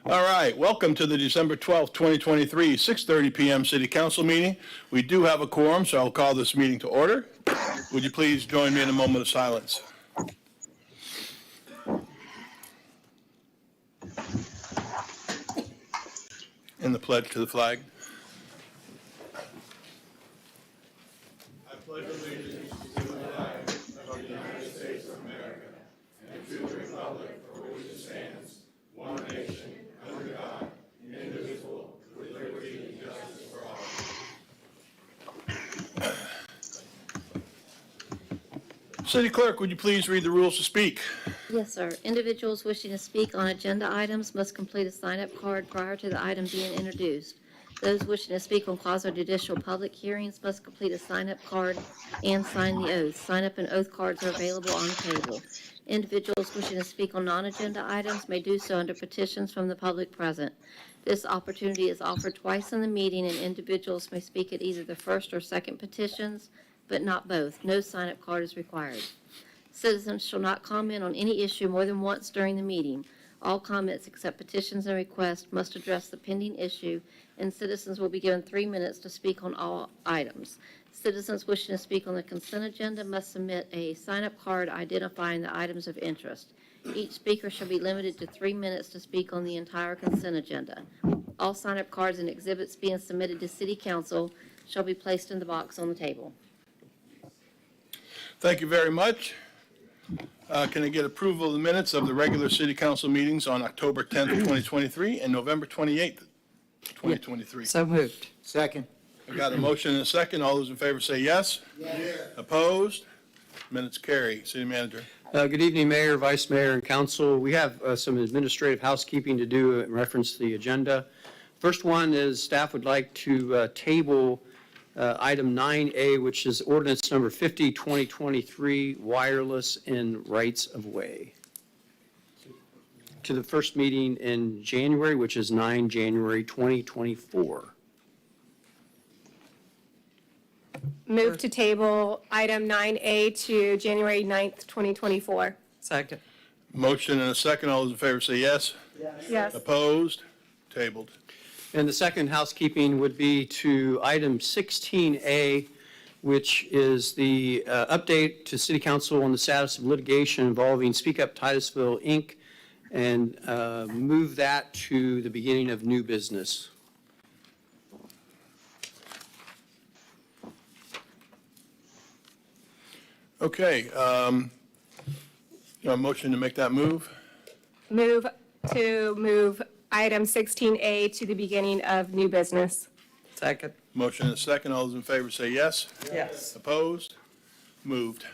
All right, welcome to the December 12th, 2023, 6:30 p.m. City Council meeting. We do have a quorum, so I'll call this meeting to order. Would you please join me in a moment of silence? In the pledge to the flag. I pledge allegiance to the flag of the United States of America and to the republic for which it stands, one nation, under God, indivisible, with liberty and justice for all. City Clerk, would you please read the rules to speak? Yes, sir. Individuals wishing to speak on agenda items must complete a sign-up card prior to the item being introduced. Those wishing to speak on quasi-judicial public hearings must complete a sign-up card and sign the oath. Sign-up and oath cards are available on the table. Individuals wishing to speak on non-agenda items may do so under petitions from the public present. This opportunity is offered twice in the meeting, and individuals may speak at either the first or second petitions, but not both. No sign-up card is required. Citizens shall not comment on any issue more than once during the meeting. All comments except petitions and requests must address the pending issue, and citizens will be given 3 minutes to speak on all items. Citizens wishing to speak on the consent agenda must submit a sign-up card identifying the items of interest. Each speaker shall be limited to 3 minutes to speak on the entire consent agenda. All sign-up cards and exhibits being submitted to City Council shall be placed in the box on the table. Thank you very much. Can I get approval of the minutes of the regular City Council meetings on October 10th, 2023 and November 28th, 2023? So moved. Second. I've got a motion and a second. All those in favor say yes. Yes. Opposed? Minutes carry. City Manager. Good evening, Mayor, Vice Mayor, and Council. We have some administrative housekeeping to do in reference to the agenda. First one is staff would like to table item 9A, which is ordinance number 50-2023, wireless and rights of way, to the first meeting in January, which is 9 January 2024. Move to table item 9A to January 9th, 2024. Second. Motion and a second. All those in favor say yes. Yes. Opposed? Tabled. And the second housekeeping would be to item 16A, which is the update to City Council on the status of litigation involving Speak Up Titusville, Inc., and move that to the beginning of new business. Okay. A motion to make that move? Move item 16A to the beginning of new business. Second. Motion and a second. All those in favor say yes. Yes. Opposed? Moved.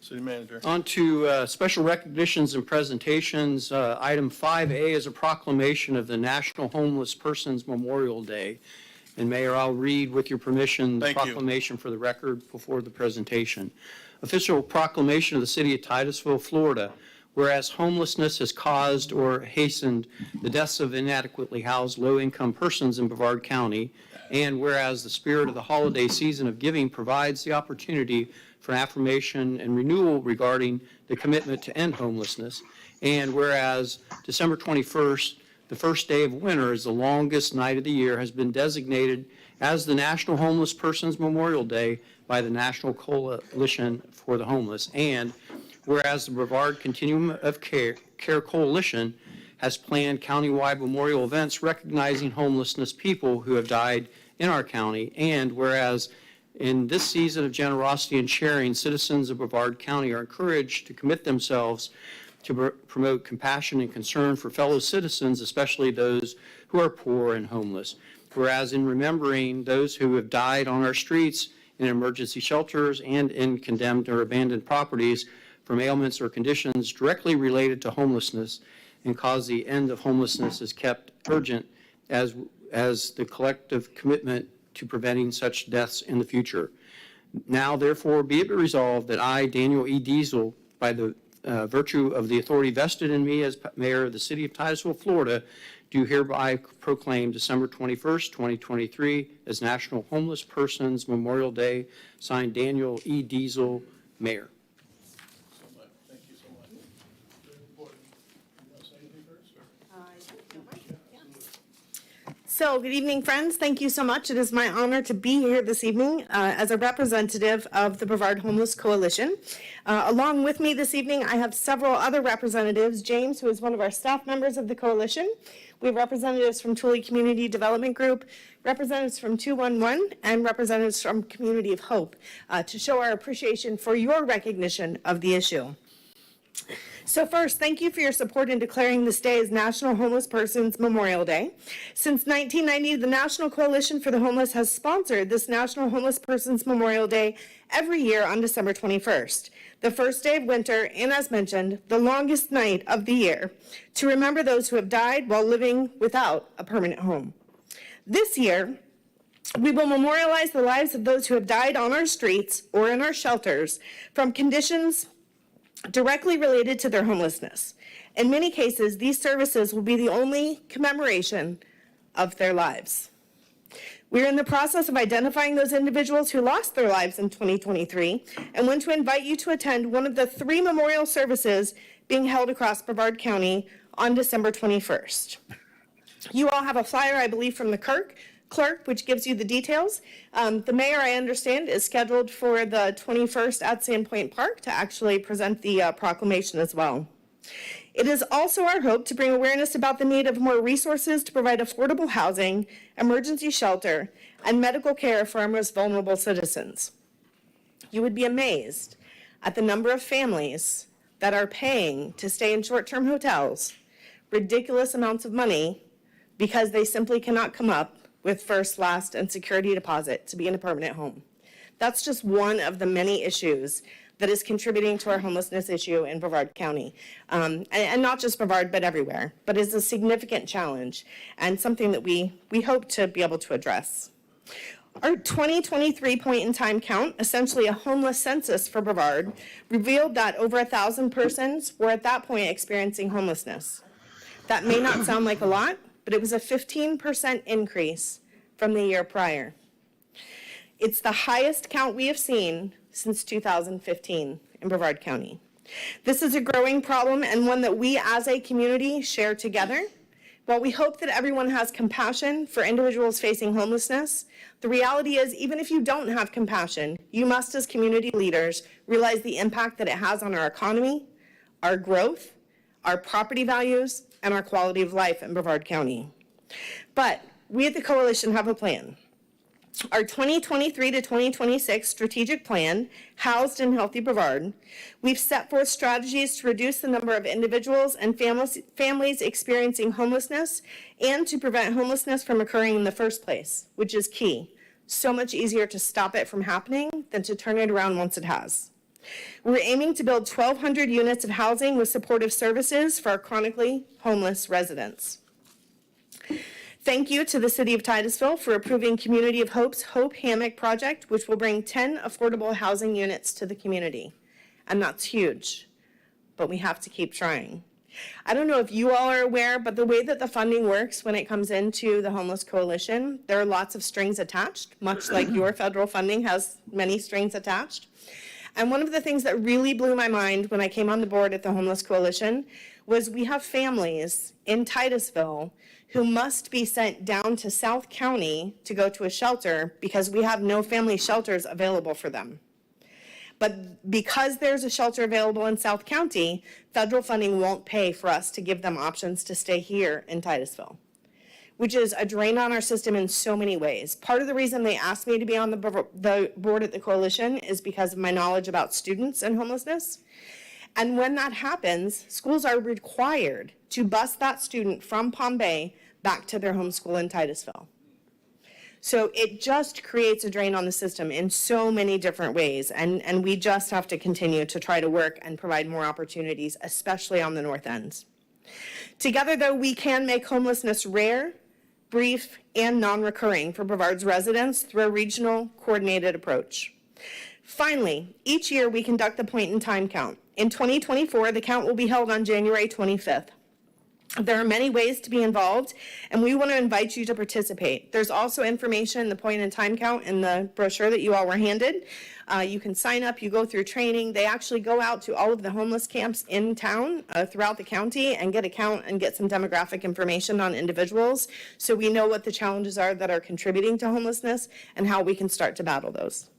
City Manager. On to special recognitions and presentations. Item 5A is a proclamation of the National Homeless Persons Memorial Day. And Mayor, I'll read with your permission the proclamation for the record before the presentation. Official proclamation of the City of Titusville, Florida. Whereas homelessness has caused or hastened the deaths of inadequately housed low-income persons in Brevard County, and whereas the spirit of the holiday season of giving provides the opportunity for affirmation and renewal regarding the commitment to end homelessness, and whereas December 21st, the first day of winter, is the longest night of the year, has been designated as the National Homeless Persons Memorial Day by the National Coalition for the Homeless, and whereas the Brevard Continuum of Care Coalition has planned countywide memorial events recognizing homelessness people who have died in our county, and whereas in this season of generosity and sharing, citizens of Brevard County are encouraged to commit themselves to promote compassion and concern for fellow citizens, especially those who are poor and homeless. Whereas in remembering those who have died on our streets, in emergency shelters, and in condemned or abandoned properties from ailments or conditions directly related to homelessness, and cause the end of homelessness is kept urgent as the collective commitment to preventing such deaths in the future. Now, therefore, be it resolved that I, Daniel E. Diesel, by the virtue of the authority vested in me as mayor of the City of Titusville, Florida, do hereby proclaim December 21st, 2023 as National Homeless Persons Memorial Day, signed Daniel E. Diesel, Mayor. Thank you so much. So, good evening, friends. Thank you so much. It is my honor to be here this evening as a representative of the Brevard Homeless Coalition. Along with me this evening, I have several other representatives. James, who is one of our staff members of the coalition. We have representatives from Tully Community Development Group, representatives from 211, and representatives from Community of Hope to show our appreciation for your recognition of the issue. So first, thank you for your support in declaring this day as National Homeless Persons Memorial Day. Since 1990, the National Coalition for the Homeless has sponsored this National Homeless Persons Memorial Day every year on December 21st, the first day of winter, and as mentioned, the longest night of the year, to remember those who have died while living without a permanent home. This year, we will memorialize the lives of those who have died on our streets or in our shelters from conditions directly related to their homelessness. In many cases, these services will be the only commemoration of their lives. We're in the process of identifying those individuals who lost their lives in 2023 and want to invite you to attend one of the 3 memorial services being held across Brevard County on December 21st. You all have a flyer, I believe, from the clerk, which gives you the details. The mayor, I understand, is scheduled for the 21st at Sandpoint Park to actually present the proclamation as well. It is also our hope to bring awareness about the need of more resources to provide affordable housing, emergency shelter, and medical care for our most vulnerable citizens. You would be amazed at the number of families that are paying to stay in short-term hotels ridiculous amounts of money because they simply cannot come up with first, last, and security deposit to be in a permanent home. That's just one of the many issues that is contributing to our homelessness issue in Brevard County. And not just Brevard, but everywhere. But it's a significant challenge and something that we hope to be able to address. Our 2023 point-in-time count, essentially a homeless census for Brevard, revealed that over 1,000 persons were at that point experiencing homelessness. That may not sound like a lot, but it was a 15% increase from the year prior. It's the highest count we have seen since 2015 in Brevard County. This is a growing problem and one that we as a community share together. While we hope that everyone has compassion for individuals facing homelessness, the reality is even if you don't have compassion, you must as community leaders realize the impact that it has on our economy, our growth, our property values, and our quality of life in Brevard County. But we at the Coalition have a plan. Our 2023 to 2026 strategic plan, Housed in Healthy Brevard, we've set forth strategies to reduce the number of individuals and families experiencing homelessness and to prevent homelessness from occurring in the first place, which is key. So much easier to stop it from happening than to turn it around once it has. We're aiming to build 1,200 units of housing with supportive services for our chronically homeless residents. Thank you to the City of Titusville for approving Community of Hope's Hope Hammock project, which will bring 10 affordable housing units to the community. And that's huge, but we have to keep trying. I don't know if you all are aware, but the way that the funding works when it comes into the Homeless Coalition, there are lots of strings attached, much like your federal funding has many strings attached. And one of the things that really blew my mind when I came on the board at the Homeless Coalition was we have families in Titusville who must be sent down to South County to go to a shelter because we have no family shelters available for them. But because there's a shelter available in South County, federal funding won't pay for us to give them options to stay here in Titusville, which is a drain on our system in so many ways. Part of the reason they asked me to be on the board at the Coalition is because of my knowledge about students and homelessness. And when that happens, schools are required to bus that student from Palm Bay back to their home school in Titusville. So it just creates a drain on the system in so many different ways, and we just have to continue to try to work and provide more opportunities, especially on the north ends. Together, though, we can make homelessness rare, brief, and non-recurring for Brevard's residents through a regional coordinated approach. Finally, each year we conduct the point-in-time count. In 2024, the count will be held on January 25th. There are many ways to be involved, and we want to invite you to participate. There's also information, the point and time count in the brochure that you all were handed. You can sign up, you go through training. They actually go out to all of the homeless camps in town throughout the county and get a count and get some demographic information on individuals, so we know what the challenges are that are contributing to homelessness and how we can start to battle those.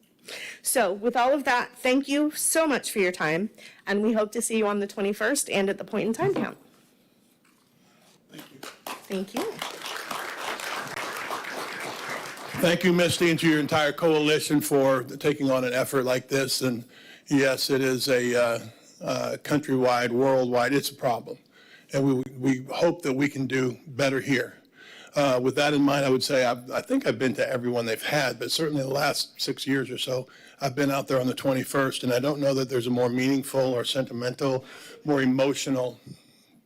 So with all of that, thank you so much for your time, and we hope to see you on the 21st and at the point in time count. Thank you. Thank you, Misty, and to your entire coalition for taking on an effort like this. And yes, it is a countrywide, worldwide, it's a problem. And we hope that we can do better here. With that in mind, I would say I think I've been to every one they've had, but certainly the last 6 years or so, I've been out there on the 21st, and I don't know that there's a more meaningful or sentimental, more emotional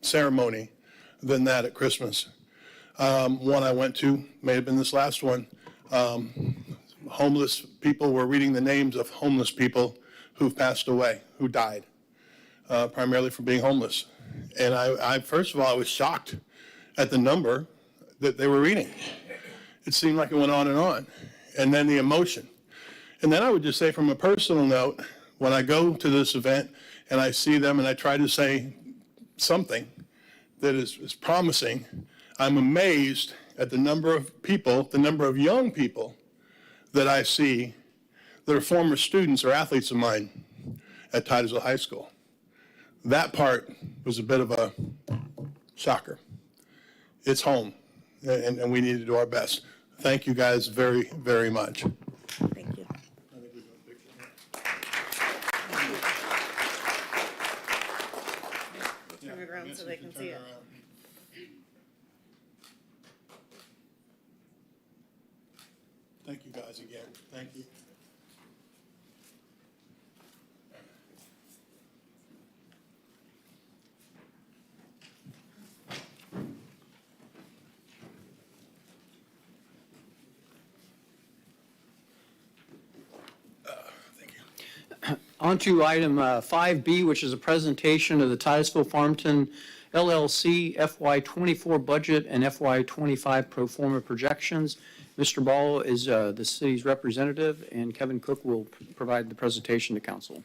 ceremony than that at Christmas. One I went to, may have been this last one, homeless people were reading the names of homeless people who've passed away, who died, primarily from being homeless. And I first of all, I was shocked at the number that they were reading. It seemed like it went on and on. And then the emotion. And then I would just say from a personal note, when I go to this event and I see them and I try to say something that is promising, I'm amazed at the number of people, the number of young people that I see that are former students or athletes of mine at Titusville High School. That part was a bit of a shocker. It's home, and we need to do our best. Thank you guys very, very much. Thank you. Turn it around so they can see it. Thank you guys again. Thank you. On to item 5B, which is a presentation of the Titusville Farmington LLC FY24 budget and FY25 pro forma projections. Mr. Ball is the city's representative, and Kevin Cook will provide the presentation to council.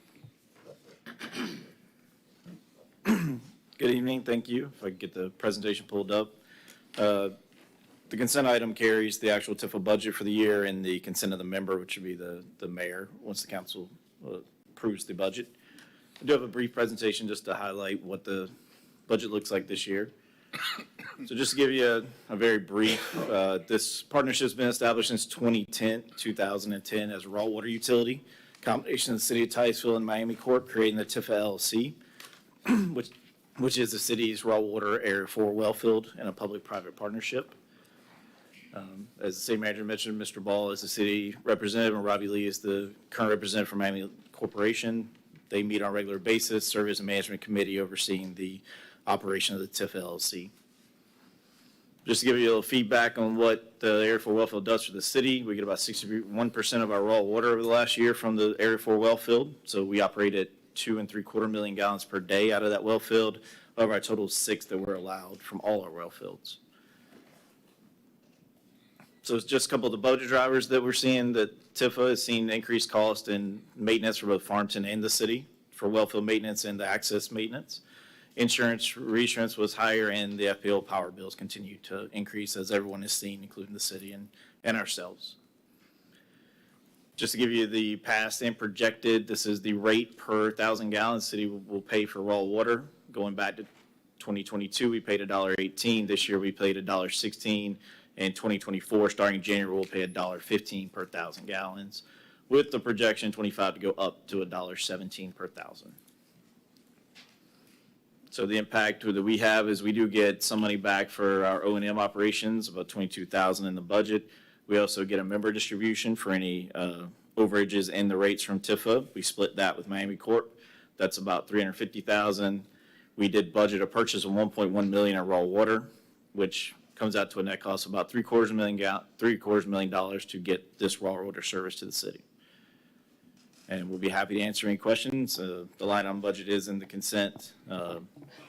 Good evening, thank you. If I could get the presentation pulled up. The consent item carries the actual Tiffa budget for the year and the consent of the member, which would be the mayor, once the council approves the budget. I do have a brief presentation just to highlight what the budget looks like this year. So just to give you a very brief, this partnership's been established since 2010 as a raw water utility, combination of the city of Titusville and Miami Corp, creating the Tiffa LLC, which is the city's raw water Area 4 well field and a public-private partnership. As the city manager mentioned, Mr. Ball is the city representative and Robbie Lee is the current representative for Miami Corporation. They meet on a regular basis, serve as a management committee overseeing the operation of the Tiffa LLC. Just to give you a little feedback on what the Area 4 well field does for the city, we get about 61% of our raw water over the last year from the Area 4 well field. So we operate at 2.75 million gallons per day out of that well field, over our total 6 that were allowed from all our well fields. So it's just a couple of the budget drivers that we're seeing that Tiffa has seen increased cost in maintenance for both Farmington and the city for well field maintenance and the access maintenance. Insurance, reinsurance was higher, and the FPL power bills continue to increase, as everyone has seen, including the city and ourselves. Just to give you the past and projected, this is the rate per 1,000 gallons the city will pay for raw water. Going back to 2022, we paid $1.18. This year, we paid $1.16. In 2024, starting January, we'll pay $1.15 per 1,000 gallons, with the projection 25 to go up to $1.17 per 1,000. So the impact that we have is we do get some money back for our O&M operations, about $22,000 in the budget. We also get a member distribution for any overages in the rates from Tiffa. We split that with Miami Corp. That's about $350,000. We did budget a purchase of $1.1 million in raw water, which comes out to a net cost of about $750,000 to get this raw water service to the city. And we'll be happy to answer any questions. The line item budget is in the consent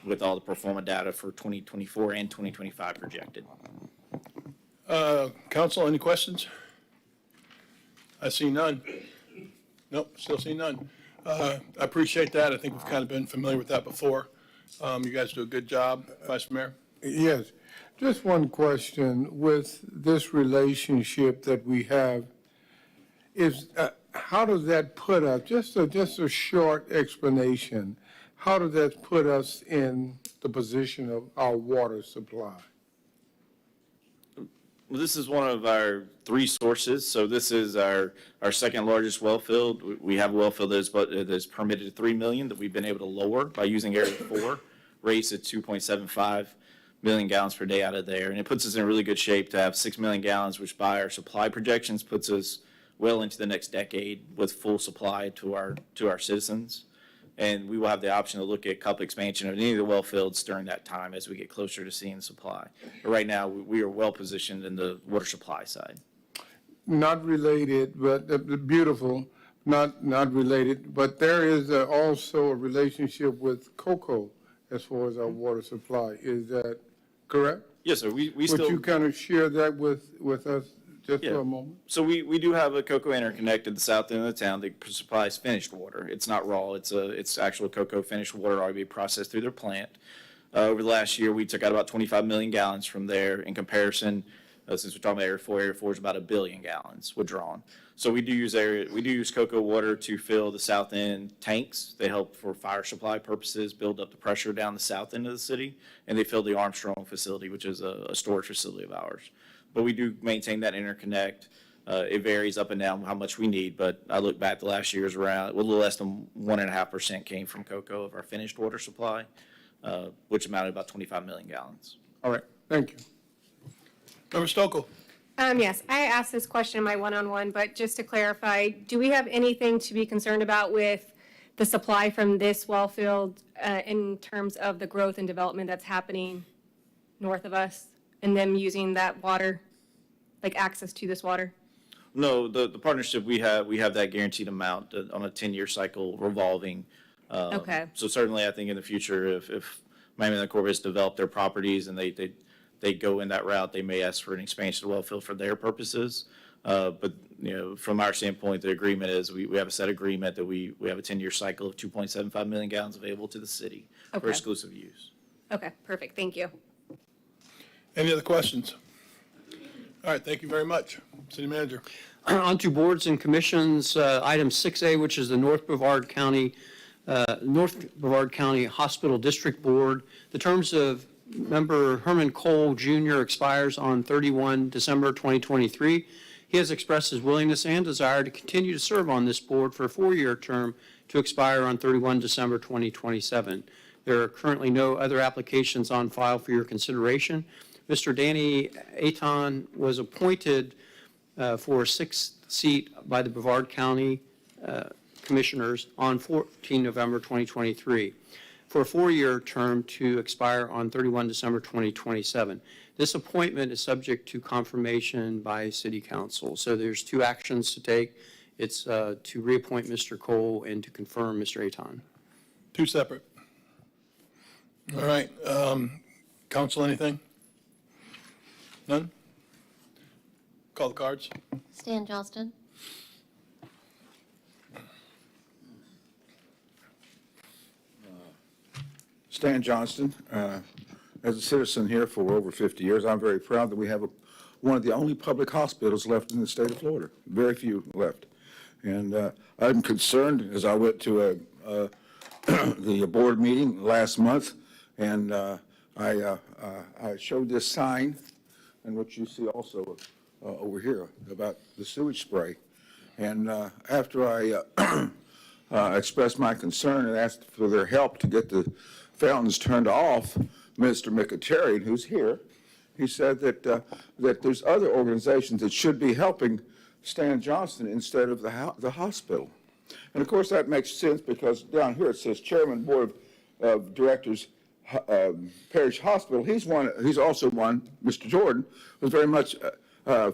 with all the pro forma data for 2024 and 2025 projected. Council, any questions? I see none. Nope, still see none. I appreciate that. I think we've kind of been familiar with that before. You guys do a good job, Vice Mayor. Yes, just one question. With this relationship that we have, is, how does that put us, just a short explanation, how does that put us in the position of our water supply? Well, this is one of our 3 sources. So this is our second largest well field. We have a well field that's permitted at 3 million that we've been able to lower by using Area 4, raise at 2.75 million gallons per day out of there. And it puts us in a really good shape to have 6 million gallons, which by our supply projections puts us well into the next decade with full supply to our citizens. And we will have the option to look at cup expansion of any of the well fields during that time as we get closer to seeing supply. But right now, we are well positioned in the water supply side. Not related, but beautiful, not related, but there is also a relationship with cocoa as far as our water supply. Is that correct? Yes, sir. We Would still. you kind of share that with us just for Yeah. a moment? So we do have a cocoa interconnect at the south end of the town that supplies finished water. It's not raw. It's actual cocoa finished water already processed through their plant. Over the last year, we took out about 25 million gallons from there. In comparison, since we're talking about Area 4 is about 1 billion gallons withdrawn. So we do use cocoa water to fill the south end tanks. They help for fire supply purposes, build up the pressure down the south end of the city, and they fill the Armstrong facility, which is a storage facility of ours. But we do maintain that interconnect. It varies up and down how much we need, but I look back the last year's around, a little less than 1.5% came from cocoa of our finished water supply, which amounted to about 25 million gallons. All right, thank you. Member Stokel. Yes, I asked this question in my one-on-one, but just to clarify, do we have anything to be concerned about with the supply from this well field in terms of the growth and development that's happening north of us and them using that water, like access to this water? No, the partnership we have that guaranteed amount on a 10-year cycle revolving. Okay. So certainly, I think in the future, if Miami and the Corbett's develop their properties and they go in that route, they may ask for an expansion of the well field for their purposes. But, from our standpoint, the agreement is we have a set agreement that we have a 10-year cycle of 2.75 million gallons available to the city for Okay. exclusive use. Okay, perfect, thank you. Any other questions? All right, thank you very much. City Manager. On to boards and commissions, item 6A, which is the North Brevard County Hospital District Board. The terms of member Herman Cole Jr. expires on 31 December 2023. He has expressed his willingness and desire to continue to serve on this board for a 4-year term to expire on 31 December 2027. There are currently no other applications on file for your consideration. Mr. Danny Aton was appointed for a 6th seat by the Brevard County Commissioners on 14 November 2023 for a 4-year term to expire on 31 December 2027. This appointment is subject to confirmation by City Council. So there's 2 actions to take. It's to reappoint Mr. Cole and to confirm Mr. Aton. 2 separate. All right, council, anything? None? Call the cards. Stan Johnston. Stan Johnston, as a citizen here for over 50 years, I'm very proud that we have one of the only public hospitals left in the state of Florida. Very few left. And I'm concerned as I went to the board meeting last month, and I showed this sign, and what you see also over here about the sewage spray. And after I expressed my concern and asked for their help to get the fountains turned off, Mr. McAterry, who's here, he said that there's other organizations that should be helping Stan Johnston instead of the hospital. And of course that makes sense because down here it says Chairman Board of Directors Parish Hospital. He's also one, Mr. Jordan, was very much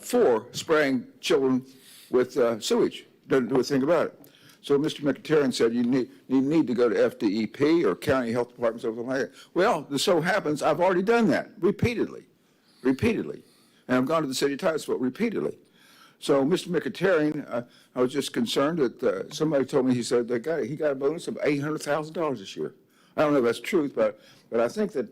for spraying children with sewage. Doesn't do a thing about it. So Mr. McIntyre said you need to go to FDEP or county health departments or something like that. Well, it so happens I've already done that repeatedly. And I've gone to the city of Titusville repeatedly. So, Mr. McIntyre, I was just concerned that somebody told me, he said he got a bonus of $800,000 this year. I don't know if that's true, but I think that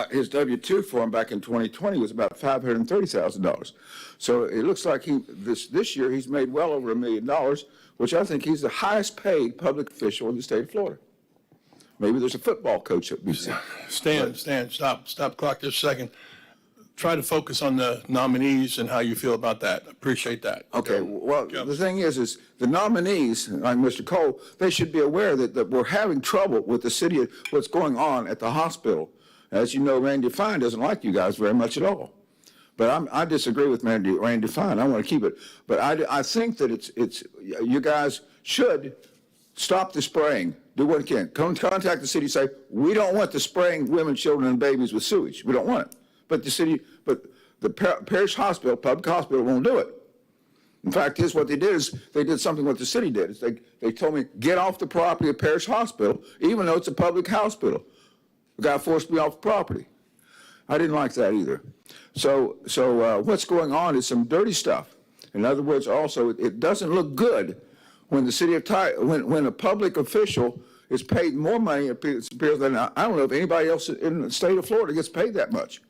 his W-2 form back in 2020 was about $530,000. So it looks like this year he's made well over $1 million, which I think he's the highest paid public official in the state of Florida. Maybe there's a football coach that we see. Stan, stop clock just a second. Try to focus on the nominees and how you feel about that. Appreciate that. Okay, well, the thing is the nominees, like Mr. Cole, they should be aware that we're having trouble with the city, what's going on at the hospital. As you know, Randy Fine doesn't like you guys very much at all. But I disagree with Randy Fine. I want to keep it. But I think that you guys should stop the spraying. Do what you can. Contact the city, say, we don't want the spraying women, children, and babies with sewage. We don't want it. But the parish hospital, public hospital, won't do it. In fact, what they did is they did something what the city did. Is they told me, get off the property of parish hospital, even though it's a public hospital. The guy forced me off the property. I didn't like that either. So what's going on is some dirty stuff. In other words, also, it doesn't look good when the city of when a public official is paid more money than I don't know if anybody else in the state of Florida gets paid that much.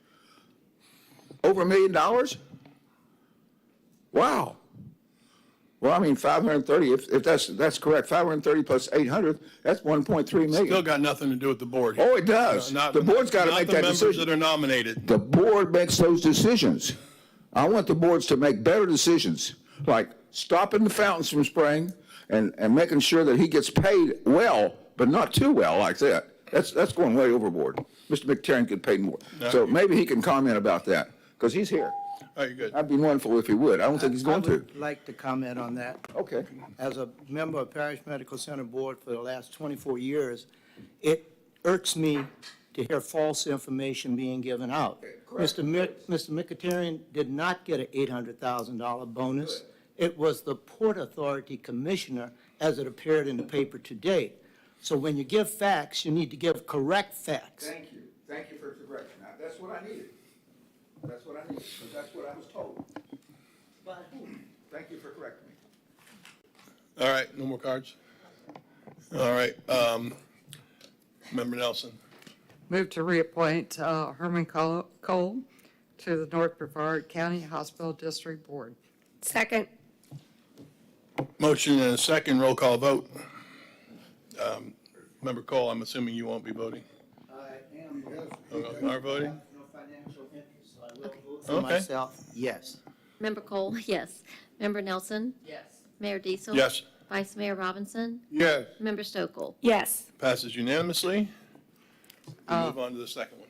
Over $1 million? Wow. Well, I mean, 530, if that's correct, 530 plus 800, that's 1.3 million. Still got nothing to do with the board here. Oh, it does. The board's got to make that decision. Not the members that are nominated. The board makes those decisions. I want the boards to make better decisions, like stopping the fountains from spraying and making sure that he gets paid well, but not too well like that. That's going way overboard. Mr. McIntyre could pay more. So maybe he can comment about that, because he's here. All right, good. I'd be wonderful if he would. I don't think he's going to. I would like to comment on that. Okay. As a member of Parish Medical Center Board for the last 24 years, it irks me to hear false information being given out. Mr. McIntyre did not get an $800,000 bonus. It was the Port Authority Commissioner, as it appeared in the paper today. So when you give facts, you need to give correct facts. Thank you. Thank you for correction. Now, that's what I needed. That's what I needed, because that's what I was told. Thank you for correcting me. All right, no more cards? All right, Member Nelson. Move to reappoint Herman Cole to the North Brevard County Hospital District Board. Second. Motion and a second, roll call vote. Member Cole, I'm assuming you won't be voting? I am. Are voting? No financial interest, so I will vote for Okay. myself, yes. Member Cole, yes. Member Nelson? Yes. Mayor Diesel? Yes. Vice Mayor Robinson? Yes. Member Stokel? Yes. Passes unanimously. We move on to the second one.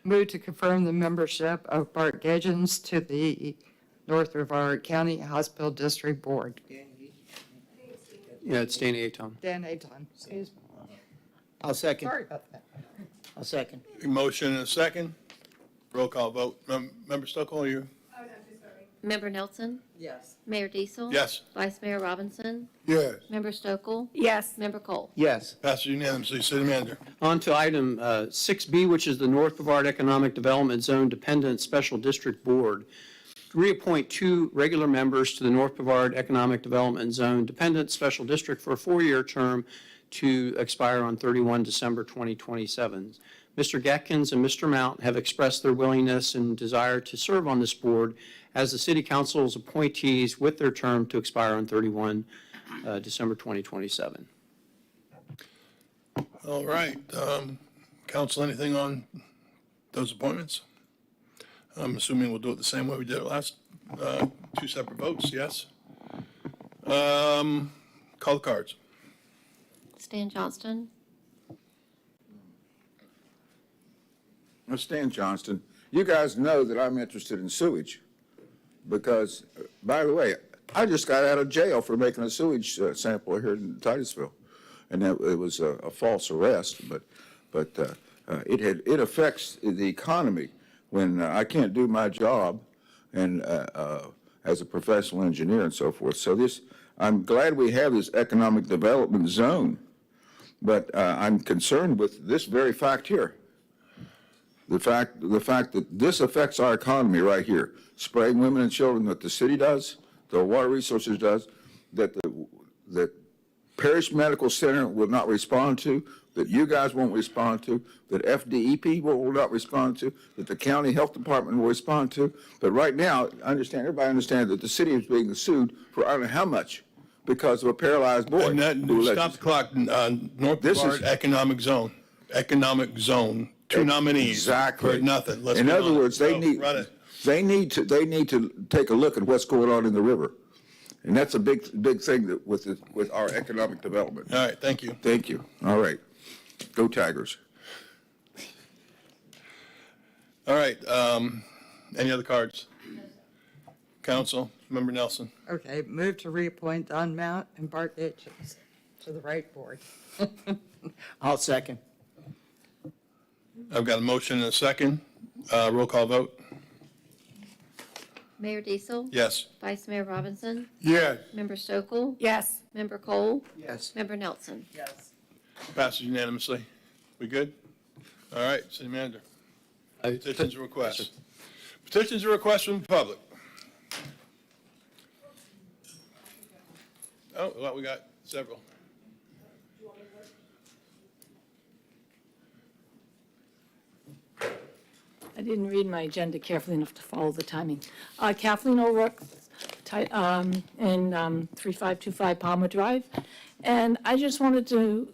Move to confirm the membership of Bart Gagins to the North Brevard County Hospital District Board. Yeah, it's Dana Aton. Dan Aton, excuse me. I'll second. Sorry about that. I'll second. Motion and a second, roll call vote. Member Stokel, you? Member Nelson? Yes. Mayor Diesel? Yes. Vice Mayor Robinson? Yes. Member Stokel? Yes. Member Cole? Yes. Passes unanimously. City Manager. On to item 6B, which is the North Brevard Economic Development Zone Dependent Special District Board. Reappoint 2 regular members to the North Brevard Economic Development Zone Dependent Special District for a 4-year term to expire on 31 December 2027. Mr. Gatkins and Mr. Mount have expressed their willingness and desire to serve on this board as the City Council's appointees with their term to expire on 31 December 2027. All right, council, anything on those appointments? I'm assuming we'll do it the same way we did it last, 2 separate votes, yes? Call the cards. Stan Johnston? Now, Stan Johnston, you guys know that I'm interested in sewage because, by the way, I just got out of jail for making a sewage sample here in Titusville, and it was a false arrest, but it affects the economy when I can't do my job and as a professional engineer and so forth. So I'm glad we have this economic development zone, but I'm concerned with this very fact here. The fact that this affects our economy right here, spraying women and children that the city does, the Water Resources does, that Parish Medical Center will not respond to, that you guys won't respond to, that FDEP will not respond to, that the county health department will respond to. But right now, everybody understands that the city is being sued for I don't know how much because of a paralyzed boy. And that, stop the clock, North Brevard Economic Zone, 2 nominees. Exactly. For nothing. Let's In move other on. words, Run it. they need to take a look at what's going on in the river. And that's a big thing that with our economic development. All right, thank you. Thank you. All right. Go Tigers. All right, any other cards? Council, Member Nelson. Okay, move to reappoint Don Mount and Bart Hitchens to the right board. I'll second. I've got a motion and a second. Roll call vote. Mayor Diesel? Yes. Vice Mayor Robinson? Yes. Member Stokel? Yes. Member Cole? Yes. Member Nelson? Passes unanimously. We good? All right, City Manager. Petitions and requests. Petitions and requests from the public. Oh, well, we got several. I didn't read my agenda carefully enough to follow the timing. Kathleen O'Rourke, in 3525 Palmer Drive. And I just wanted to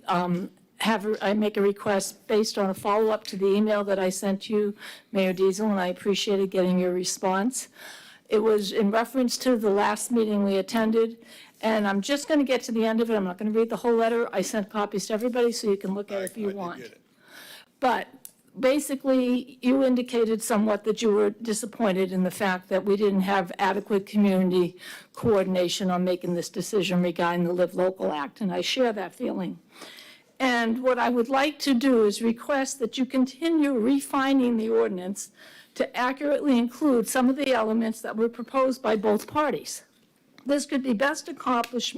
I make a request based on a follow-up to the email that I sent you, Mayor Diesel, and I appreciated getting your response. It was in reference to the last meeting we attended, and I'm just going to get to the end of it. I'm not going to read the whole letter. I sent copies to everybody, so you can look at it if you want. But basically, you indicated somewhat that you were disappointed in the fact that we didn't have adequate community coordination on making this decision regarding the Live Local Act, and I share that feeling. And what I would like to do is request that you continue refining the ordinance to accurately include some of the elements that were proposed by both parties. This could be best accomplished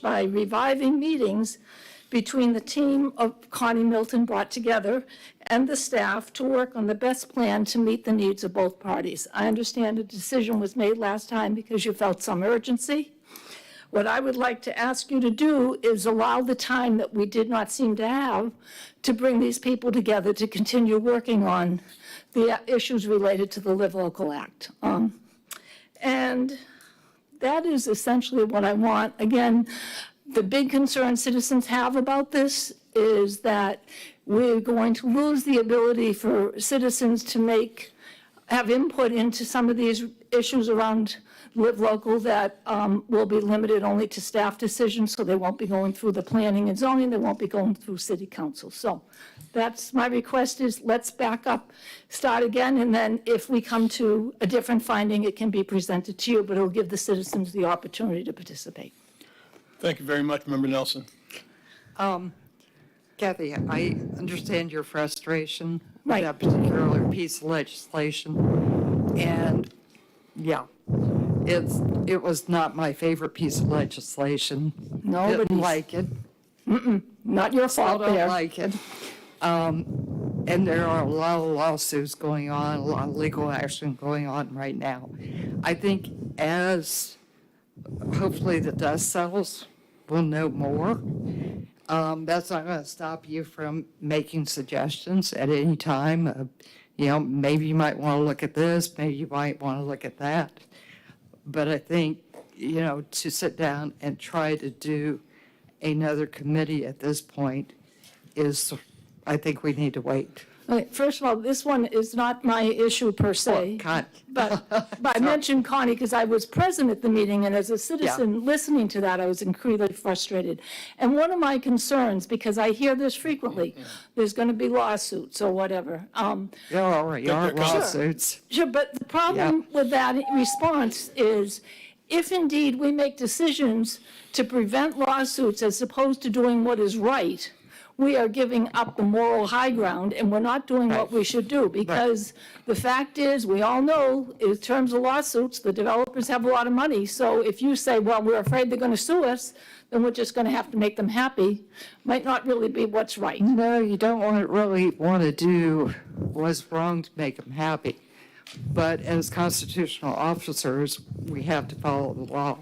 by reviving meetings between the team of Connie Milton brought together and the staff to work on the best plan to meet the needs of both parties. I understand a decision was made last time because you felt some urgency. What I would like to ask you to do is allow the time that we did not seem to have to bring these people together to continue working on the issues related to the Live Local Act. And that is essentially what I want. Again, the big concern citizens have about this is that we're going to lose the ability for citizens to have input into some of these issues around Live Local that will be limited only to staff decisions, so they won't be going through the planning and zoning, they won't be going through city council. So that's my request is let's back up, start again, and then if we come to a different finding, it can be presented to you, but it'll give the citizens the opportunity to participate. Thank you very much, Member Nelson. Kathy, I understand your frustration with Right. that particular piece of legislation. And, yeah, it was not my favorite piece of legislation. Nobody's. Didn't like it. Not your Still fault don't there. like it. And there are a lot of lawsuits going on, a lot of legal action going on right now. I think as hopefully the dust settles, we'll know more. That's not going to stop you from making suggestions at any time. Maybe you might want to look at this, maybe you might want to look at that. But I think, to sit down and try to do another committee at this point I think we need to wait. Okay, first of all, this one is not my issue per se. Connie. But I mentioned Connie because I was present at the meeting, and as a citizen listening to that, I was incredibly frustrated. And one of my concerns, because I hear this frequently, there's going to be lawsuits or whatever. There are lawsuits. Sure, but the problem with that response is if indeed we make decisions to prevent lawsuits as opposed to doing what is right, we are giving up the moral high ground and we're not doing what we should do. Because the fact is, we all know, in terms of lawsuits, the developers have a lot of money. So if you say, well, we're afraid they're going to sue us, then we're just going to have to make them happy, might not really be what's right. No, you don't really want to do what's wrong to make them happy. But as constitutional officers, we have to follow the law.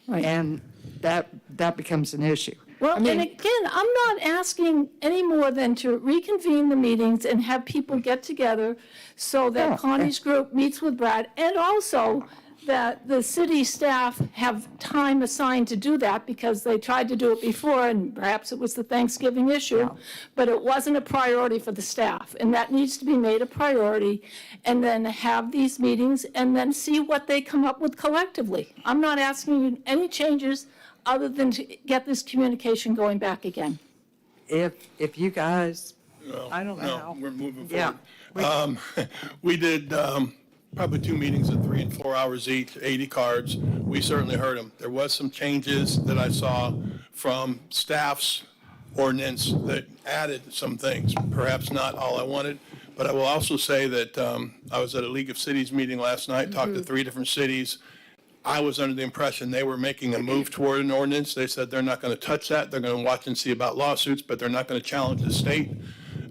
Right. And that becomes an issue. Well, and again, I'm not asking any more than to reconvene the meetings and have people get together so that Connie's group meets with Brad, and also that the city staff have time assigned to do that, because they tried to do it before, and perhaps it was the Thanksgiving issue, but it wasn't a priority for the staff, and that needs to be made a priority, and then have these meetings, and then see what they come up with collectively. I'm not asking you any changes other than to get this communication going back again. If you guys, I don't know. No, we're moving Yeah. forward. We did probably 2 meetings at 3 and 4 hours each, 80 cards. We certainly heard them. There was some changes that I saw from staff's ordinance that added some things, perhaps not all I wanted. But I will also say that I was at a League of Cities meeting last night, talked to 3 different cities. I was under the impression they were making a move toward an ordinance. They said they're not going to touch that. They're going to watch and see about lawsuits, but they're not going to challenge the state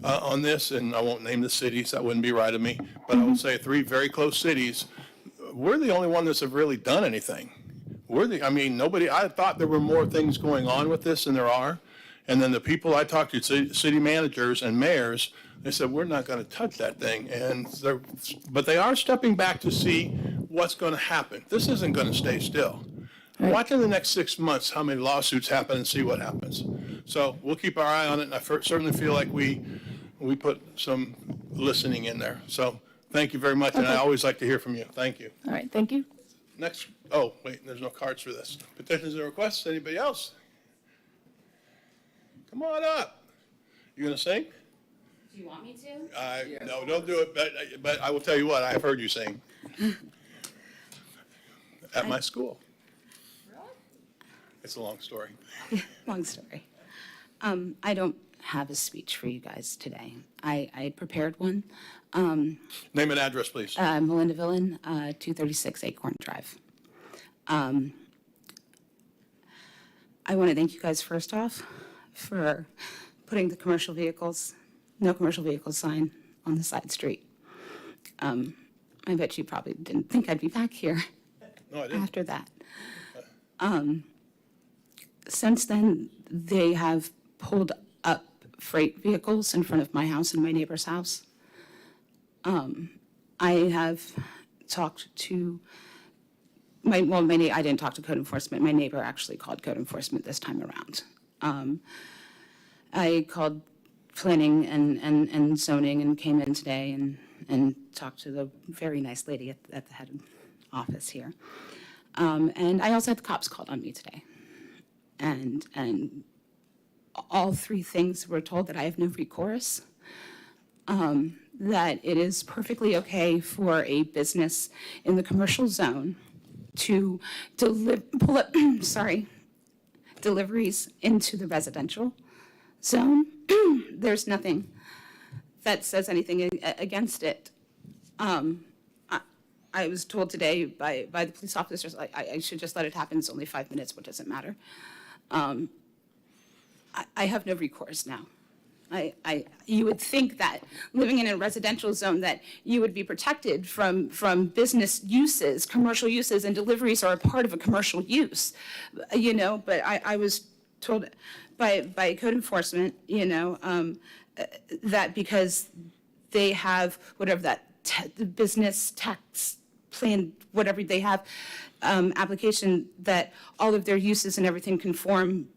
on this. And I won't name the cities. That wouldn't be right of me. But I will say 3 very close cities. We're the only ones that have really done anything. Nobody, I thought there were more things going on with this than there are. And then the people I talked to, city managers and mayors, they said, we're not going to touch that thing. But they are stepping back to see what's going to happen. This isn't going to stay still. Watch in the next 6 months how many lawsuits happen and see what happens. So we'll keep our eye on it, and I certainly feel like we put some listening in there. So thank you very much, and I always like to hear from you. Thank you. All right, thank you. Next, wait, there's no cards for this. Petitions and requests, anybody else? Come on up. You going to sing? Do you want me to? No, don't do it, but I will tell you what, I have heard you sing at my school. Really? It's a long story. Long story. I don't have a speech for you guys today. I prepared one. Name and address, please. Melinda Villain, 236 Acorn Drive. I want to thank you guys first off for putting the no commercial vehicles sign on the side street. I bet you probably didn't think I'd be back here No, I didn't. after that. Since then, they have pulled up freight vehicles in front of my house and my neighbor's house. I have talked to I didn't talk to code enforcement. My neighbor actually called code enforcement this time around. I called planning and zoning and came in today and talked to the very nice lady at the head office here. And I also had the cops called on me today. And all 3 things were told that I have no recourse, that it is perfectly okay for a business in the commercial zone to pull up, deliveries into the residential zone. There's nothing that says anything against it. I was told today by the police officers I should just let it happen. It's only 5 minutes. What does it matter? I have no recourse now. You would think that living in a residential zone that you would be protected from business uses, commercial uses, and deliveries are a part of a commercial use, but I was told by code enforcement, that because they have whatever that the business tax plan, whatever they have, application, that all of their uses and everything conform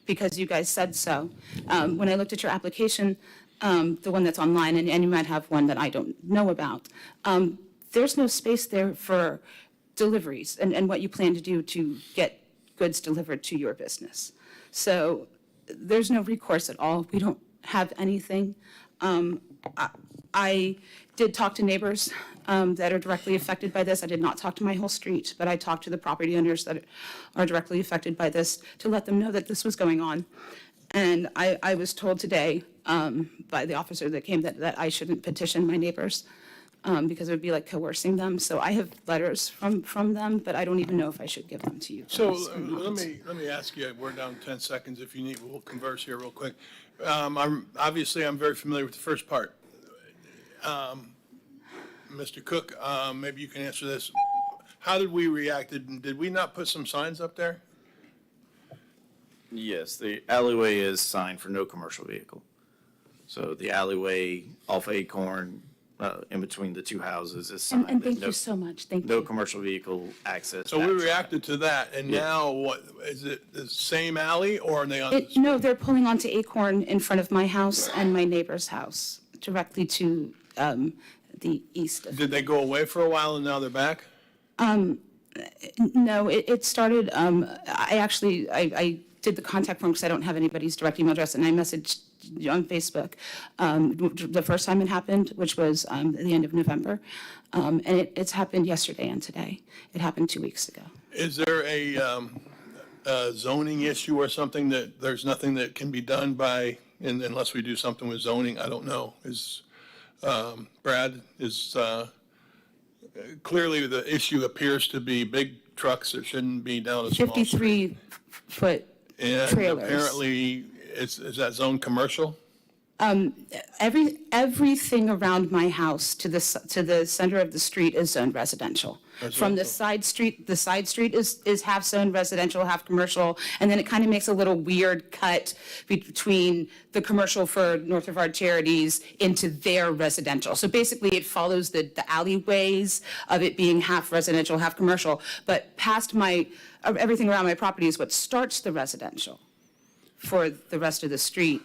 because you guys said so. When I looked at your application, the one that's online, and you might have one that I don't know about, there's no space there for deliveries and what you plan to do to get goods delivered to your business. So there's no recourse at all. We don't have anything. I did talk to neighbors that are directly affected by this. I did not talk to my whole street, but I talked to the property owners that are directly affected by this to let them know that this was going on. And I was told today by the officer that came that I shouldn't petition my neighbors because it would be like coercing them. So I have letters from them, but I don't even know if I should give them to you. So guys or not. let me ask you, we're down 10 seconds. If you need, we'll converse here real quick. Obviously, I'm very familiar with the first part. Mr. Cook, maybe you can answer this. How did we react? Did we not put some signs up there? Yes, the alleyway is signed for no commercial vehicle. So the alleyway off Acorn, in between the two houses is signed. And thank that you so much. Thank no you. commercial vehicle access. So we that track. reacted to that, and Yeah. now what, is it the same alley, or are they on the No, they're pulling onto Acorn in front of my house and my neighbor's house, directly to the east of. Did they go away for a while and now they're back? No, it started, I did the contact form because I don't have anybody's direct email address, and I messaged on Facebook the first time it happened, which was at the end of November. And it's happened yesterday and today. It happened 2 weeks ago. Is there a zoning issue or something that there's nothing that can be done by, unless we do something with zoning? I don't know. Brad, clearly the issue appears to be big trucks that shouldn't be down a small street. 53-foot And trailers. apparently, is that zone commercial? Everything around my house to the center of the street is zoned residential. From the side street is half zoned residential, half commercial, and then it kind of makes a little weird cut between the commercial for North Brevard Charities into their residential. So basically, it follows the alleyways of it being half residential, half commercial, but past everything around my property is what starts the residential for the rest of the street.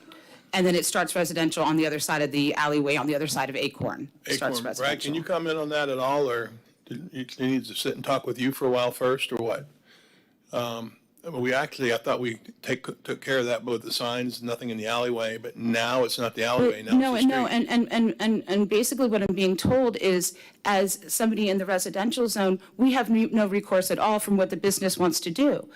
And then it starts residential on the other side of the alleyway, on the other side of Acorn. It starts Acorn. Brad, can you residential. comment on that at all, or do you need to sit and talk with you for a while first, or what? I thought we took care of that, both the signs, nothing in the alleyway, but now it's not the alleyway, now it's the street. And basically what I'm being told is, as somebody in the residential zone, we have no recourse at all from what the business wants to do.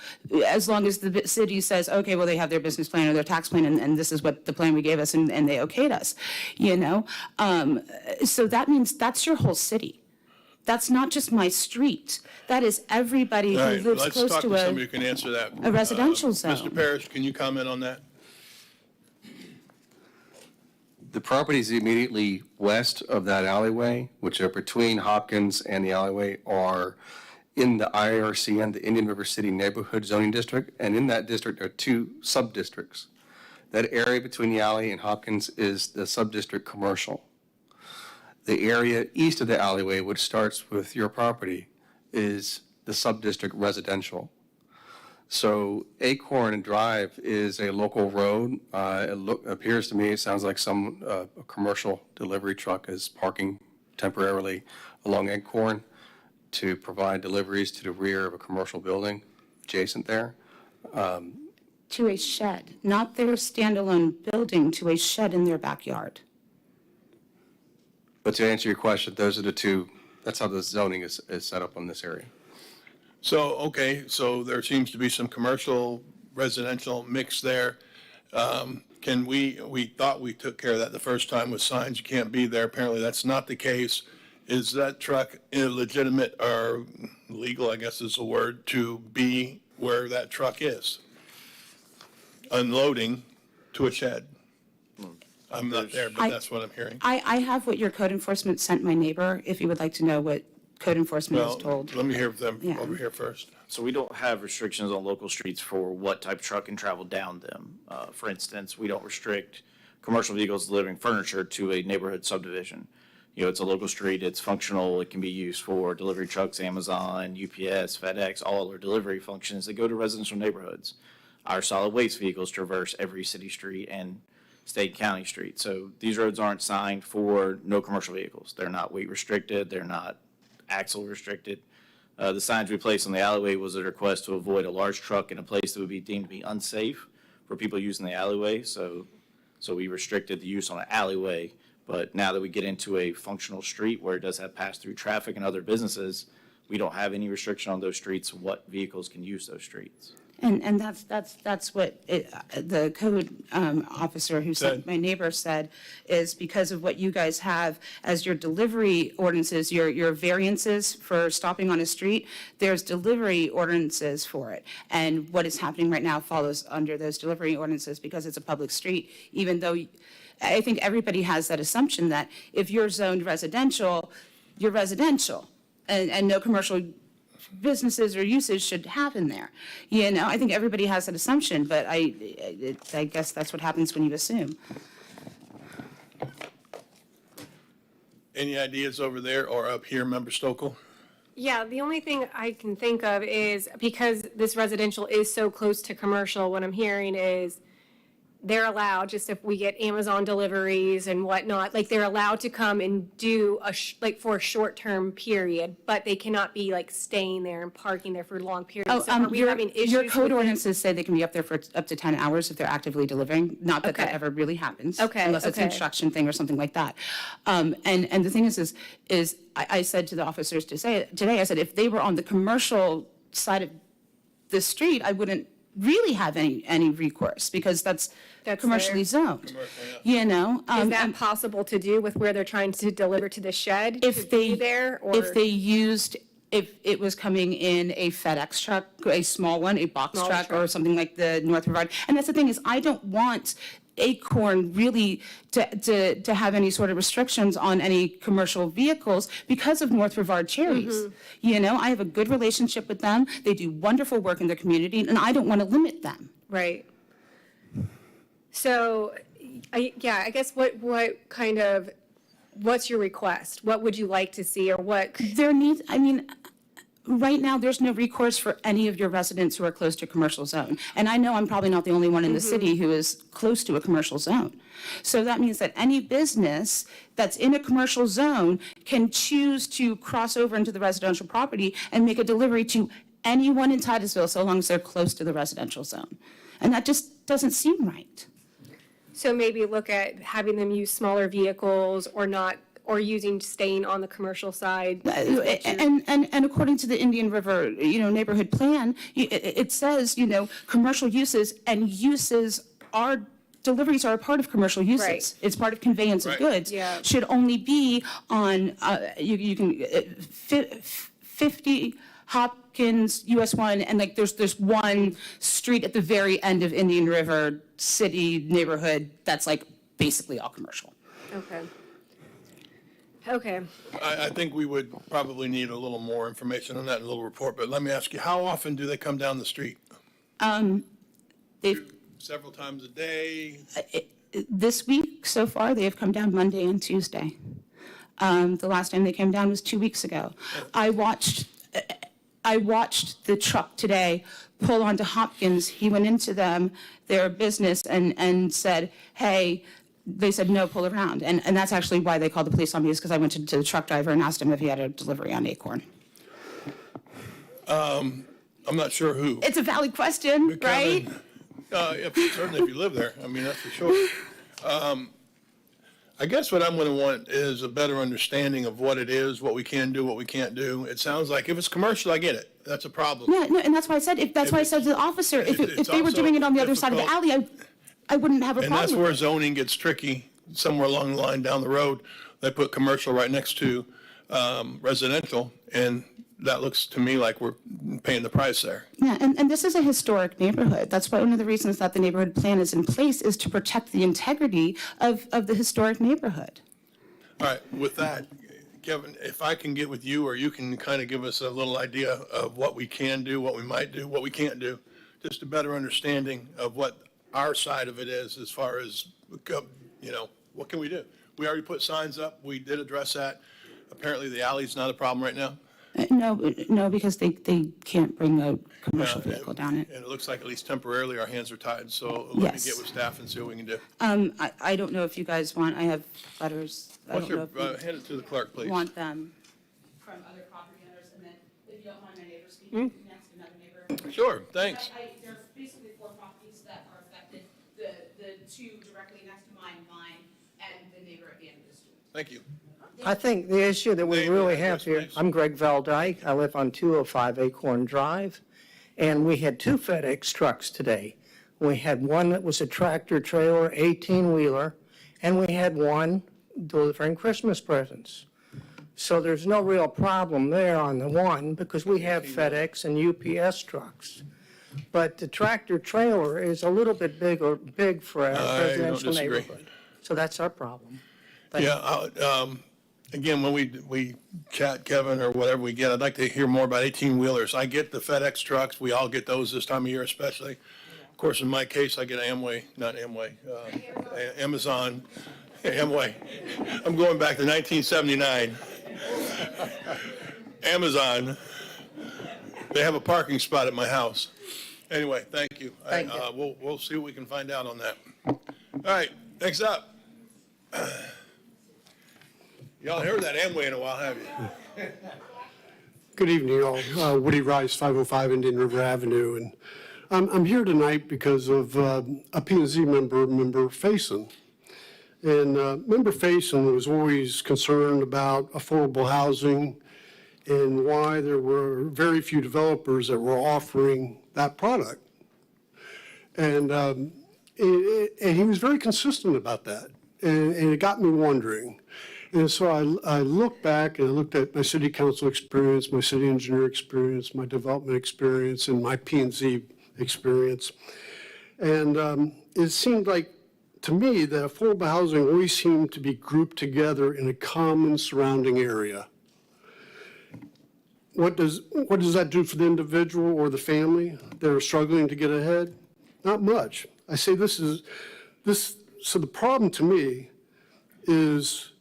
As long as the city says, okay, well, they have their business plan or their tax plan, and this is what the plan we gave us, and they okayed us, you know? So that means that's your whole city. That's not just my street. That is everybody All who right, lives let's close talk to to somebody who can answer that. a residential zone. Mr. Parrish, can you comment on that? The properties immediately west of that alleyway, which are between Hopkins and the alleyway, are in the IRCN, the Indian River City Neighborhood Zoning District, and in that district are two sub-districts. That area between the alley and Hopkins is the sub-district commercial. The area east of the alleyway, which starts with your property, is the sub-district residential. So Acorn Drive is a local road. Appears to me, it sounds like a commercial delivery truck is parking temporarily along Acorn to provide deliveries to the rear of a commercial building adjacent there. To a shed, not their standalone building, to a shed in their backyard. But to answer your question, those are the two, that's how the zoning is set up on this area. So, okay, so there seems to be some commercial, residential mix there. We thought we took care of that the first time with signs, you can't be there. Apparently, that's not the case. Is that truck illegitimate or legal, I guess is the word, to be where that truck is? Unloading to a shed. I'm not there, but that's what I'm hearing. I have what your code enforcement sent my neighbor, if you would like to know what code enforcement is Well, told. let me hear them Yeah. over here first. So we don't have restrictions on local streets for what type of truck can travel down them. For instance, we don't restrict commercial vehicles delivering furniture to a neighborhood subdivision. You know, it's a local street, it's functional, it can be used for delivery trucks, Amazon, UPS, FedEx, all our delivery functions that go to residential neighborhoods. Our solid waste vehicles traverse every city street and state and county street. So these roads aren't signed for no commercial vehicles. They're not weight restricted, they're not axle restricted. The signs we placed on the alleyway was a request to avoid a large truck in a place that would be deemed to be unsafe for people using the alleyway. So we restricted the use on an alleyway. But now that we get into a functional street where it does have pass-through traffic and other businesses, we don't have any restriction on those streets, what vehicles can use those streets. And that's what the code officer who sent my neighbor said, is because of what you guys have as your delivery ordinances, your variances for stopping on a street, there's delivery ordinances for it. And what is happening right now follows under those delivery ordinances because it's a public street, even though I think everybody has that assumption that if you're zoned residential, you're residential and no commercial businesses or uses should happen there. You know, I think everybody has that assumption, but I guess that's what happens when you assume. Any ideas over there or up here, Member Stokel? Yeah, the only thing I can think of is because this residential is so close to commercial, what I'm hearing is they're allowed, just if we get Amazon deliveries and whatnot, like they're allowed to come and do like for a short-term period, but they cannot be like staying there and parking there for long periods. So are we having issues Your with code this? ordinances say they can be up there for up to 10 hours if they're actively delivering. Not that that Okay. ever really happens. Okay, Unless it's an okay. construction thing or something like that. And the thing is I said to the officers today, I said, if they were on the commercial side of the street, I wouldn't really have any recourse because that's commercially zoned. You know? Is that possible to do with where they're trying to deliver to the shed? If to they be there, or if they used, if it was coming in a FedEx truck, a small one, a box Smaller truck, or truck. something like the North Brevard. And that's the thing is, I don't want Acorn really to have any sort of restrictions on any commercial vehicles because of North Brevard Cherries. You know, I have a good relationship with them. They do wonderful work in their community, and I don't want to limit them. Right. So, I guess what kind of, what's your request? What would you like to see, or what? There needs, I mean, right now, there's no recourse for any of your residents who are close to a commercial zone. And I know I'm probably not the only one in the city who is close to a commercial zone. So that means that any business that's in a commercial zone can choose to cross over into the residential property and make a delivery to anyone in Titusville so long as they're close to the residential zone. And that just doesn't seem right. So maybe look at having them use smaller vehicles or not, or staying on the commercial side. And according to the Indian River, neighborhood plan, it says, commercial uses and deliveries are a part of commercial uses. Right. It's part of conveyance of Right. goods. Yeah. Should only be on, you can, 50 Hopkins, US 1, and like there's one street at the very end of Indian River City neighborhood that's like basically all commercial. Okay. I think we would probably need a little more information on that in a little report, but let me ask you, how often do they come down the street? They've Several times a day? This week, so far, they have come down Monday and Tuesday. The last time they came down was 2 weeks ago. I watched the truck today pull onto Hopkins. He went into their business and said, hey, they said, no, pull around. And that's actually why they called the police on me, is because I went to the truck driver and asked him if he had a delivery on Acorn. I'm not sure who. It's a valid question, right? Certainly if you live there, I mean, that's for sure. I guess what I'm going to want is a better understanding of what it is, what we can do, what we can't do. It sounds like if it's commercial, I get it. That's a problem. Yeah, no, and that's why I said, that's why I said to the officer, if It's they were doing it on the other side of the also alley, I wouldn't have a And problem that's with where it. zoning gets tricky, somewhere along the line down the road. They put commercial right next to residential, and that looks to me like we're paying the price there. Yeah, and this is a historic neighborhood. That's why one of the reasons that the neighborhood plan is in place is to protect the integrity of the historic neighborhood. All right, with that, Kevin, if I can get with you, or you can kind of give us a little idea of what we can do, what we might do, what we can't do, just a better understanding of what our side of it is as far as, what can we do? We already put signs up. We did address that. Apparently, the alley's not a problem right now. No, because they can't bring a commercial vehicle down it. And it looks like at least temporarily our hands are tied. So let me Yes. get with staff and see what we can do. I don't know if you guys want, I have letters. I What's don't your, know if hand it to the clerk, you please. want them from other property owners, and then if you don't mind my neighbor speaking next, another neighbor. Sure, thanks. There's basically 4 properties that are affected, the 2 directly next to mine, and the neighbor at the end of the street. Thank you. I think the issue that we Name and really address, have here, please. I'm Greg Valdyke. I live on 205 Acorn Drive. And we had two FedEx trucks today. We had one that was a tractor trailer, 18-wheeler, and we had one delivering Christmas presents. So there's no real problem there on the one because we have FedEx and UPS trucks. But the tractor trailer is a little bit big for a residential disagree. neighborhood. So that's our problem. Yeah, again, when we chat, Kevin, or whatever we get, I'd like to hear more about 18-wheelers. I get the FedEx trucks. We all get those this time of year especially. Of course, in my case, I get Amway, Amazon, Amway. I'm going back to 1979. Amazon, they have a parking spot at my house. Anyway, thank you. Thank you. We'll see what we can find out on that. All right, next up. Y'all heard that Amway in a while, have you? Good evening, all. Woody Rice, 505 Indian River Avenue. And I'm here tonight because of a P&Z member Faison. And Member Faison was always concerned about affordable housing and why there were very few developers that were offering that product. And he was very consistent about that. And it got me wondering. And so I looked back and I looked at my city council experience, my city engineer experience, my development experience, and my P&Z experience. And it seemed like, to me, that affordable housing always seemed to be grouped together in a common surrounding area. What does that do for the individual or the family that are struggling to get ahead? Not much. I say so the problem to me is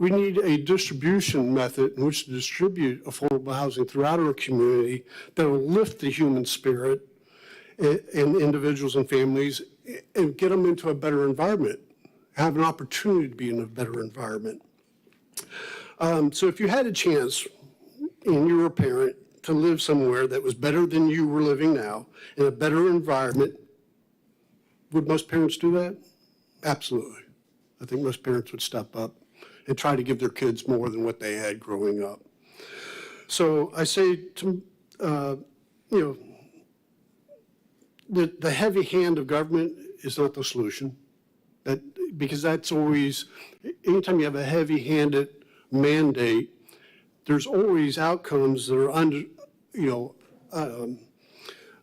we need a distribution method in which to distribute affordable housing throughout our community that will lift the human spirit in individuals and families and get them into a better environment, have an opportunity to be in a better environment. So if you had a chance, and you were a parent, to live somewhere that was better than you were living now, in a better environment, would most parents do that? Absolutely. I think most parents would step up and try to give their kids more than what they had growing up. So I say to, the heavy hand of government is not the solution. Because that's always, anytime you have a heavy-handed mandate, there's always outcomes that are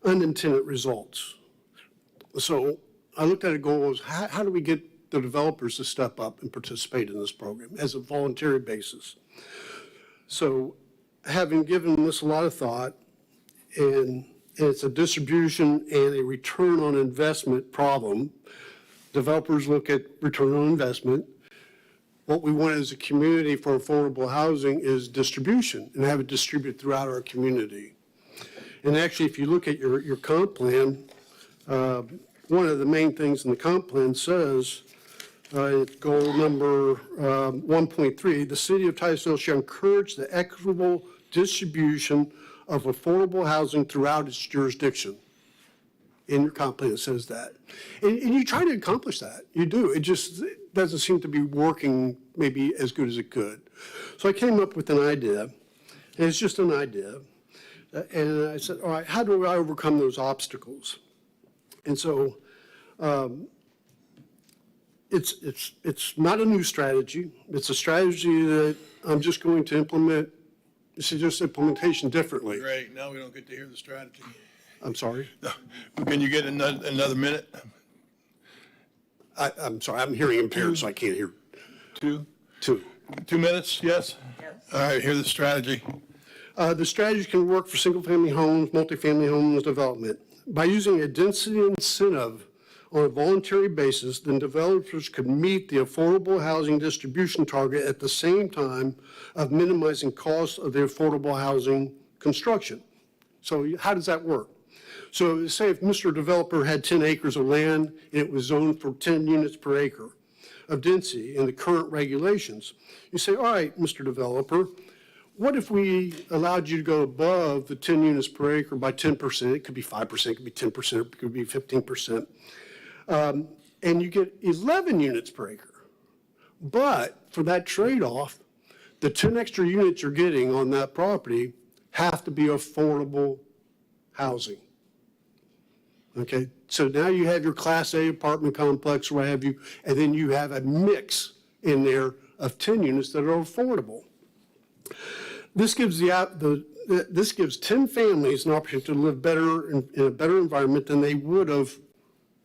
unintended results. So I looked at a goal as how do we get the developers to step up and participate in this program as a voluntary basis. So having given this a lot of thought, and it's a distribution and a return on investment problem. Developers look at return on investment. What we want as a community for affordable housing is distribution and have it distributed throughout our community. And actually, if you look at your comp plan, one of the main things in the comp plan says, it's goal number 1.3, the city of Titusville shall encourage the equitable distribution of affordable housing throughout its jurisdiction. In your comp plan, it says that. And you try to accomplish that. You do. It just doesn't seem to be working maybe as good as it could. So I came up with an idea, and it's just an idea. And I said, all right, how do I overcome those obstacles? And so it's not a new strategy. It's a strategy that I'm just going to implement. This is just implementation differently. Great, now we don't get to hear the strategy. I'm sorry? No. Can you get another minute? I'm sorry, I'm hearing impaired, so I can't hear. Two 2 minutes, yes? Yes. All right, hear the strategy. The strategy can work for single-family homes, multifamily homes development. By using a density incentive on a voluntary basis, then developers could meet the affordable housing distribution target at the same time of minimizing costs of the affordable housing construction. So how does that work? So say if Mr. Developer had 10 acres of land and it was zoned for 10 units per acre of density in the current regulations, you say, all right, Mr. Developer, what if we allowed you to go above the 10 units per acre by 10%? It could be 5%, it could be 10%, it could be 15%. And you get 11 units per acre. But for that trade-off, the 10 extra units you're getting on that property have to be affordable housing. Okay, so now you have your Class A apartment complex, or what have you, and then you have a mix in there of 10 units that are affordable. This gives this gives 10 families an opportunity to live better in a better environment than they would have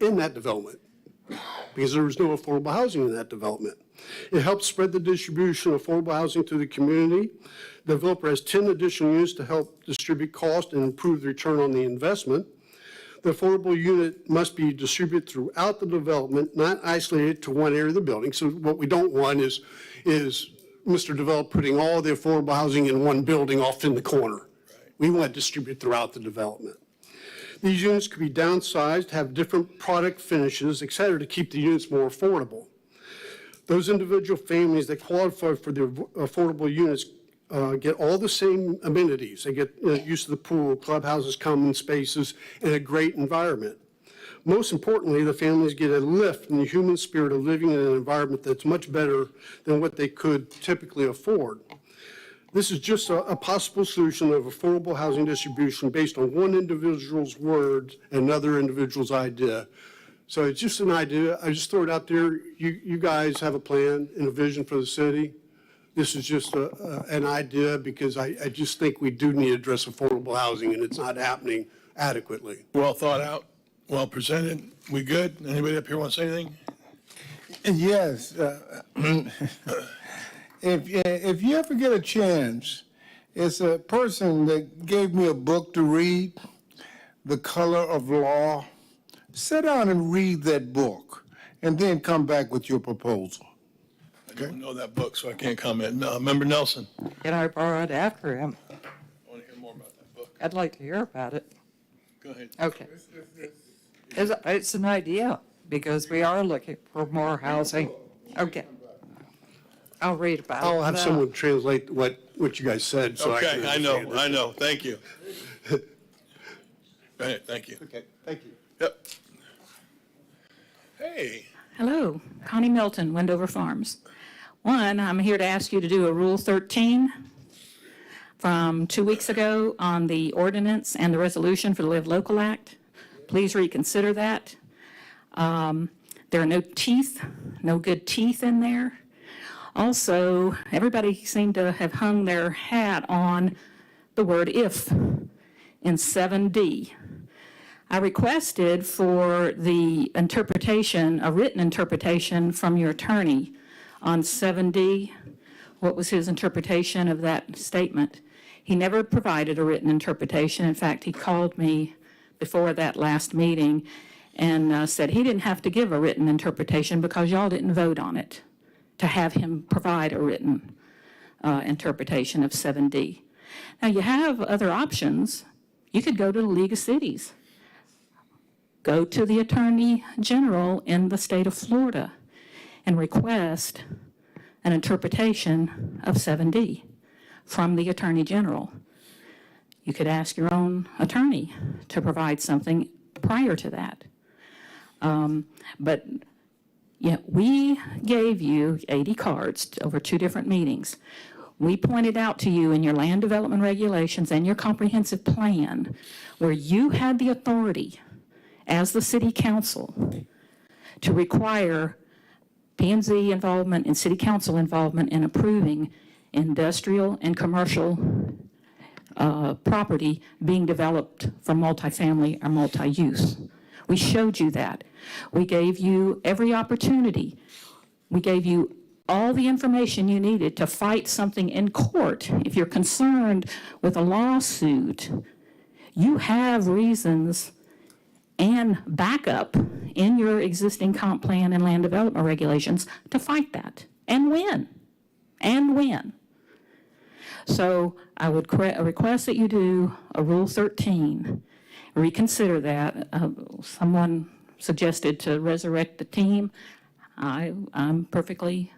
in that development, because there was no affordable housing in that development. It helps spread the distribution of affordable housing to the community. The developer has 10 additional units to help distribute cost and improve the return on the investment. The affordable unit must be distributed throughout the development, not isolated to one area of the building. So what we don't want is Mr. Developer putting all the affordable housing in one building off in the corner. We want to distribute throughout the development. These units could be downsized, have different product finishes, et cetera, to keep the units more affordable. Those individual families that qualify for the affordable units get all the same amenities. They get use of the pool, clubhouses, common spaces, and a great environment. Most importantly, the families get a lift in the human spirit of living in an environment that's much better than what they could typically afford. This is just a possible solution of affordable housing distribution based on one individual's words and another individual's idea. So it's just an idea. I just throw it out there. You guys have a plan and a vision for the city. This is just an idea, because I just think we do need to address affordable housing, and it's not happening adequately. Well thought out, well presented. We good? Anybody up here want to say anything? Yes. If you ever get a chance, it's a person that gave me a book to read, The Color of Law. Sit down and read that book, and then come back with your proposal. I don't know that book, so I can't comment. No, Member Nelson. Can I borrow it after him? I want to hear more about that book. I'd like to hear about it. Go ahead. Okay. It's an idea, because we are looking for more housing. Okay. I'll read about it. I'll have now. someone translate what you guys said, so I can Okay, I understand know. it. Thank you. Go ahead, thank you. Okay, thank you. Yep. Hey. Hello, Connie Milton, Wendover Farms. One, I'm here to ask you to do a Rule 13 from 2 weeks ago on the ordinance and the resolution for the Live Local Act. Please reconsider that. There are no teeth, no good teeth in there. Also, everybody seemed to have hung their hat on the word if in 7D. I requested for the interpretation, a written interpretation from your attorney on 7D. What was his interpretation of that statement? He never provided a written interpretation. In fact, he called me before that last meeting and said he didn't have to give a written interpretation because y'all didn't vote on it, to have him provide a written interpretation of 7D. Now, you have other options. You could go to the League of Cities. Go to the Attorney General in the state of Florida and request an interpretation of 7D from the Attorney General. You could ask your own attorney to provide something prior to that. But yeah, we gave you 80 cards over 2 different meetings. We pointed out to you in your land development regulations and your comprehensive plan where you had the authority as the city council to require P&Z involvement and city council involvement in approving industrial and commercial property being developed for multifamily or multi-use. We showed you that. We gave you every opportunity. We gave you all the information you needed to fight something in court. If you're concerned with a lawsuit, you have reasons and backup in your existing comp plan and land development regulations to fight that and win. So I would request that you do a Rule 13, reconsider that. Someone suggested to resurrect the team. I'm perfectly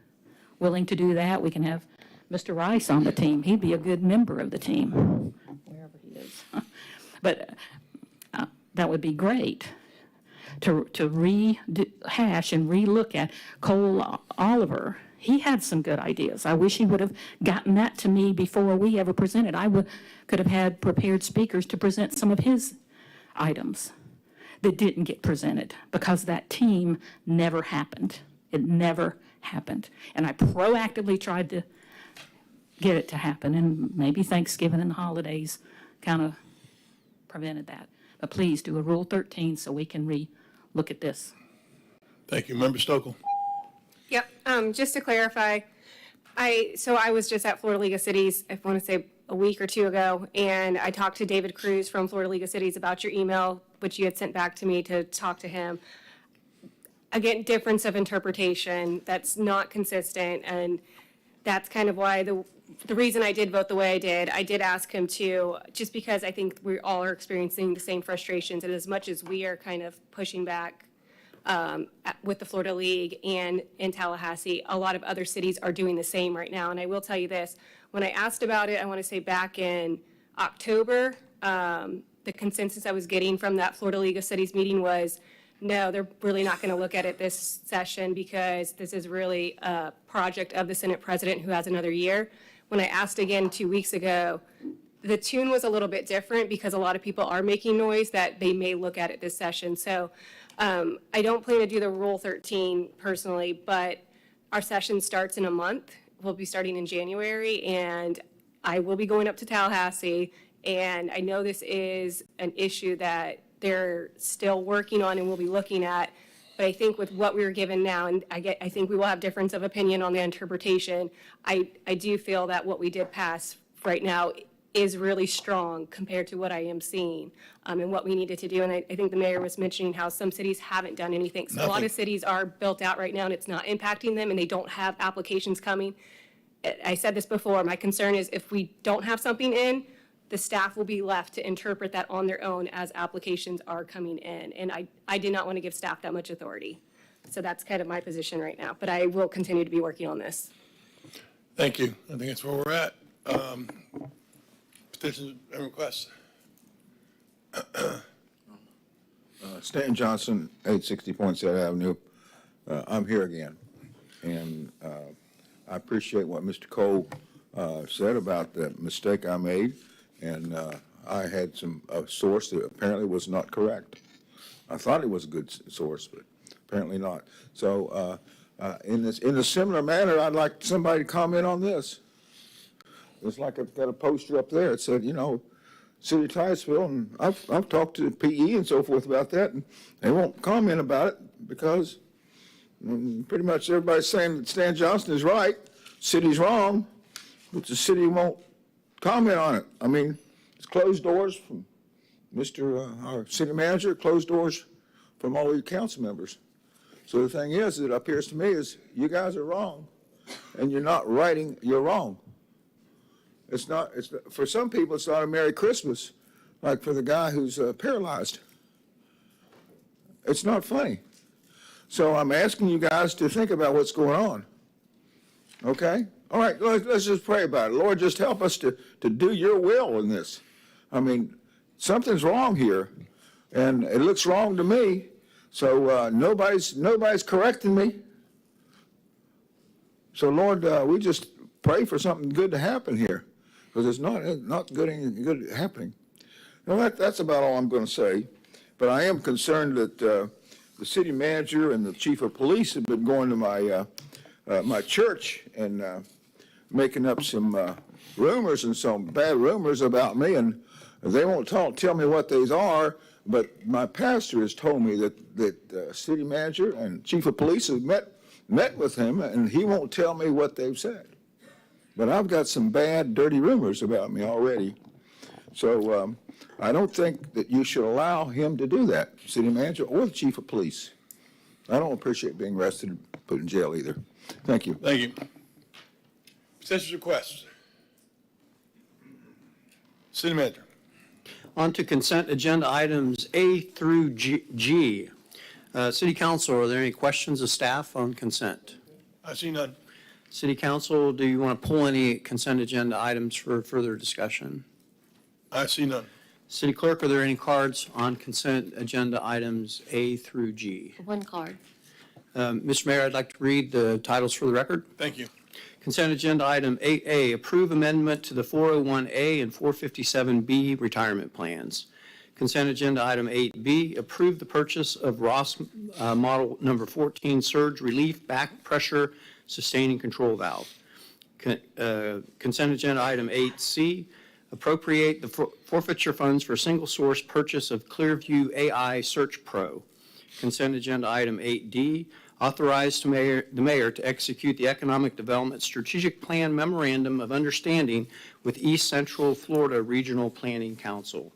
willing to do that. We can have Mr. Rice on the team. He'd be a good member of the team, wherever he is. But that would be great to rehash and relook at. Cole Oliver, he had some good ideas. I wish he would have gotten that to me before we ever presented. Could have had prepared speakers to present some of his items. that didn't get presented because that team never happened. It never happened. And I proactively tried to get it to happen, and maybe Thanksgiving and the holidays kind of prevented that. But please do a Rule 13 so we can re-look at this. Thank you. Member Stokel. Yep, just to clarify, I was just at Florida League of Cities, I want to say a week or two ago, and I talked to David Cruz from Florida League of Cities about your email, which you had sent back to me to talk to him. Again, difference of interpretation, that's not consistent, and that's kind of why the reason I did vote the way I did ask him to, just because I think we all are experiencing the same frustrations, and as much as we are kind of pushing back with the Florida League and in Tallahassee, a lot of other cities are doing the same right now. And I will tell you this, when I asked about it, I want to say back in October, the consensus I was getting from that Florida League of Cities meeting was, no, they're really not going to look at it this session because this is really a project of the Senate President who has another year. When I asked again 2 weeks ago, the tune was a little bit different because a lot of people are making noise that they may look at it this session. So I don't plan to do the Rule 13 personally, but our session starts in a month. We'll be starting in January, and I will be going up to Tallahassee. And I know this is an issue that they're still working on and we'll be looking at. But I think with what we were given now, and I think we will have difference of opinion on the interpretation, I do feel that what we did pass right now is really strong compared to what I am seeing and what we needed to do. And I think the mayor was mentioning how some cities haven't done anything. So a lot of cities are built out right now and it's not impacting them and they don't have applications coming. I said this before, my concern is if we don't have something in, the staff will be left to interpret that on their own as applications are coming in. And I did not want to give staff that much authority. So that's kind of my position right now, but I will continue to be working on this. Thank you. I think that's where we're at. Petitions and requests. Stanton Johnson, 860 Poinsett Avenue. I'm here again. And I appreciate what Mr. Cole said about the mistake I made. And I had a source that apparently was not correct. I thought it was a good source, but apparently not. So in a similar manner, I'd like somebody to comment on this. It's like I've got a poster up there. It said, City of Titusville, and I've talked to PE and so forth about that, and they won't comment about it because pretty much everybody's saying that Stan Johnson is right, city's wrong, but the city won't comment on it. I mean, it's closed doors from our city manager, closed doors from all of you council members. So the thing is, it appears to me is you guys are wrong, and you're not righting your wrong. It's for some people, it's not a Merry Christmas, like for the guy who's paralyzed. It's not funny. So I'm asking you guys to think about what's going on. Okay? All right, let's just pray about it. Lord, just help us to do your will in this. I mean, something's wrong here, and it looks wrong to me. So nobody's correcting me. So Lord, we just pray for something good to happen here, because it's not good happening. Now that's about all I'm going to say. But I am concerned that the city manager and the chief of police have been going to my church and making up some rumors and some bad rumors about me, and they won't tell me what these are. But my pastor has told me that city manager and chief of police have met with him, and he won't tell me what they've said. But I've got some bad, dirty rumors about me already. So I don't think that you should allow him to do that, city manager or the chief of police. I don't appreciate being arrested and put in jail either. Thank you. Thank you. Petitions requests. City manager. On to consent agenda items A through G. City Council, are there any questions of staff on consent? I see none. City Council, do you want to pull any consent agenda items for further discussion? I see none. City Clerk, are there any cards on consent agenda items A through G? One card. Mr. Mayor, I'd like to read the titles for the record. Thank you. Consent agenda item 8A, approve amendment to the 401A and 457B retirement plans. Consent agenda item 8B, approve the purchase of Ross model number 14 surge relief back pressure sustaining control valve. Consent agenda item 8C, appropriate the forfeiture funds for single source purchase of Clearview AI Search Pro. Consent agenda item 8D, authorize the mayor to execute the Economic Development Strategic Plan Memorandum of Understanding with East Central Florida Regional Planning Council.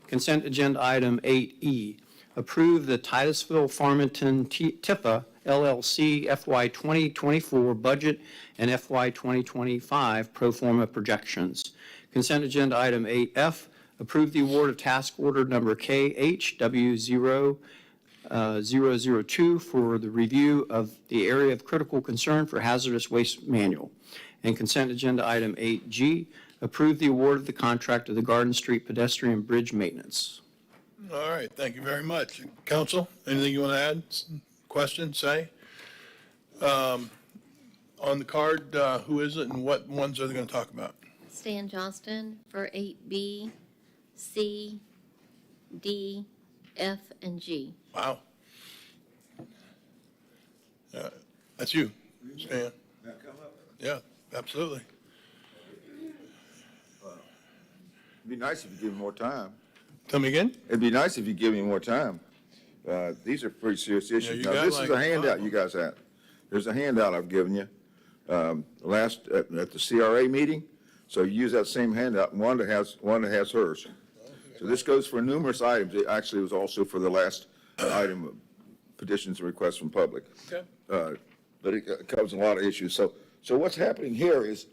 Consent agenda item 8E, approve the Titusville Farmington Tiffa LLC FY 2024 budget and FY 2025 pro forma projections. Consent agenda item 8F, approve the award of task order number KHW002 for the review of the area of critical concern for hazardous waste manual. And consent agenda item 8G, approve the award of the contract of the Garden Street pedestrian bridge maintenance. All right, thank you very much. Council, anything you want to add? Question, say? On the card, who is it and what ones are they going to talk about? Stan Johnston for 8B, C, D, F, and G. Wow. That's you, Stan. Yeah, absolutely. It'd be nice if you give me more time. Tell me again? It'd be nice if you give me more time. These are pretty serious issues. you Now, got this is like a handout 5. you guys had. There's a handout I've given you last at the CRA meeting. So you use that same handout, and Wanda has hers. So this goes for numerous items. It actually was also for the last item of petitions and requests from public. Okay. But it covers a lot of issues. So what's happening here is,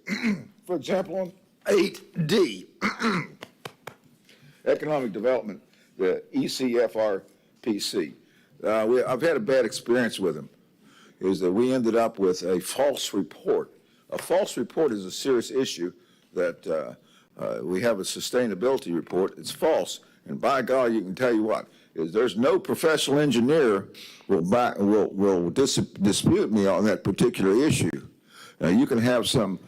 for example, on 8D, economic development, the ECFRPC. I've had a bad experience with them, is that we ended up with a false report. A false report is a serious issue that we have a sustainability report. It's false. And by God, you can tell you what, is there's no professional engineer will dispute me on that particular issue. Now, you can have some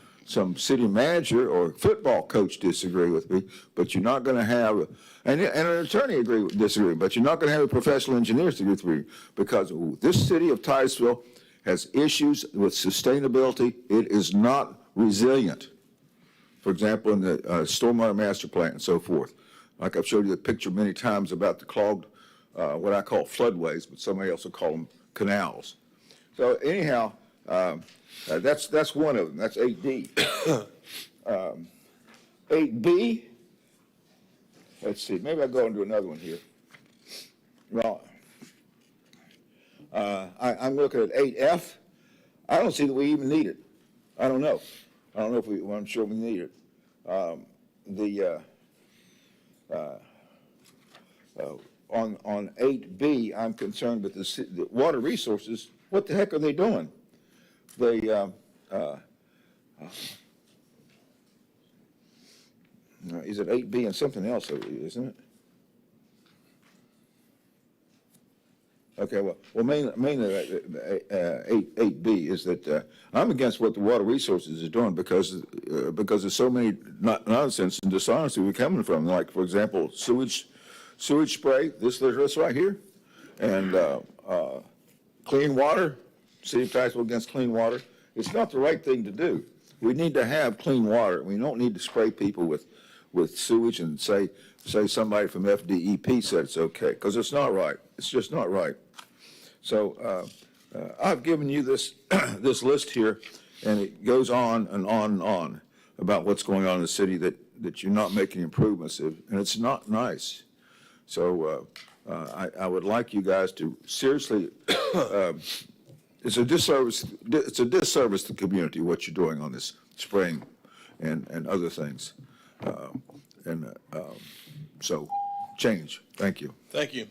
city manager or football coach disagree with me, but you're not going to have, and an attorney disagree, but you're not going to have a professional engineer disagree with me, because this city of Titusville has issues with sustainability. It is not resilient. For example, in the stormwater master plan and so forth. Like I've showed you the picture many times about the clogged, what I call floodways, but somebody else will call them canals. So anyhow, that's one of them. That's 8D. 8B, let's see, maybe I'll go into another one here. Well, I'm looking at 8F. I don't see that we even need it. I don't know. I don't know if I'm sure we need it. On 8B, I'm concerned with the water resources. What the heck are they doing? Is it 8B and something else, isn't it? Okay, well, mainly 8B is that I'm against what the water resources is doing because there's so many nonsense and dishonesty we're coming from. Like, for example, sewage spray, this right here, and clean water, City of Titusville against clean water. It's not the right thing to do. We need to have clean water. We don't need to spray people with sewage and say somebody from FDEP said it's okay, because it's not right. It's just not right. So I've given you this this list here, and it goes on and on and on about what's going on in the city that you're not making improvements in, and it's not nice. So I would like you guys to seriously, it's a disservice to the community what you're doing on this spraying and other things. So change. Thank you. Thank you.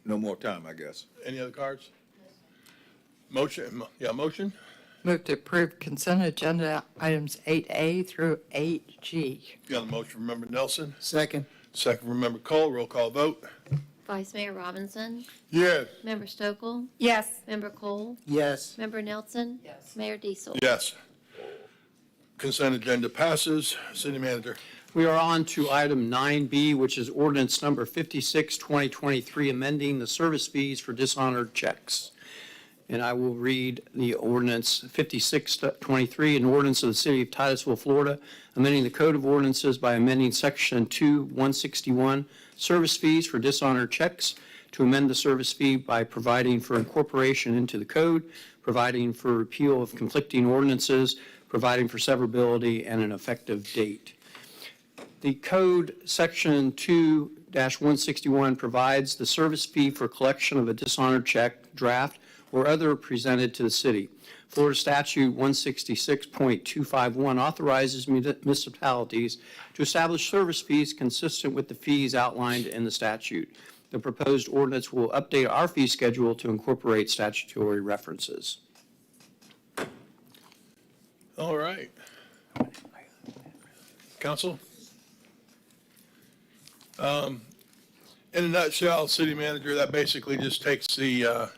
No more time, I guess. Any other cards? Motion, motion? Move to approve consent agenda items 8A through 8G. Got a motion from Member Nelson, Second. second from Member Cole, roll call vote. Vice Mayor Robinson, Yes. Member Stokel, Yes. Member Cole, Yes. Member Nelson. Yes. Mayor Diesel. Yes. Consent agenda passes. City Manager. We are on to item 9B, which is ordinance number 56, 2023, amending the service fees for dishonored checks. And I will read the ordinance 5623, an ordinance of the City of Titusville, Florida, amending the Code of Ordinances by amending Section 2-161, service fees for dishonored checks, to amend the service fee by providing for incorporation into the code, providing for repeal of conflicting ordinances, providing for severability, and an effective date. The code, Section 2-161, provides the service fee for collection of a dishonored check, draft, or other presented to the city. Florida Statute 166.251 authorizes municipalities to establish service fees consistent with the fees outlined in the statute. The proposed ordinance will update our fee schedule to incorporate statutory references. All right. Council? In a nutshell, city manager, that basically just takes the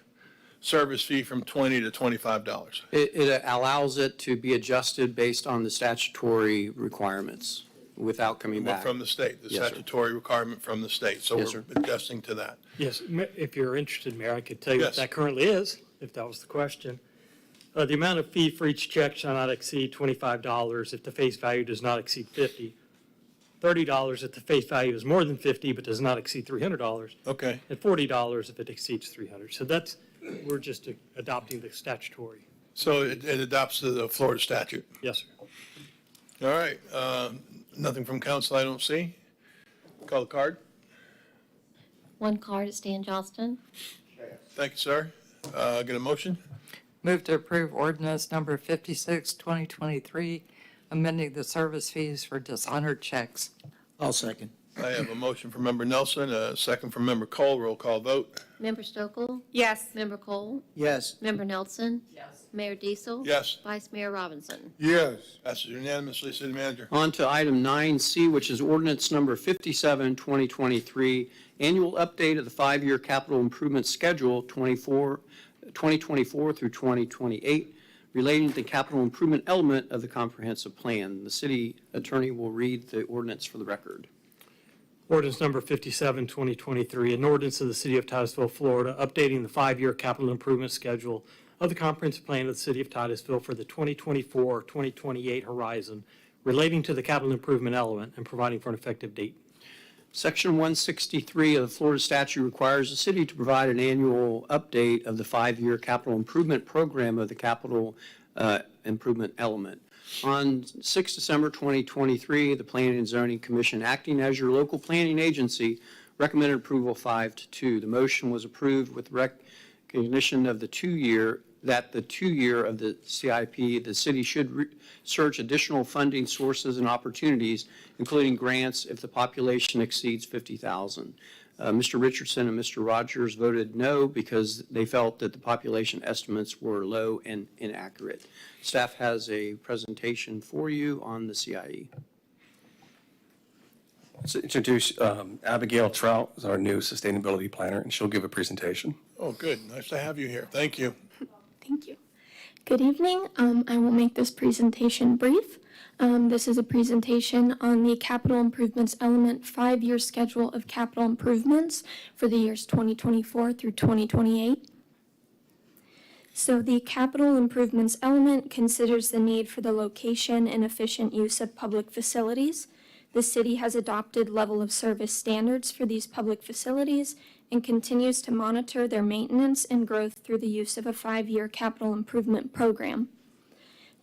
service fee from $20 to $25. It allows it to be adjusted based on the statutory requirements without coming back. From the state, the Yes, sir. statutory requirement from the state. So Yes, we're sir. adjusting to that. Yes, if you're interested, Mayor, I could tell you what Yes. that currently is, if that was the question. The amount of fee for each check shall not exceed $25 if the face value does not exceed $50. $30 if the face value is more than $50 but does not exceed $300. Okay. And $40 if it exceeds $300. So that's, we're just adopting the statutory. So it adopts the Florida statute. Yes, sir. All right. Nothing from council I don't see. Call the card. One card is Stan Johnston. Thank you, sir. Get a motion? Move to approve ordinance number 56, 2023, amending the service fees for dishonored checks. I'll second. I have a motion from Member Nelson, a second from Member Cole. Roll call vote. Member Stokel? Yes. Member Cole? Yes. Member Nelson? Yes. Mayor Diesel? Yes. Vice Mayor Robinson? Yes. Passes unanimously, city manager. On to item 9C, which is ordinance number 57, 2023, annual update of the five-year capital improvement schedule 2024 through 2028, relating to the capital improvement element of the comprehensive plan. The city attorney will read the ordinance for the record. Ordinance number 57, 2023, an ordinance of the City of Titusville, Florida, updating the five-year capital improvement schedule of the comprehensive plan of the City of Titusville for the 2024-2028 horizon, relating to the capital improvement element and providing for an effective date. Section 163 of the Florida statute requires the city to provide an annual update of the five-year capital improvement program of the capital improvement element. On 6 December 2023, the Planning and Zoning Commission, acting as your local planning agency, recommended approval 5-2. The motion was approved with recognition of the two-year of the CIP, the city should search additional funding sources and opportunities, including grants, if the population exceeds 50,000. Mr. Richardson and Mr. Rogers voted no because they felt that the population estimates were low and inaccurate. Staff has a presentation for you on the CIE. Let's introduce Abigail Trout as our new sustainability planner, and she'll give a presentation. Oh, good. Nice to have you here. Thank you. Thank you. Good evening. I will make this presentation brief. This is a presentation on the capital improvements element 5-year schedule of capital improvements for the years 2024 through 2028. So the capital improvements element considers the need for the location and efficient use of public facilities. The city has adopted level of service standards for these public facilities and continues to monitor their maintenance and growth through the use of a 5-year capital improvement program.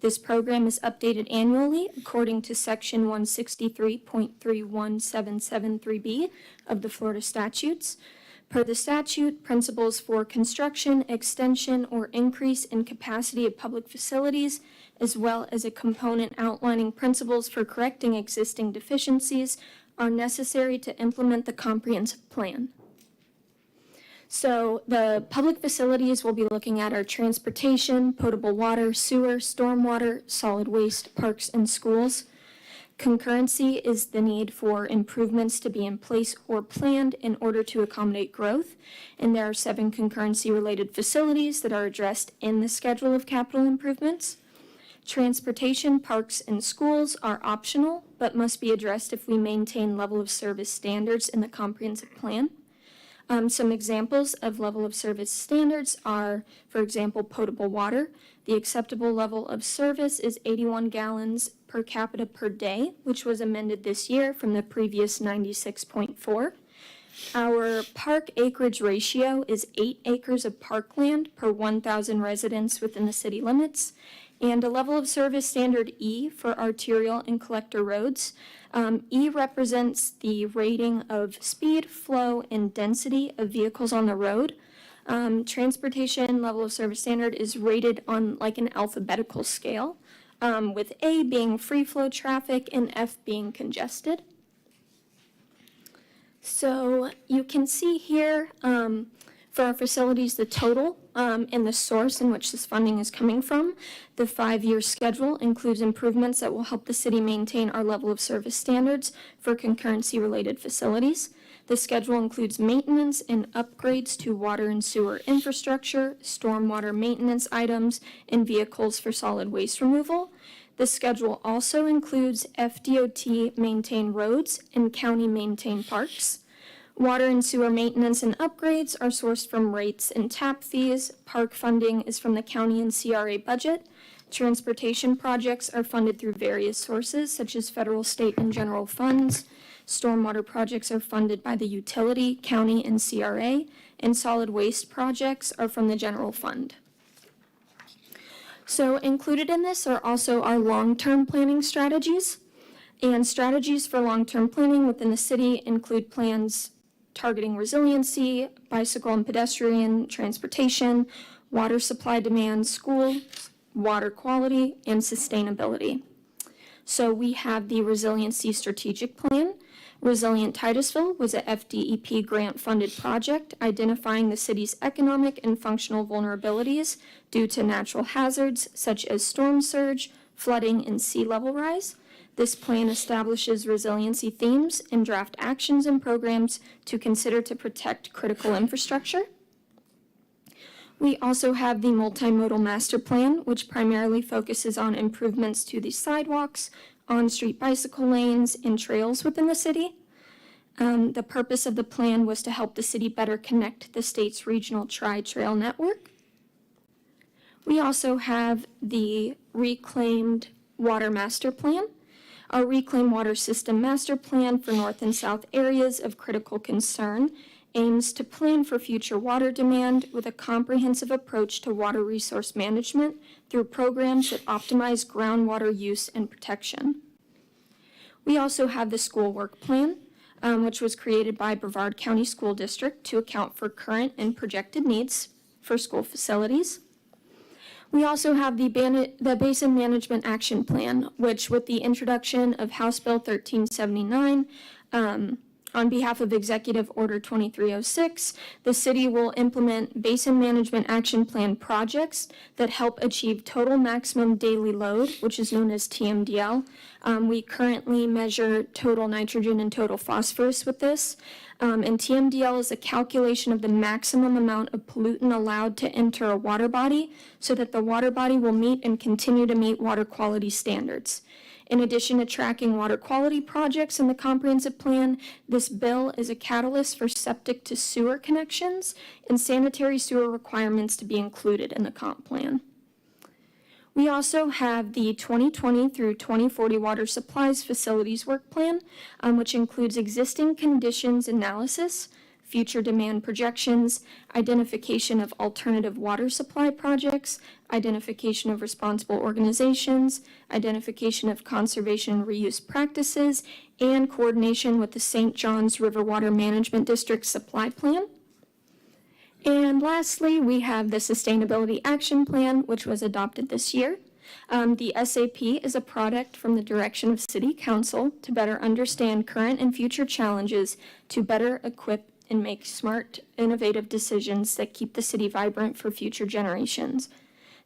This program is updated annually according to Section 163.31773B of the Florida statutes. Per the statute, principles for construction, extension, or increase in capacity of public facilities, as well as a component outlining principles for correcting existing deficiencies, are necessary to implement the comprehensive plan. So the public facilities we'll be looking at are transportation, potable water, sewer, stormwater, solid waste, parks, and schools. Concurrency is the need for improvements to be in place or planned in order to accommodate growth. And there are 7 concurrency-related facilities that are addressed in the schedule of capital improvements. Transportation, parks, and schools are optional but must be addressed if we maintain level of service standards in the comprehensive plan. Some examples of level of service standards are, for example, potable water. The acceptable level of service is 81 gallons per capita per day, which was amended this year from the previous 96.4. Our park acreage ratio is 8 acres of parkland per 1,000 residents within the city limits, and a level of service standard E for arterial and collector roads. E represents the rating of speed, flow, and density of vehicles on the road. Transportation level of service standard is rated on like an alphabetical scale, with A being free flow traffic and F being congested. So you can see here for our facilities the total and the source in which this funding is coming from. The 5-year schedule includes improvements that will help the city maintain our level of service standards for concurrency-related facilities. The schedule includes maintenance and upgrades to water and sewer infrastructure, stormwater maintenance items, and vehicles for solid waste removal. The schedule also includes FDOT maintained roads and county maintained parks. Water and sewer maintenance and upgrades are sourced from rates and tap fees. Park funding is from the county and CRA budget. Transportation projects are funded through various sources, such as federal, state, and general funds. Stormwater projects are funded by the utility, county, and CRA, and solid waste projects are from the general fund. So included in this are also our long-term planning strategies. And strategies for long-term planning within the city include plans targeting resiliency, bicycle and pedestrian transportation, water supply demand, school, water quality, and sustainability. So we have the Resiliency Strategic Plan. Resilient Titusville was a FDEP grant-funded project identifying the city's economic and functional vulnerabilities due to natural hazards such as storm surge, flooding, and sea level rise. This plan establishes resiliency themes and draft actions and programs to consider to protect critical infrastructure. We also have the Multimodal Master Plan, which primarily focuses on improvements to the sidewalks, on-street bicycle lanes, and trails within the city. The purpose of the plan was to help the city better connect the state's regional tri-trail network. We also have the Reclaimed Water Master Plan. Our Reclaimed Water System Master Plan for north and south areas of critical concern aims to plan for future water demand with a comprehensive approach to water resource management through programs that optimize groundwater use and protection. We also have the School Work Plan, which was created by Brevard County School District to account for current and projected needs for school facilities. We also have the Basin Management Action Plan, which with the introduction of House Bill 1379, on behalf of Executive Order 2306, the city will implement Basin Management Action Plan projects that help achieve total maximum daily load, which is known as TMDL. We currently measure total nitrogen and total phosphorus with this. And TMDL is a calculation of the maximum amount of pollutant allowed to enter a water body so that the water body will meet and continue to meet water quality standards. In addition to tracking water quality projects in the comprehensive plan, this bill is a catalyst for septic to sewer connections and sanitary sewer requirements to be included in the comp plan. We also have the 2020 through 2040 Water Supplies Facilities Work Plan, which includes existing conditions analysis, future demand projections, identification of alternative water supply projects, identification of responsible organizations, identification of conservation and reuse practices, and coordination with the St. Johns River Water Management District Supply Plan. And lastly, we have the Sustainability Action Plan, which was adopted this year. The SAP is a product from the direction of City Council to better understand current and future challenges to better equip and make smart, innovative decisions that keep the city vibrant for future generations.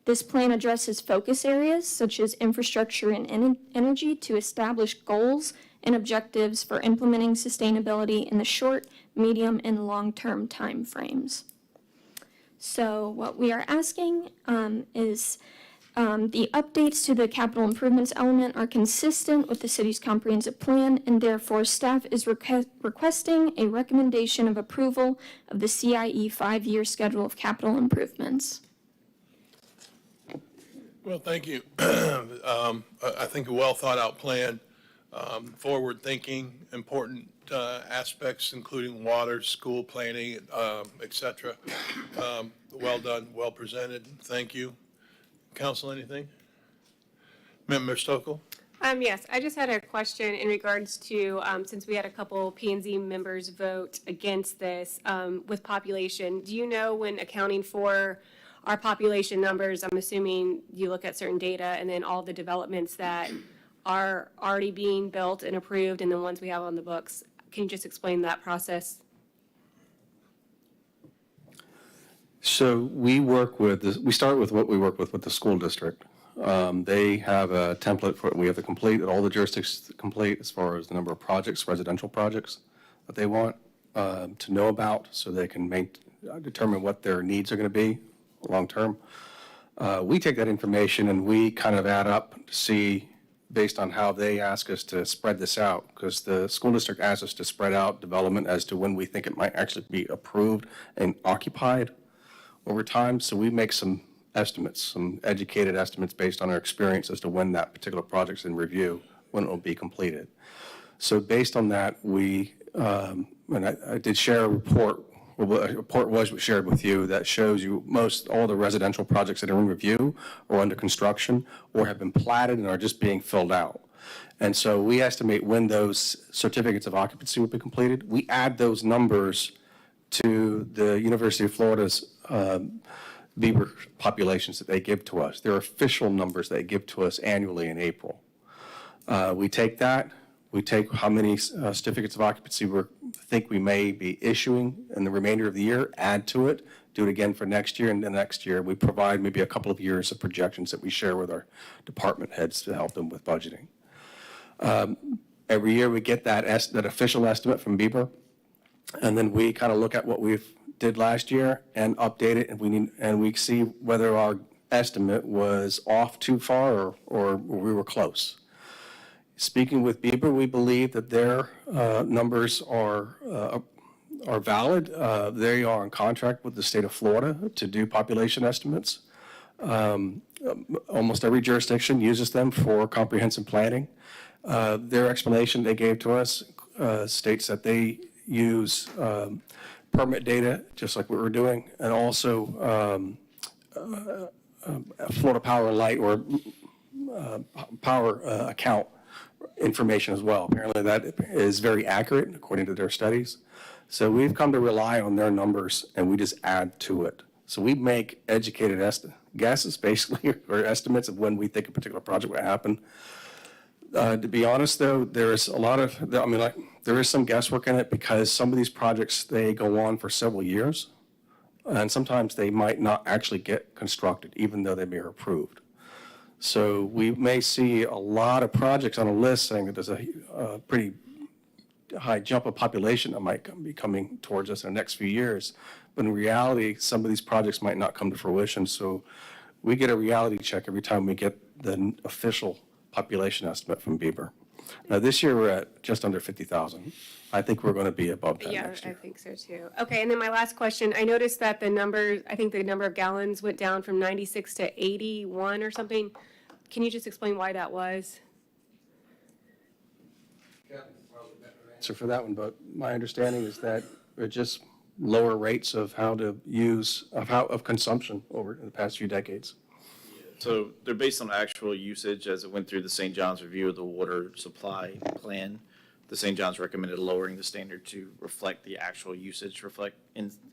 This plan addresses focus areas such as infrastructure and energy to establish goals and objectives for implementing sustainability in the short, medium, and long-term time frames. So what we are asking is The updates to the capital improvements element are consistent with the city's comprehensive plan, and therefore staff is requesting a recommendation of approval of the CIE 5-year schedule of capital improvements. Well, thank you. I think a well-thought-out plan, forward-thinking, important aspects, including water, school planning, et cetera. Well done, well presented. Thank you. Council, anything? Member Stokel? Yes, I just had a question in regards to, since we had a couple P and Z members vote against this, with population, do you know when accounting for our population numbers, I'm assuming you look at certain data and then all the developments that are already being built and approved and the ones we have on the books, can you just explain that process? So we start with what we work with the school district. They have a template for it. We have to complete, all the jurisdictions complete as far as the number of projects, residential projects that they want to know about so they can determine what their needs are going to be long-term. We take that information and we kind of add up to see based on how they ask us to spread this out, because the school district asks us to spread out development as to when we think it might actually be approved and occupied over time. So we make some estimates, some educated estimates based on our experience as to when that particular project's in review, when it will be completed. So based on that, and I did share a report. Well, a report was shared with you that shows you all the residential projects that are in review or under construction or have been platted and are just being filled out. And so we estimate when those certificates of occupancy will be completed. We add those numbers to the University of Florida's Beaver populations that they give to us. They're official numbers they give to us annually in April. We take that. We take how many certificates of occupancy we think we may be issuing in the remainder of the year, add to it, do it again for next year, and the next year we provide maybe a couple of years of projections that we share with our department heads to help them with budgeting. Every year we get that official estimate from Bieber, and then we kind of look at what we did last year and update it, and we see whether our estimate was off too far or we were close. Speaking with Bieber, we believe that their numbers are valid. They are in contract with the state of Florida to do population estimates. Almost every jurisdiction uses them for comprehensive planning. Their explanation they gave to us states that they use permit data, just like what we're doing, and also Florida Power and Light or power account information as well. Apparently that is very accurate according to their studies. So we've come to rely on their numbers and we just add to it. So we make educated guesses basically or estimates of when we think a particular project will happen. To be honest though, there is there is some guesswork in it because some of these projects, they go on for several years and sometimes they might not actually get constructed even though they may be approved. So we may see a lot of projects on a list saying that there's a pretty high jump of population that might be coming towards us in the next few years. But in reality, some of these projects might not come to fruition. So we get a reality check every time we get the official population estimate from Bieber. Now, this year we're at just under 50,000. I think we're going to be above that next year. I think so too. Okay, and then my last question, I noticed that the number of gallons went down from 96 to 81 or something. Can you just explain why that was? Answer for that one, but my understanding is that they're just lower rates of of consumption over the past few decades. So they're based on actual usage as it went through the St. John's review of the water supply plan. The St. John's recommended lowering the standard to reflect the actual usage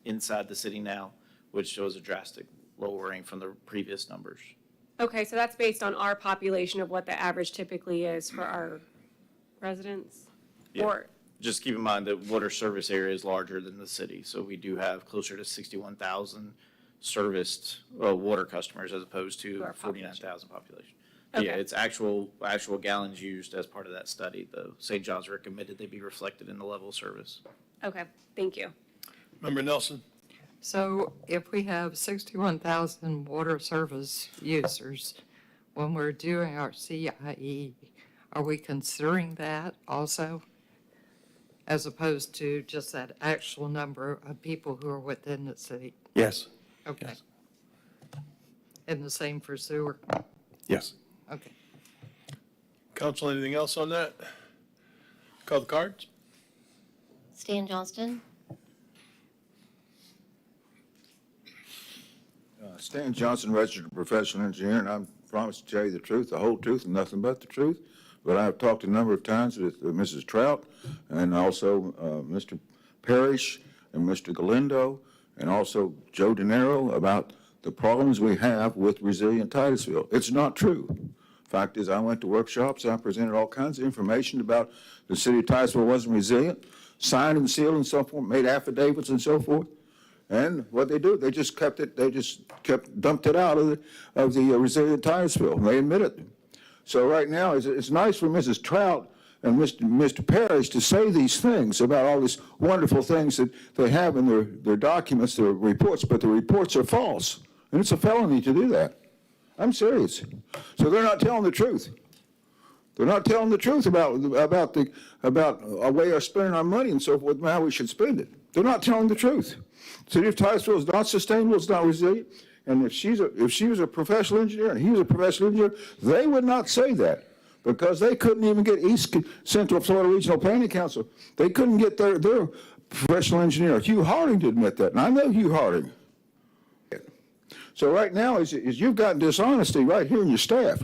inside the city now, which shows a drastic lowering from the previous numbers. Okay, so that's based on our population of what the average typically is for our residents? Yeah. Or, just keep in mind that water service area is larger than the city, so we do have closer to 61,000 serviced water customers as opposed to 49,000 population. Okay. Yeah, it's actual gallons used as part of that study, though. St. John's recommended they be reflected in the level of service. okay, thank you. Member Nelson? So if we have 61,000 water service users, when we're doing our CIE, are we considering that also? As opposed to just that actual number of people who are within the city? Yes. Okay. Yes. And the same for sewer? Yes. Okay. Council, anything else on that? Call the cards. Stan Johnston, Stan Johnson, registered professional engineer, and I promise to tell you the truth, the whole truth, and nothing but the truth. But I've talked a number of times with Mrs. Trout and also Mr. Parrish and Mr. Galindo and also Joe De Niro about the problems we have with resilient Titusville. It's not true. Fact is, I went to workshops, I presented all kinds of information about the city of Titusville wasn't resilient, signed and sealed and so forth, made affidavits and so forth. And what they do, they just kept dumped it out of the resilient Titusville. They admit it. So right now, it's nice for Mrs. Trout and Mr. Parrish to say these things about all these wonderful things that they have in their documents, their reports, but the reports are false. And it's a felony to do that. I'm serious. So they're not telling the truth. They're not telling the truth about a way of spending our money and so forth, and how we should spend it. They're not telling the truth. The city of Titusville is not sustainable, it's not resilient. And if she was a professional engineer and he was a professional engineer, they would not say that because they couldn't even get East Central Florida Regional Planning Council. They couldn't get their professional engineer, Hugh Harding, to admit that. And I know Hugh Harding. So right now is you've got dishonesty right here in your staff.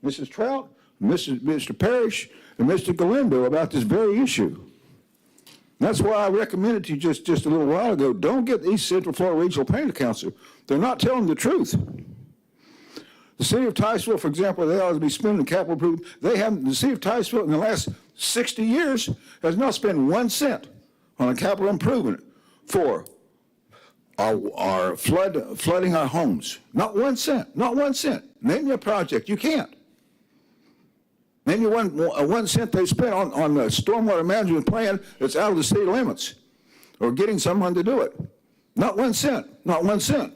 Mrs. Trout, Mr. Parrish, and Mr. Galindo about this very issue. That's why I recommended to you just a little while ago, don't get the East Central Florida Regional Planning Council. They're not telling the truth. The city of Titusville, for example, they ought to be spending capital improvement. The city of Titusville in the last 60 years has not spent 1 cent on a capital improvement for our flooding our homes. Not 1 cent, not 1 cent. Name me a project, you can't. Name me one cent they spent on the stormwater management plan that's out of the city limits or getting someone to do it. Not 1 cent, not 1 cent.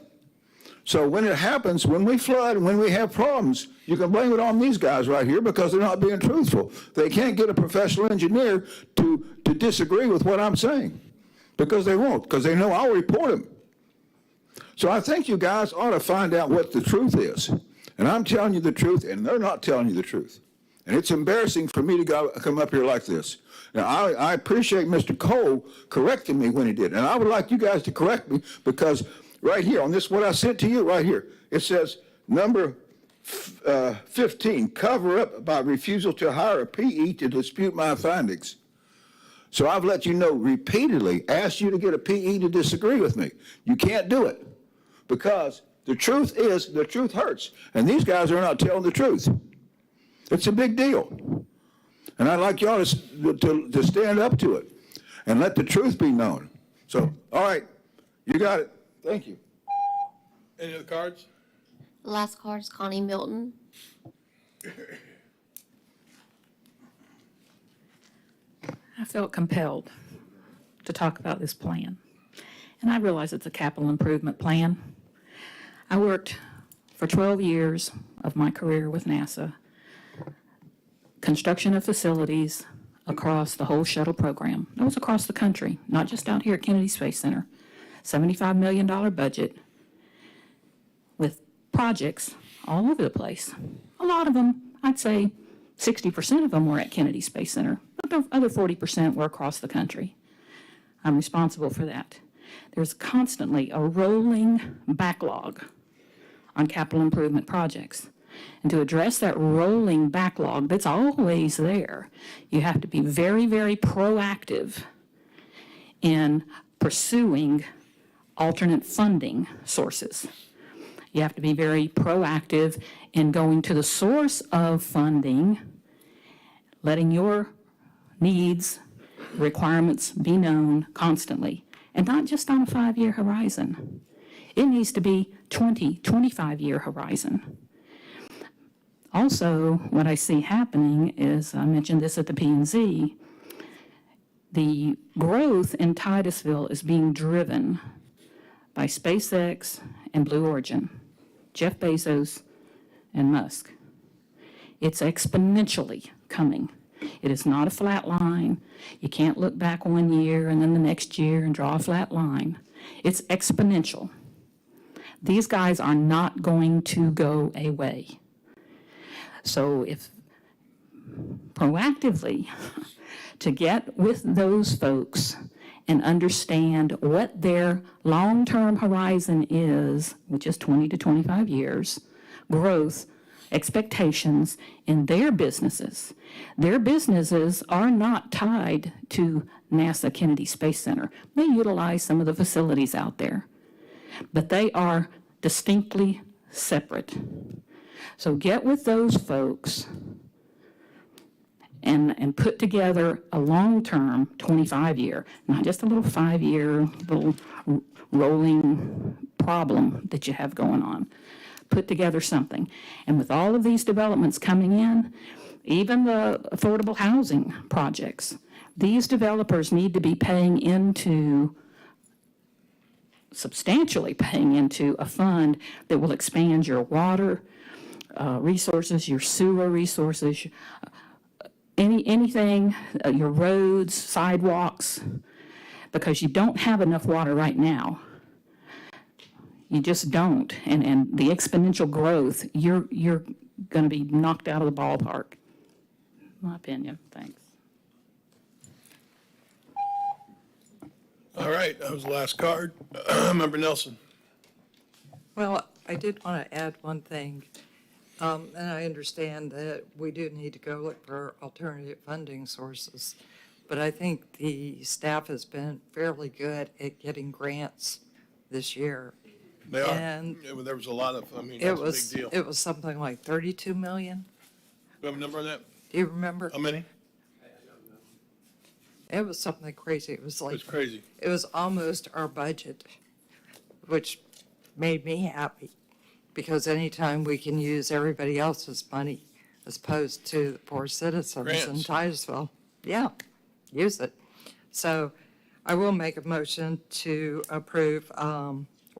So when it happens, when we flood and when we have problems, you can blame it on these guys right here because they're not being truthful. They can't get a professional engineer to disagree with what I'm saying because they won't, because they know I'll report them. So I think you guys ought to find out what the truth is. And I'm telling you the truth, and they're not telling you the truth. And it's embarrassing for me to come up here like this. Now, I appreciate Mr. Cole correcting me when he did. And I would like you guys to correct me because right here on this, what I sent to you right here, it says number 15, cover up by refusal to hire a PE to dispute my findings. So I've let you know repeatedly, asked you to get a PE to disagree with me. You can't do it because the truth is, the truth hurts. And these guys are not telling the truth. It's a big deal. And I'd like y'all to stand up to it and let the truth be known. So, all right, you got it. Thank you. Any other cards? the last card is Connie Milton. I felt compelled to talk about this plan. And I realize it's a capital improvement plan. I worked for 12 years of my career with NASA, construction of facilities across the whole shuttle program. That was across the country, not just out here at Kennedy Space Center. $75 million budget with projects all over the place. A lot of them, I'd say 60% of them were at Kennedy Space Center, but the other 40% were across the country. I'm responsible for that. There's constantly a rolling backlog on capital improvement projects. And to address that rolling backlog that's always there, you have to be very, very proactive in pursuing alternate funding sources. You have to be very proactive in going to the source of funding, letting your needs, requirements be known constantly, and not just on a 5-year horizon. It needs to be 20, 25-year horizon. Also, what I see happening is, I mentioned this at the P&Z, the growth in Titusville is being driven by SpaceX and Blue Origin, Jeff Bezos and Musk. It's exponentially coming. It is not a flat line. You can't look back 1 year and then the next year and draw a flat line. It's exponential. These guys are not going to go away. So if proactively to get with those folks and understand what their long-term horizon is, which is 20 to 25 years, growth, expectations in their businesses. Their businesses are not tied to NASA Kennedy Space Center. They utilize some of the facilities out there, but they are distinctly separate. So get with those folks and put together a long-term 25-year, not just a little 5-year little rolling problem that you have going on. Put together something. And with all of these developments coming in, even the affordable housing projects, these developers need to be paying into, substantially paying into a fund that will expand your water resources, your sewer resources, anything, your roads, sidewalks, because you don't have enough water right now. You just don't. And the exponential growth, you're going to be knocked out of the ballpark. My opinion. Thanks. All right, that was the last card. Member Nelson. Well, I did want to add one thing. And I understand that we do need to go look for alternative funding sources. But I think the staff has been fairly good at getting grants this year. They are. And There was a lot of, that's it a was, big deal. it was something like 32 million. Do you have a number on that? Do you remember? How many? It was something crazy. It was like, It's crazy. it was almost our budget, which made me happy. Because anytime we can use everybody else's money as opposed to the poor citizens in Grants. Titusville, yeah, use it. So I will make a motion to approve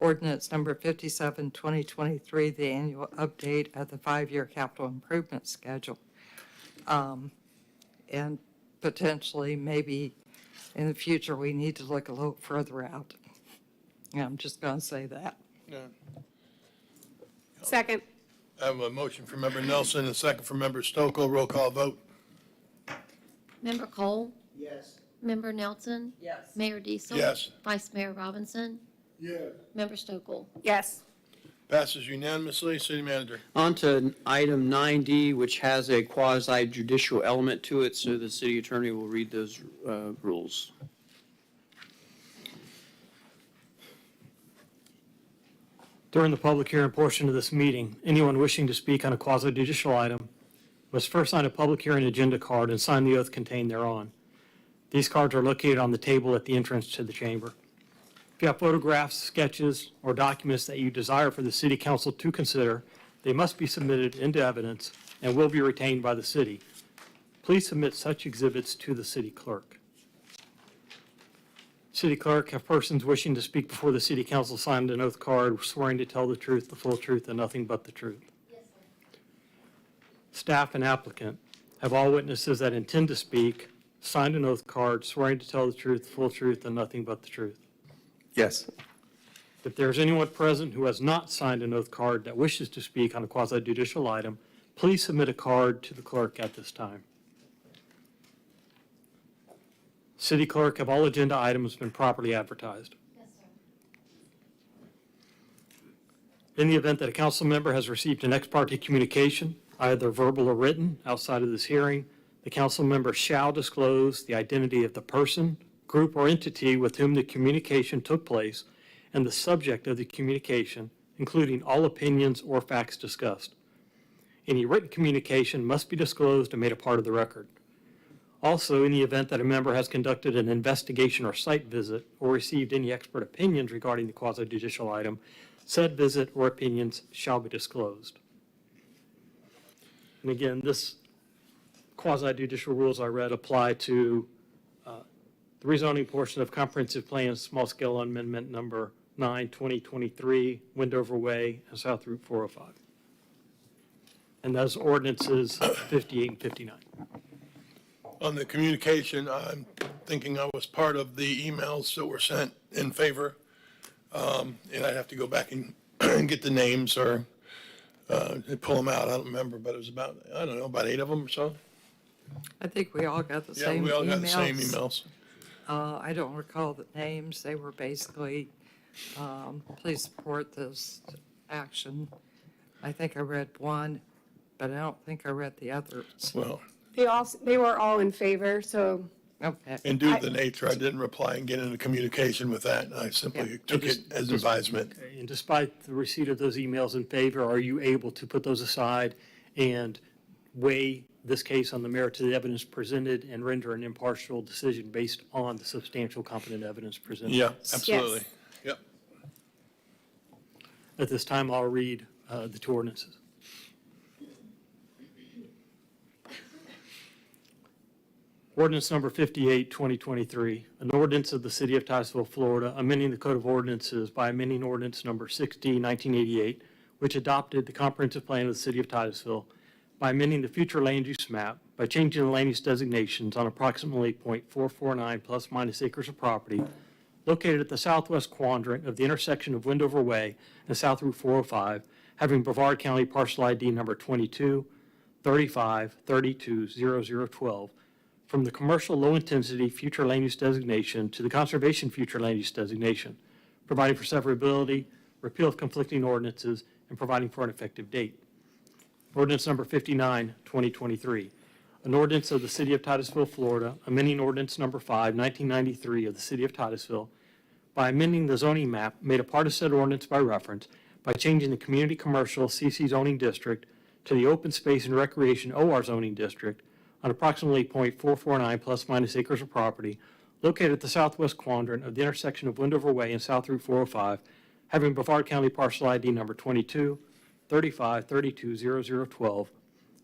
ordinance number 57, 2023, the annual update of the 5-year capital improvement schedule. And potentially, maybe in the future, we need to look a little further out. Yeah, I'm just going to say that. Yeah. Second. I have a motion from Member Nelson and a second from Member Stokel. Roll call vote. Member Cole? Yes. Member Nelson? Yes. Mayor Diesel? Yes. Vice Mayor Robinson? Yes. Member Stokel? Yes. Passes unanimously. City Manager. On to item 9D, which has a quasi-judicial element to it, so the city attorney will read those rules. During the public hearing portion of this meeting, anyone wishing to speak on a quasi-judicial item must first sign a public hearing agenda card and sign the oath contained thereon. These cards are located on the table at the entrance to the chamber. If you have photographs, sketches, or documents that you desire for the city council to consider, they must be submitted into evidence and will be retained by the city. Please submit such exhibits to the city clerk. City clerk, have persons wishing to speak before the city council signed an oath card swearing to tell the truth, the full truth, and nothing but the truth? Yes, sir. Staff and applicant, have all witnesses that intend to speak signed an oath card swearing to tell the truth, the full truth, and nothing but the truth? Yes. If there is anyone present who has not signed an oath card that wishes to speak on a quasi-judicial item, please submit a card to the clerk at this time. City clerk, have all agenda items been properly advertised? Yes, sir. In the event that a council member has received an ex parte communication, either verbal or written, outside of this hearing, the council member shall disclose the identity of the person, group, or entity with whom the communication took place and the subject of the communication, including all opinions or facts discussed. Any written communication must be disclosed and made a part of the record. Also, in the event that a member has conducted an investigation or site visit or received any expert opinions regarding the quasi-judicial item, said visit or opinions shall be disclosed. And again, this quasi-judicial rules I read apply to the rezoning portion of comprehensive plan small-scale amendment number 9, 2023, Windover Way and South Route 405. and those ordinances 58 and 59. On the communication, I'm thinking I was part of the emails that were sent in favor. And I'd have to go back and get the names or pull them out. I don't remember, but it was about, I don't know, about 8 of them or so. I think we all got the Yeah, same emails. we all got the same emails. I don't recall the names. They were basically, please support this action. I think I read one, but I don't think I read the others. Well, They were all in favor, so Okay. and due to the nature, I didn't reply and get into communication with that. I simply took it as advisement. Okay, and despite the receipt of those emails in favor, are you able to put those aside and weigh this case on the merits of the evidence presented and render an impartial decision based on the substantial competent evidence presented? Yeah, absolutely. Yep. At this time, I'll read the two ordinances. Ordinance number 58, 2023, an ordinance of the City of Titusville, Florida, amending the Code of Ordinances by amending ordinance number 60, 1988, which adopted the comprehensive plan of the City of Titusville, by amending the future land use map, by changing the land use designations on approximately .449 plus minus acres of property located at the southwest quadrant of the intersection of Wendover Way and South Route 405, having Brevard County parcel ID number 22 35 32 0012, from the commercial low-intensity future land use designation to the conservation future land use designation, providing for severability, repeal of conflicting ordinances, and providing for an effective date. Ordinance number 59, 2023, an ordinance of the City of Titusville, Florida, amending ordinance number 5, 1993 of the City of Titusville by amending the zoning map made a part of said ordinance by reference by changing the community commercial CC zoning district to the open space and recreation OR zoning district on approximately .449 plus minus acres of property located at the southwest quadrant of the intersection of Wendover Way and South Route 405, having Brevard County parcel ID number 22 35 32 0012,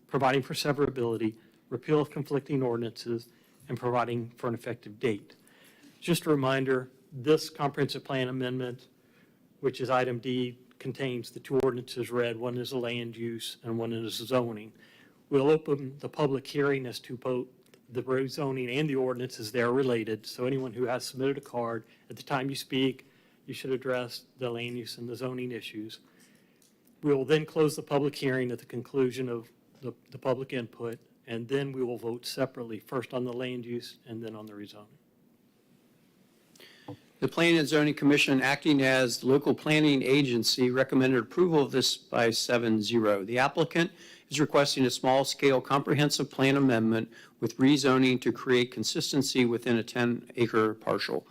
providing for severability, repeal of conflicting ordinances, and providing for an effective date. Just a reminder, this comprehensive plan amendment, which is item D, contains the two ordinances read. One is a land use and one is zoning. We'll open the public hearing as to both the rezoning and the ordinances. They are related. So anyone who has submitted a card, at the time you speak, you should address the land use and the zoning issues. We will then close the public hearing at the conclusion of the public input, and then we will vote separately, first on the land use and then on the rezoning. The Planning and Zoning Commission, acting as the local planning agency, recommended approval of this by 7-0. The applicant is requesting a small-scale comprehensive plan amendment with rezoning to create consistency within a 10-acre parcel.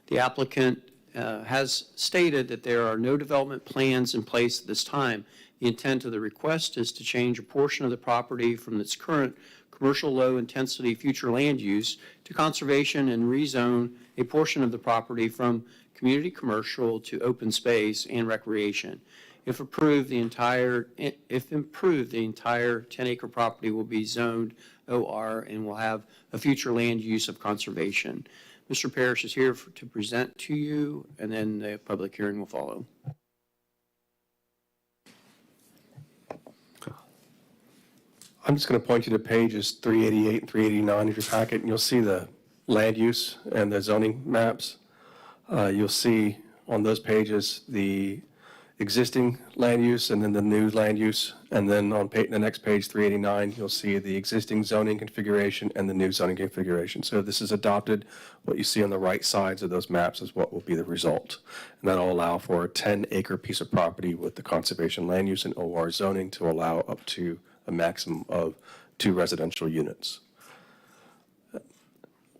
The applicant has stated that there are no development plans in place at this time. The intent of the request is to change a portion of the property from its current commercial low-intensity future land use to conservation and rezone a portion of the property from community commercial to open space and recreation. If improved, the entire 10-acre property will be zoned OR and will have a future land use of conservation. Mr. Parrish is here to present to you, and then the public hearing will follow. I'm just going to point you to pages 388 and 389 of your packet, and you'll see the land use and the zoning maps. You'll see on those pages the existing land use and then the new land use. And then on the next page, 389, you'll see the existing zoning configuration and the new zoning configuration. So this is adopted. What you see on the right sides of those maps is what will be the result. And that'll allow for a 10-acre piece of property with the conservation land use and OR zoning to allow up to a maximum of 2 residential units.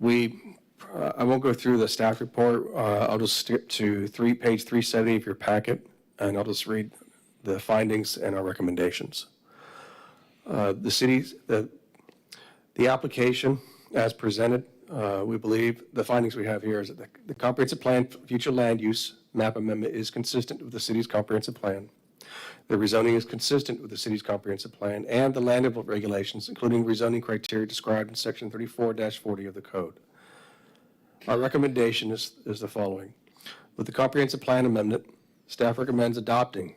I won't go through the staff report. I'll just skip to page 370 of your packet, and I'll just read the findings and our recommendations. The application as presented, we believe the findings we have here is that the comprehensive plan future land use map amendment is consistent with the city's comprehensive plan. The rezoning is consistent with the city's comprehensive plan and the land development regulations, including rezoning criteria described in section 34-40 of the code. Our recommendation is the following. With the comprehensive plan amendment, staff recommends adopting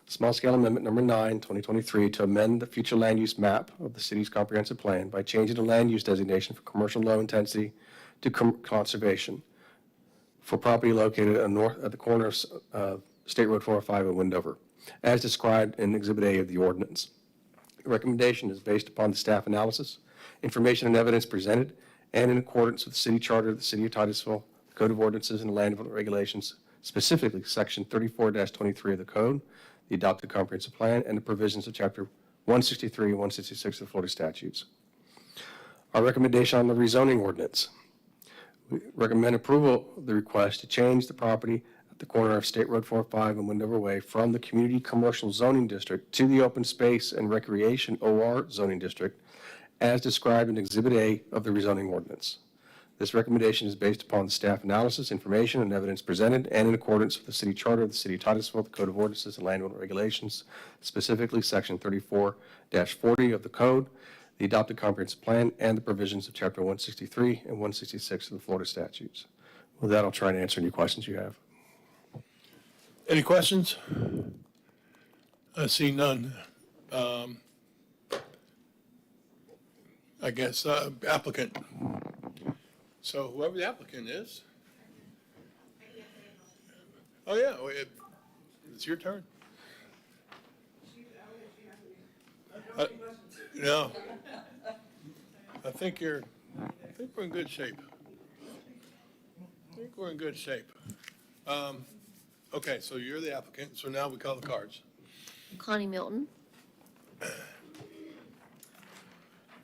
Small Scale Amendment Number 9, 2023, to amend the future land use map of the city's comprehensive plan by changing the land use designation for commercial low intensity to conservation for property located at the corner of State Road 405 in Wendover, as described in Exhibit A of the ordinance. The recommendation is based upon the staff analysis, information and evidence presented, and in accordance with the city charter of the City of Titusville, the Code of Ordinances and Land Development Regulations, specifically Section 34-23 of the Code, the adopted comprehensive plan, and the provisions of Chapter 163 and 166 of the Florida statutes. Our recommendation on the rezoning ordinance. We recommend approval of the request to change the property at the corner of State Road 405 and Wendover Way from the Community Commercial Zoning District to the Open Space and Recreation OR Zoning District, as described in Exhibit A of the rezoning ordinance. This recommendation is based upon the staff analysis, information, and evidence presented, and in accordance with the city charter of the City of Titusville, the Code of Ordinances and Land Development Regulations, specifically Section 34-40 of the Code, the adopted comprehensive plan, and the provisions of Chapter 163 and 166 of the Florida statutes. With that, I'll try and answer any questions you have. Any questions? I see none. I guess applicant. So whoever the applicant is. Oh, yeah, it's your turn. No. I think we're in good shape. Okay, so you're the applicant, so now we call the cards. Connie Milton.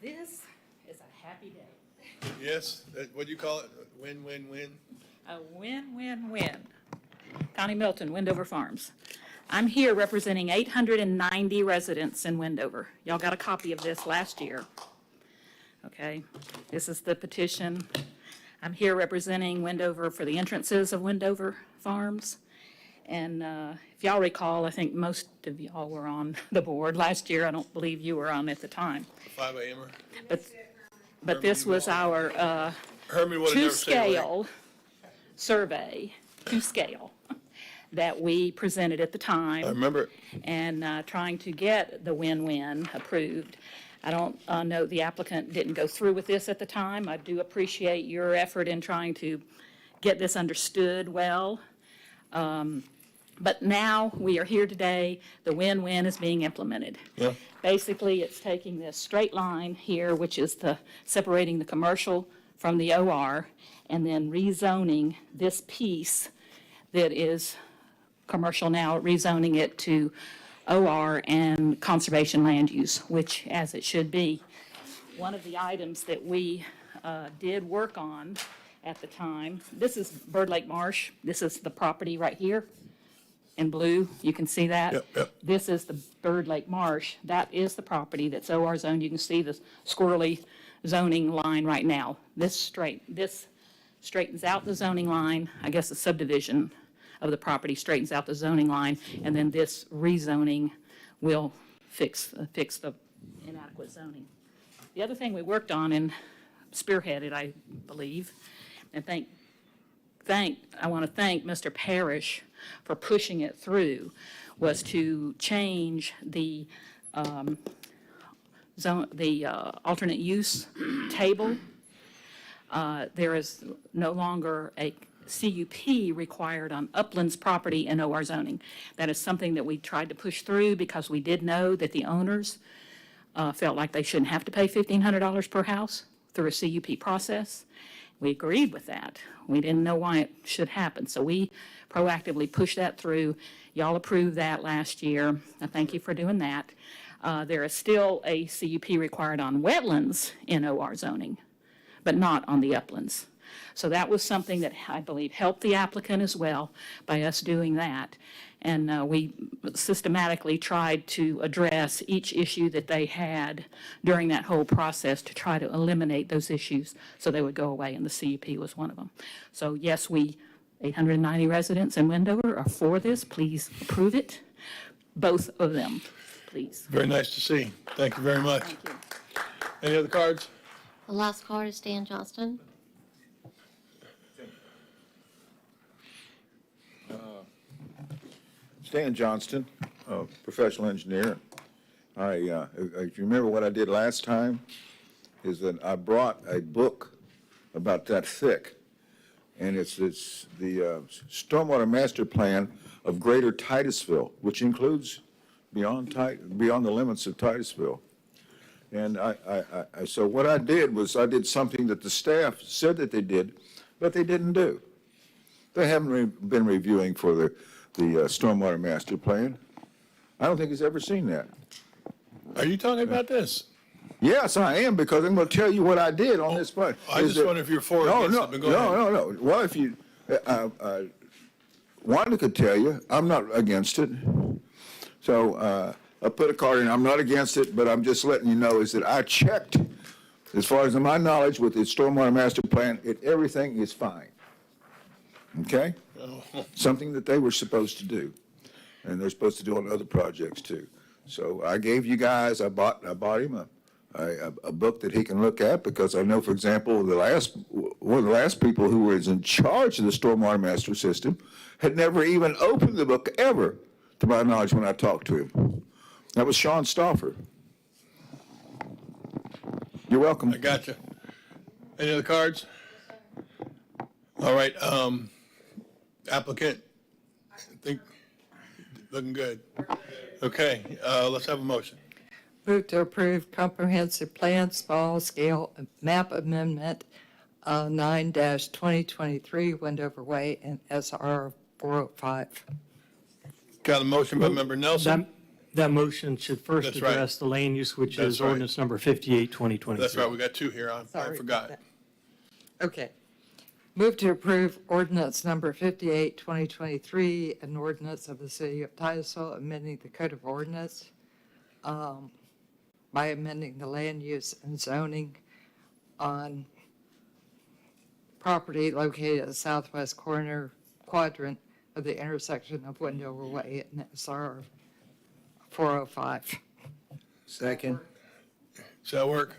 This is a happy day. Yes, what do you call it? Win, win, win? A win-win-win. Connie Milton, Wendover Farms. I'm here representing 890 residents in Wendover. Y'all got a copy of this last year. Okay, this is the petition. I'm here representing Wendover for the entrances of Wendover Farms. And if y'all recall, I think most of y'all were on the board last year. I don't believe you were on at the time. 5 a.m.er? But this was our to-scale survey, to scale, that we presented at the time. I remember. And trying to get the win-win approved. I don't know, the applicant didn't go through with this at the time. I do appreciate your effort in trying to get this understood well. But now we are here today, the win-win is being implemented. Yeah. Basically, it's taking this straight line here, which is separating the commercial from the OR, and then rezoning this piece that is commercial now, rezoning it to OR and conservation land use, which, as it should be. One of the items that we did work on at the time, this is Bird Lake Marsh. This is the property right here in blue. You can see that. Yep. This is the Bird Lake Marsh. That is the property that's OR zoned. You can see the squirrely zoning line right now. This straightens out the zoning line. I guess the subdivision of the property straightens out the zoning line, and then this rezoning will fix the inadequate zoning. The other thing we worked on and spearheaded, I believe, and I want to thank Mr. Parrish for pushing it through, was to change the alternate use table. There is no longer a CUP required on uplands property in OR zoning. That is something that we tried to push through because we did know that the owners felt like they shouldn't have to pay $1,500 per house through a CUP process. We agreed with that. We didn't know why it should happen, so we proactively pushed that through. Y'all approved that last year. I thank you for doing that. There is still a CUP required on wetlands in OR zoning, but not on the uplands. So that was something that I believe helped the applicant as well by us doing that. And we systematically tried to address each issue that they had during that whole process to try to eliminate those issues so they would go away, and the CUP was one of them. So yes, 890 residents in Wendover are for this. Please approve it, both of them, please. Very nice to see. Thank you very much. Thank you. Any other cards? The last card is Dan Johnston. Stan Johnston, a professional engineer. If you remember what I did last time, is that I brought a book about that thick, and it's the Stormwater Master Plan of Greater Titusville, which includes beyond the limits of Titusville. And so what I did was I did something that the staff said that they did, but they didn't do. They haven't been reviewing for the Stormwater Master Plan. I don't think he's ever seen that. Are you talking about this? Yes, I am, because I'm going to tell you what I did on this part. I just wonder if you're for or against it, but go ahead. No. Well, if you, Wanda could tell you, I'm not against it. So I put a card in, I'm not against it, but I'm just letting you know is that I checked, as far as my knowledge with the Stormwater Master Plan, everything is fine. Okay? Something that they were supposed to do, and they're supposed to do on other projects too. So I gave you guys, I bought him a book that he can look at, because I know, for example, one of the last people who was in charge of the Stormwater Master System had never even opened the book ever, to my knowledge, when I talked to him. That was Sean Stauffer. You're welcome. I got you. Any other cards? All right, applicant, I think, looking good. Okay, let's have a motion. Move to approve comprehensive plan, small scale map amendment, 9-2023 Wendover Way and SR 405. Got a motion by member Nelson. That motion should first That's right. address the land use, which That's is right. ordinance number 58, 2023. That's right, we got two here, I Sorry forgot. about that. Okay. Move to approve ordinance number 58, 2023, an ordinance of the City of Titusville amending the Code of Ordinance by amending the land use and zoning on property located at the southwest corner quadrant of the intersection of Wendover Way and SR 405. Second. Does that work?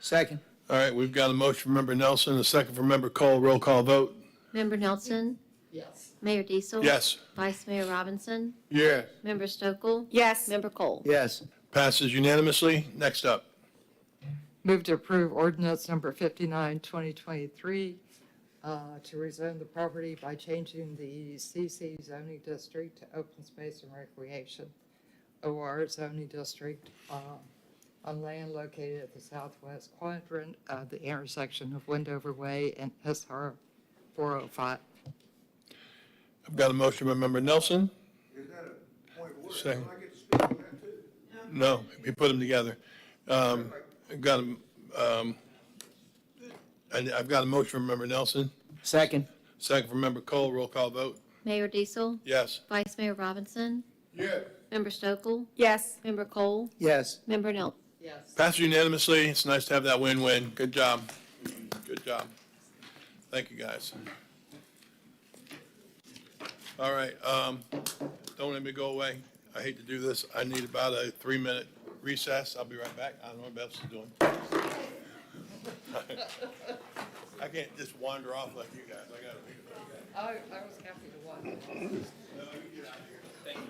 Second. All right, we've got a motion from member Nelson, a second from member Cole, roll call vote. Member Nelson? Yes. Mayor Diesel? Yes. Vice Mayor Robinson? Yes. Member Stokel? Yes. Member Cole? Yes. Passes unanimously. Next up. Move to approve ordinance number 59, 2023, to rezone the property by changing the CC zoning district to open space and recreation, OR zoning district, on land located at the southwest quadrant of the intersection of Wendover Way and SR 405. I've got a motion by member Nelson. Is that a point of order? Second. Do I get to speak on that too? No, we put them together. I've got a motion from member Nelson, Second. second from member Cole, roll call vote. Mayor Diesel? Yes. Vice Mayor Robinson? Yes. Member Stokel? Yes. Member Cole? Yes. Member Nelson? Yes. Passes unanimously. It's nice to have that win-win. Good job. Good job. Thank you, guys. All right, don't let me go away. I hate to do this. I need about a 3-minute recess. I'll be right back. I don't know what else is doing. I can't just wander off like you guys. I gotta be. I was happy to watch. Thank you.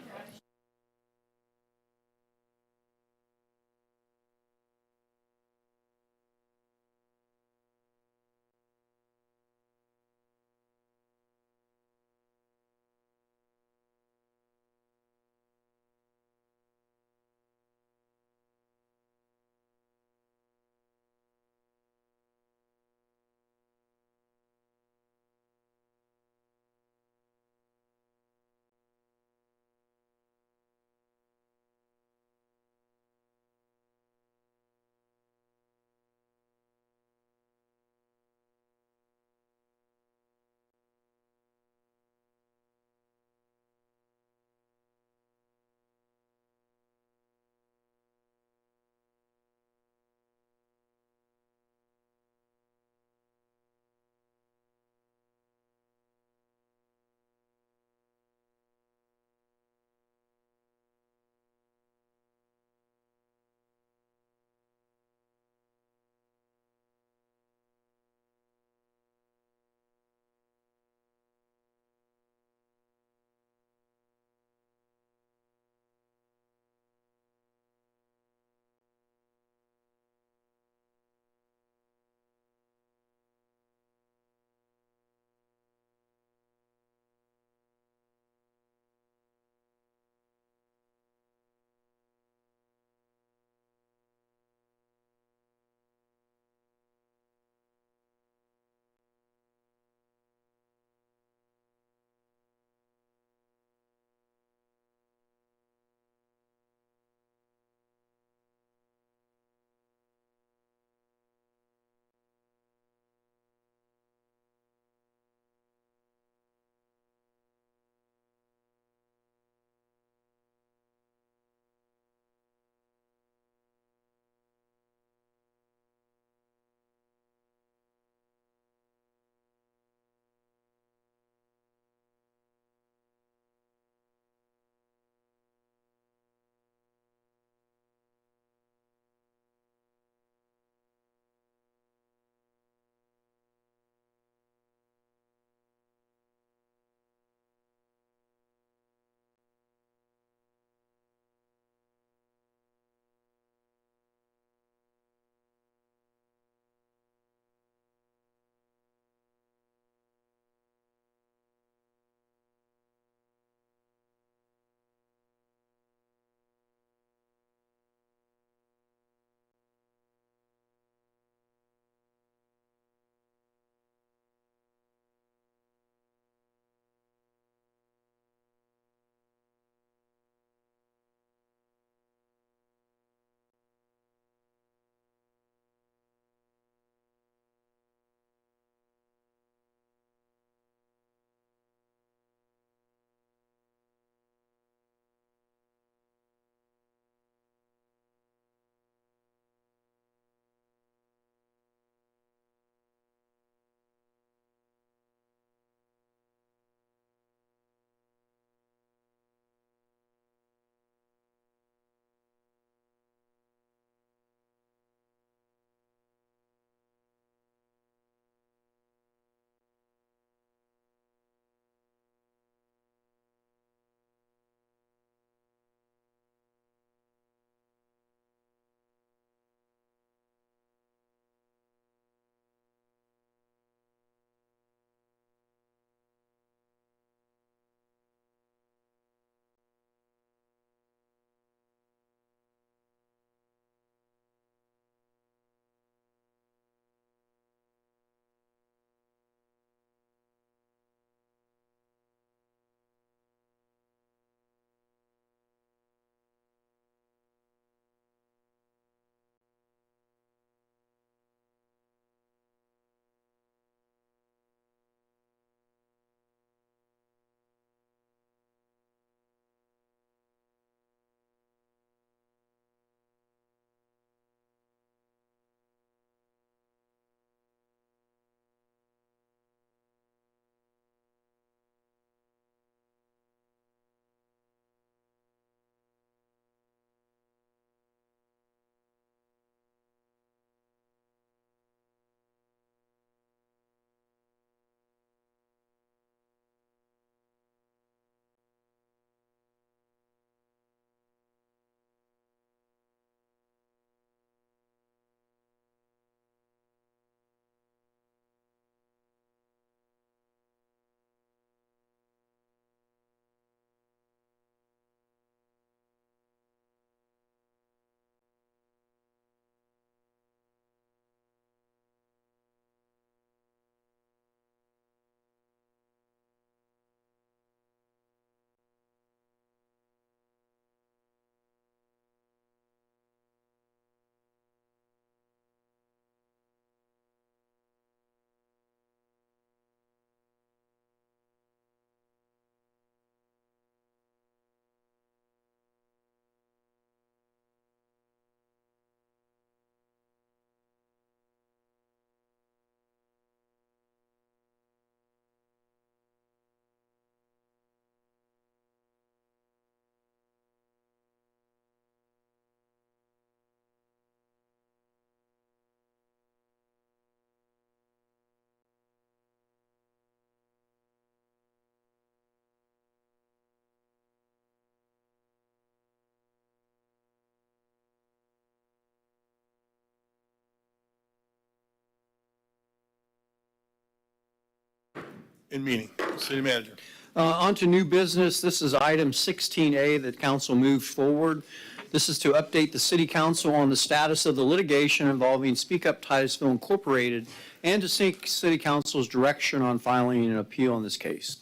in meeting. City Manager. On to new business. This is item 16A that council moved forward. This is to update the city council on the status of the litigation involving Speak Up Titusville Incorporated and to seek city council's direction on filing an appeal in this case.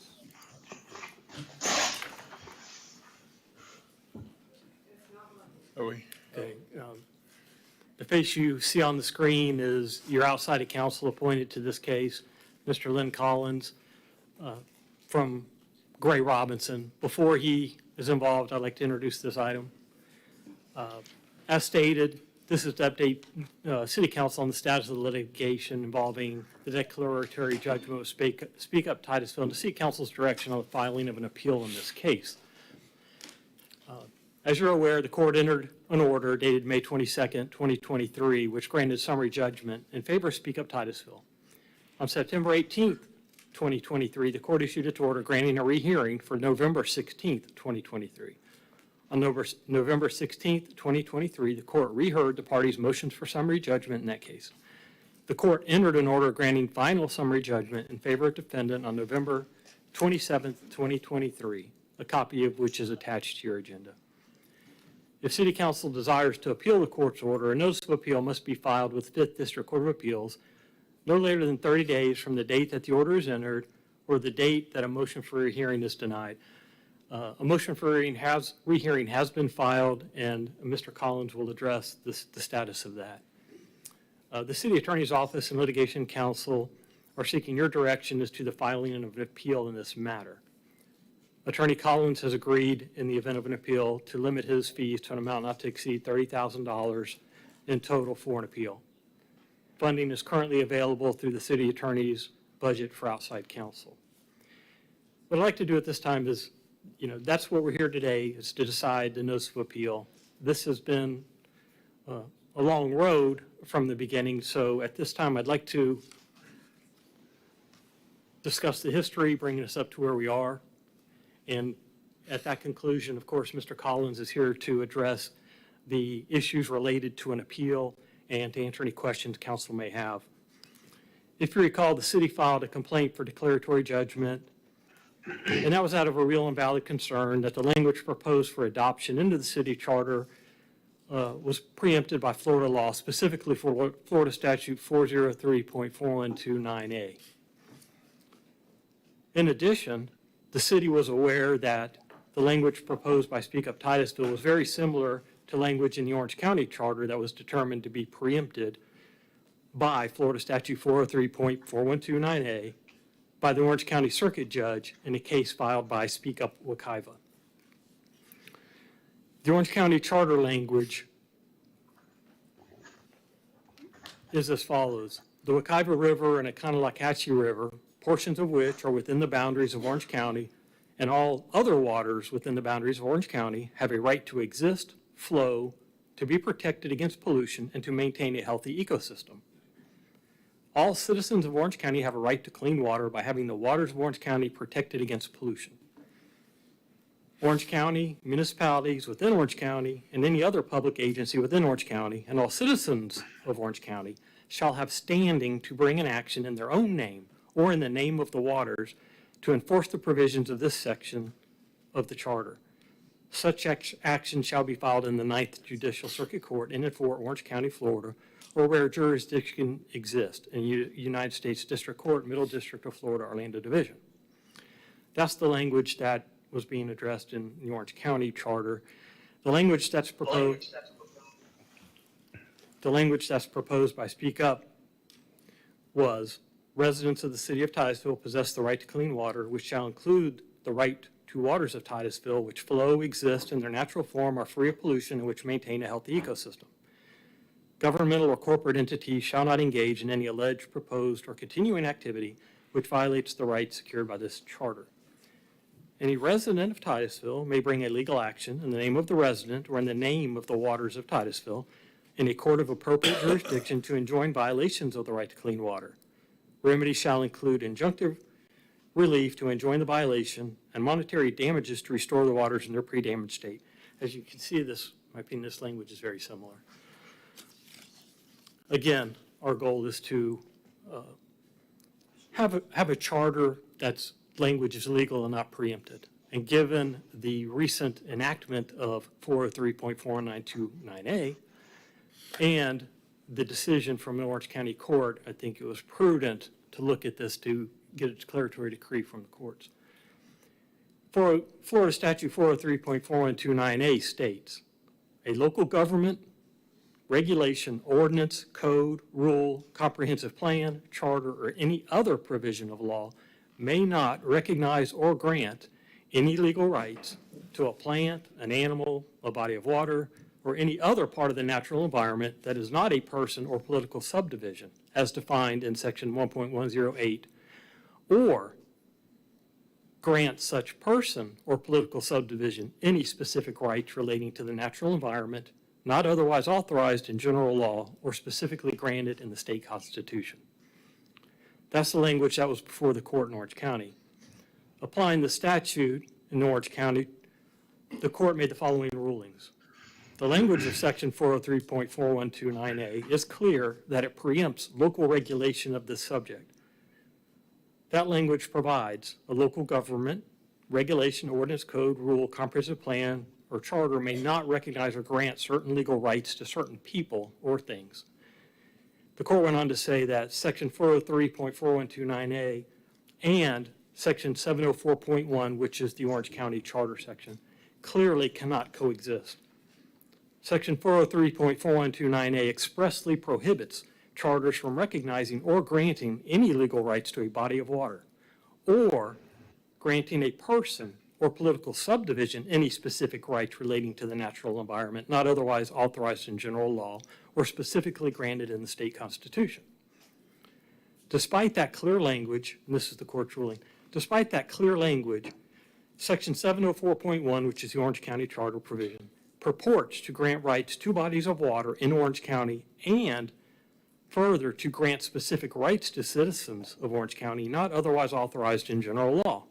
Are we? Okay. The face you see on the screen is your outside counsel appointed to this case, Mr. Lynn Collins from Gray Robinson. Before he is involved, I'd like to introduce this item. As stated, this is to update City Council on the status of the litigation involving the declaratory judgment of Speak Up Titusville and to seek Council's direction on the filing of an appeal in this case. As you're aware, the court entered an order dated May 22nd, 2023, which granted summary judgment in favor of Speak Up Titusville. On September 18th, 2023, the court issued its order granting a rehearing for November 16th, 2023. On November 16th, 2023, the court reheard the parties' motions for summary judgment in that case. The court entered an order granting final summary judgment in favor of defendant on November 27th, 2023, a copy of which is attached to your agenda. If City Council desires to appeal the court's order, a notice of appeal must be filed with 5th District Court of Appeals no later than 30 days from the date that the order is entered or the date that a motion for rehearing is denied. A motion for rehearing has been filed, and Mr. Collins will address the status of that. The City Attorney's Office and Litigation Counsel are seeking your direction as to the filing of an appeal in this matter. Attorney Collins has agreed, in the event of an appeal, to limit his fees to an amount not to exceed $30,000 in total for an appeal. Funding is currently available through the City Attorney's budget for outside counsel. What I'd like to do at this time is, that's what we're here today, is to decide the notice of appeal. This has been a long road from the beginning, so at this time I'd like to discuss the history, bringing us up to where we are. And at that conclusion, of course, Mr. Collins is here to address the issues related to an appeal and to answer any questions council may have. If you recall, the city filed a complaint for declaratory judgment, and that was out of a real and valid concern that the language proposed for adoption into the city charter was preempted by Florida law, specifically for Florida Statute 403.4129A. In addition, the city was aware that the language proposed by Speak Up Titusville was very similar to language in the Orange County Charter that was determined to be preempted by Florida Statute 403.4129A by the Orange County Circuit Judge in a case filed by Speak Up Wekiva. The Orange County Charter language is as follows. The Wekiva River and Econolakachi River, portions of which are within the boundaries of Orange County, and all other waters within the boundaries of Orange County have a right to exist, flow, to be protected against pollution, and to maintain a healthy ecosystem. All citizens of Orange County have a right to clean water by having the waters of Orange County protected against pollution. Orange County, municipalities within Orange County, and any other public agency within Orange County, and all citizens of Orange County shall have standing to bring an action in their own name or in the name of the waters to enforce the provisions of this section of the charter. Such action shall be filed in the 9th Judicial Circuit Court in and for Orange County, Florida, or where jurisdiction exists in United States District Court, Middle District of Florida, Orlando Division. That's the language that was being addressed in the Orange County Charter. The language that's proposed by Speak Up was residents of the city of Titusville possess the right to clean water, which shall include the right to waters of Titusville, which flow, exist in their natural form, are free of pollution, and which maintain a healthy ecosystem. Governmental or corporate entities shall not engage in any alleged, proposed, or continuing activity which violates the rights secured by this charter. Any resident of Titusville may bring a legal action in the name of the resident or in the name of the waters of Titusville in a court of appropriate jurisdiction to enjoin violations of the right to clean water. Remedies shall include injunctive relief to enjoin the violation and monetary damages to restore the waters in their pre-damaged state. As you can see, in my opinion, this language is very similar. Again, our goal is to have a charter that's language is legal and not preempted. And given the recent enactment of 403.4929A and the decision from an Orange County court, I think it was prudent to look at this to get a declaratory decree from the courts. Florida Statute 403.4129A states, a local government, regulation, ordinance, code, rule, comprehensive plan, charter, or any other provision of law may not recognize or grant any legal rights to a plant, an animal, a body of water, or any other part of the natural environment that is not a person or political subdivision, as defined in section 1.108, or grant such person or political subdivision any specific rights relating to the natural environment not otherwise authorized in general law or specifically granted in the state constitution. That's the language that was before the court in Orange County. Applying the statute in Orange County, the court made the following rulings. The language of section 403.4129A is clear that it preempts local regulation of this subject. That language provides a local government, regulation, ordinance, code, rule, comprehensive plan, or charter may not recognize or grant certain legal rights to certain people or things. The court went on to say that section 403.4129A and section 704.1, which is the Orange County Charter section, clearly cannot coexist. Section 403.4129A expressly prohibits charters from recognizing or granting any legal rights to a body of water, or granting a person or political subdivision any specific rights relating to the natural environment not otherwise authorized in general law or specifically granted in the state constitution. Despite that clear language, and this is the court's ruling, despite that clear language, section 704.1, which is the Orange County Charter provision, purports to grant rights to bodies of water in Orange County and further to grant specific rights to citizens of Orange County not otherwise authorized in general law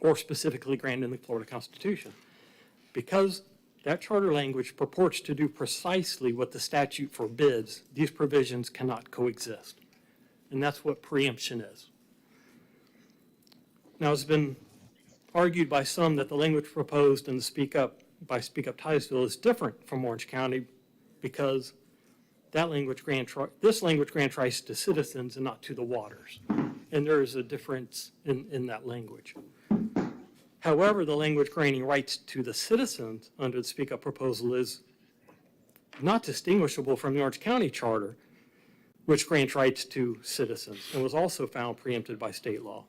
or specifically granted in the Florida Constitution. Because that charter language purports to do precisely what the statute forbids, these provisions cannot coexist. And that's what preemption is. Now, it's been argued by some that the language proposed in the Speak Up by Speak Up Titusville is different from Orange County because that language this language grants rights to citizens and not to the waters. And there is a difference in that language. However, the language granting rights to the citizens under the Speak Up proposal is not distinguishable from the Orange County Charter, which grants rights to citizens and was also found preempted by state law.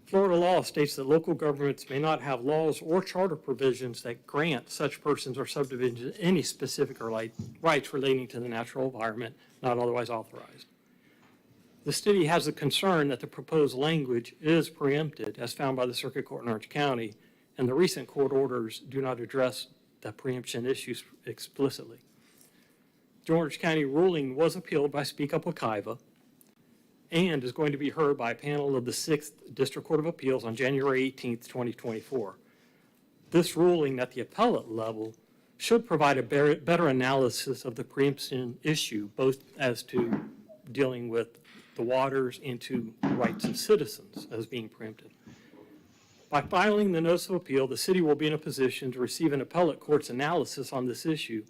Florida law states that local governments may not have laws or charter provisions that grant such persons or subdivisions any specific or rights relating to the natural environment not otherwise authorized. The city has a concern that the proposed language is preempted as found by the Circuit Court in Orange County, and the recent court orders do not address that preemption issues explicitly. The Orange County ruling was appealed by Speak Up Wekiva and is going to be heard by a panel of the 6th District Court of Appeals on January 18th, 2024. This ruling at the appellate level should provide a better analysis of the preemption issue, both as to dealing with the waters and to rights of citizens as being preempted. By filing the notice of appeal, the city will be in a position to receive an appellate court's analysis on this issue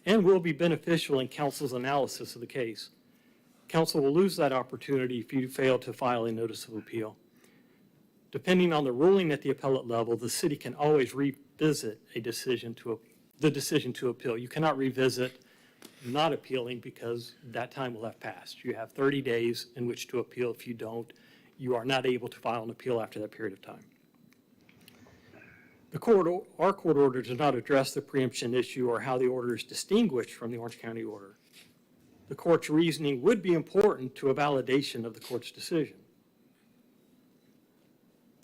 and will be beneficial in council's analysis of the case. Council will lose that opportunity if you fail to file a notice of appeal. Depending on the ruling at the appellate level, the city can always revisit the decision to appeal. You cannot revisit not appealing because that time will have passed. You have 30 days in which to appeal. If you don't, you are not able to file an appeal after that period of time. Our court order does not address the preemption issue or how the order is distinguished from the Orange County order. The court's reasoning would be important to a validation of the court's decision.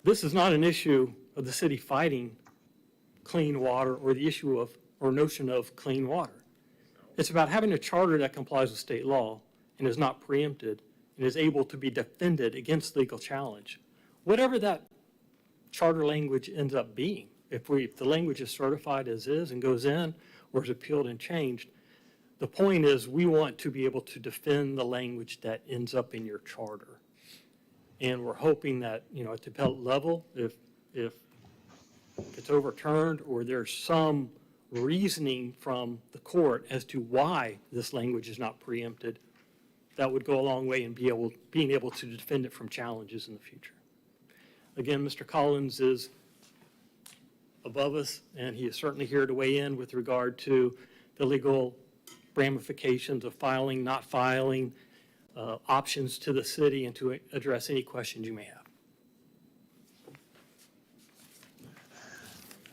This is not an issue of the city fighting clean water or the issue of or notion of clean water. It's about having a charter that complies with state law and is not preempted and is able to be defended against legal challenge. Whatever that charter language ends up being, if the language is certified as is and goes in or is appealed and changed, the point is we want to be able to defend the language that ends up in your charter. And we're hoping that, at the appellate level, if it's overturned or there's some reasoning from the court as to why this language is not preempted, that would go a long way in being able to defend it from challenges in the future. Again, Mr. Collins is above us, and he is certainly here to weigh in with regard to the legal ramifications of filing, not filing, options to the city, and to address any questions you may have.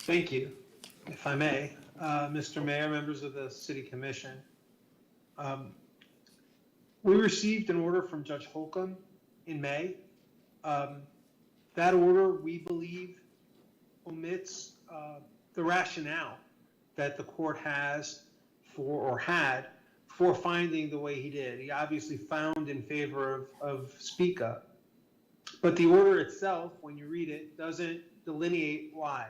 Thank you. If I may, Mr. Mayor, members of the City Commission, we received an order from Judge Holcomb in May. That order, we believe, omits the rationale that the court has had for finding the way he did. He obviously found in favor of Speak Up, but the order itself, when you read it, doesn't delineate why.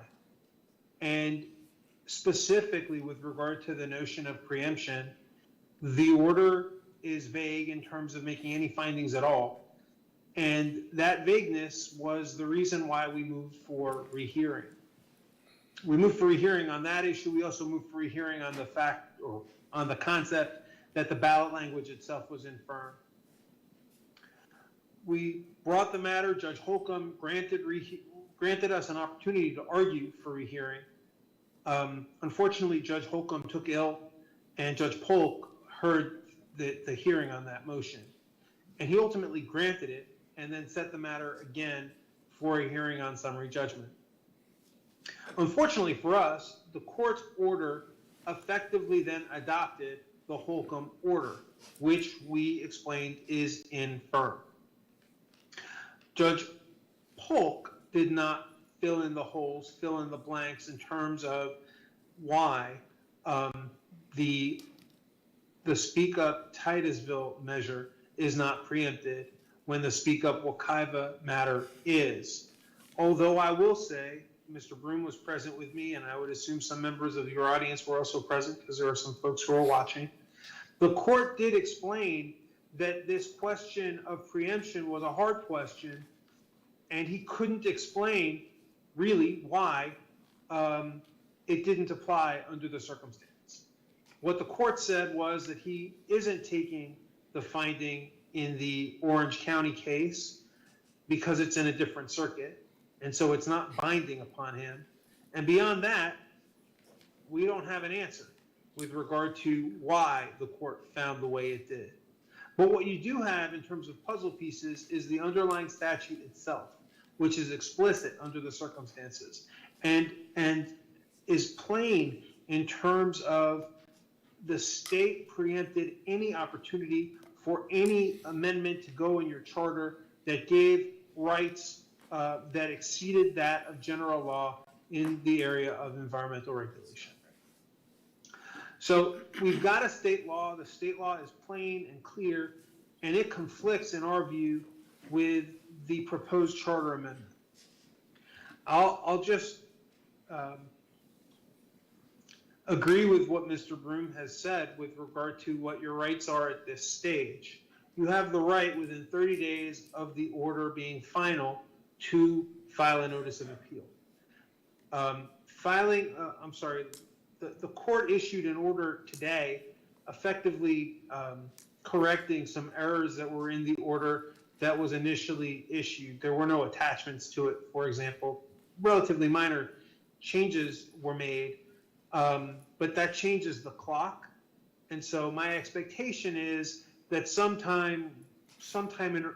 And specifically with regard to the notion of preemption, the order is vague in terms of making any findings at all. And that vagueness was the reason why we moved for rehearing. We moved for rehearing on that issue. We also moved for rehearing on the fact, or on the concept, that the ballot language itself was infirm. We brought the matter. Judge Holcomb granted us an opportunity to argue for rehearing. Unfortunately, Judge Holcomb took ill, and Judge Polk heard the hearing on that motion. And he ultimately granted it, and then set the matter again for a hearing on summary judgment. Unfortunately for us, the court's order effectively then adopted the Holcomb order, which we explained is infirm. Judge Polk did not fill in the holes, fill in the blanks in terms of why the Speak Up Titusville measure is not preempted when the Speak Up Wekiva matter is. Although I will say, Mr. Broom was present with me, and I would assume some members of your audience were also present because there are some folks who are watching. The court did explain that this question of preemption was a hard question, and he couldn't explain really why it didn't apply under the circumstance. What the court said was that he isn't taking the finding in the Orange County case because it's in a different circuit, and so it's not binding upon him. And beyond that, we don't have an answer with regard to why the court found the way it did. But what you do have in terms of puzzle pieces is the underlying statute itself, which is explicit under the circumstances and is plain in terms of the state preempted any opportunity for any amendment to go in your charter that gave rights that exceeded that of general law in the area of environmental regulation. So we've got a state law. The state law is plain and clear, and it conflicts, in our view, with the proposed charter amendment. I'll just agree with what Mr. Broom has said with regard to what your rights are at this stage. You have the right within 30 days of the order being final to file a notice of appeal. The court issued an order today effectively correcting some errors that were in the order that was initially issued. There were no attachments to it, for example. Relatively minor changes were made, but that changes the clock. And so my expectation is that sometime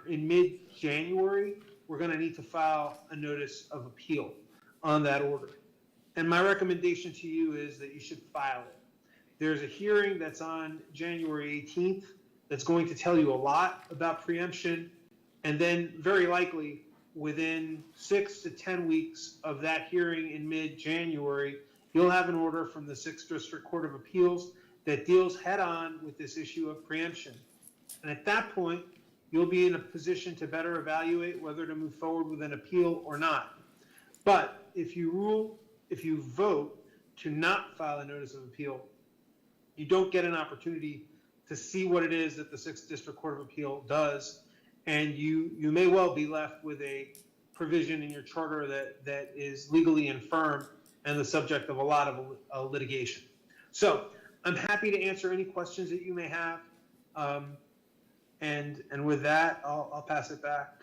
in mid-January, we're going to need to file a notice of appeal on that order. And my recommendation to you is that you should file it. There's a hearing that's on January 18th that's going to tell you a lot about preemption, and then very likely within 6 to 10 weeks of that hearing in mid-January, you'll have an order from the 6th District Court of Appeals that deals head-on with this issue of preemption. And at that point, you'll be in a position to better evaluate whether to move forward with an appeal or not. But if you vote to not file a notice of appeal, you don't get an opportunity to see what it is that the 6th District Court of Appeal does and you may well be left with a provision in your charter that is legally infirm and the subject of a lot of litigation. So I'm happy to answer any questions that you may have. And with that, I'll pass it back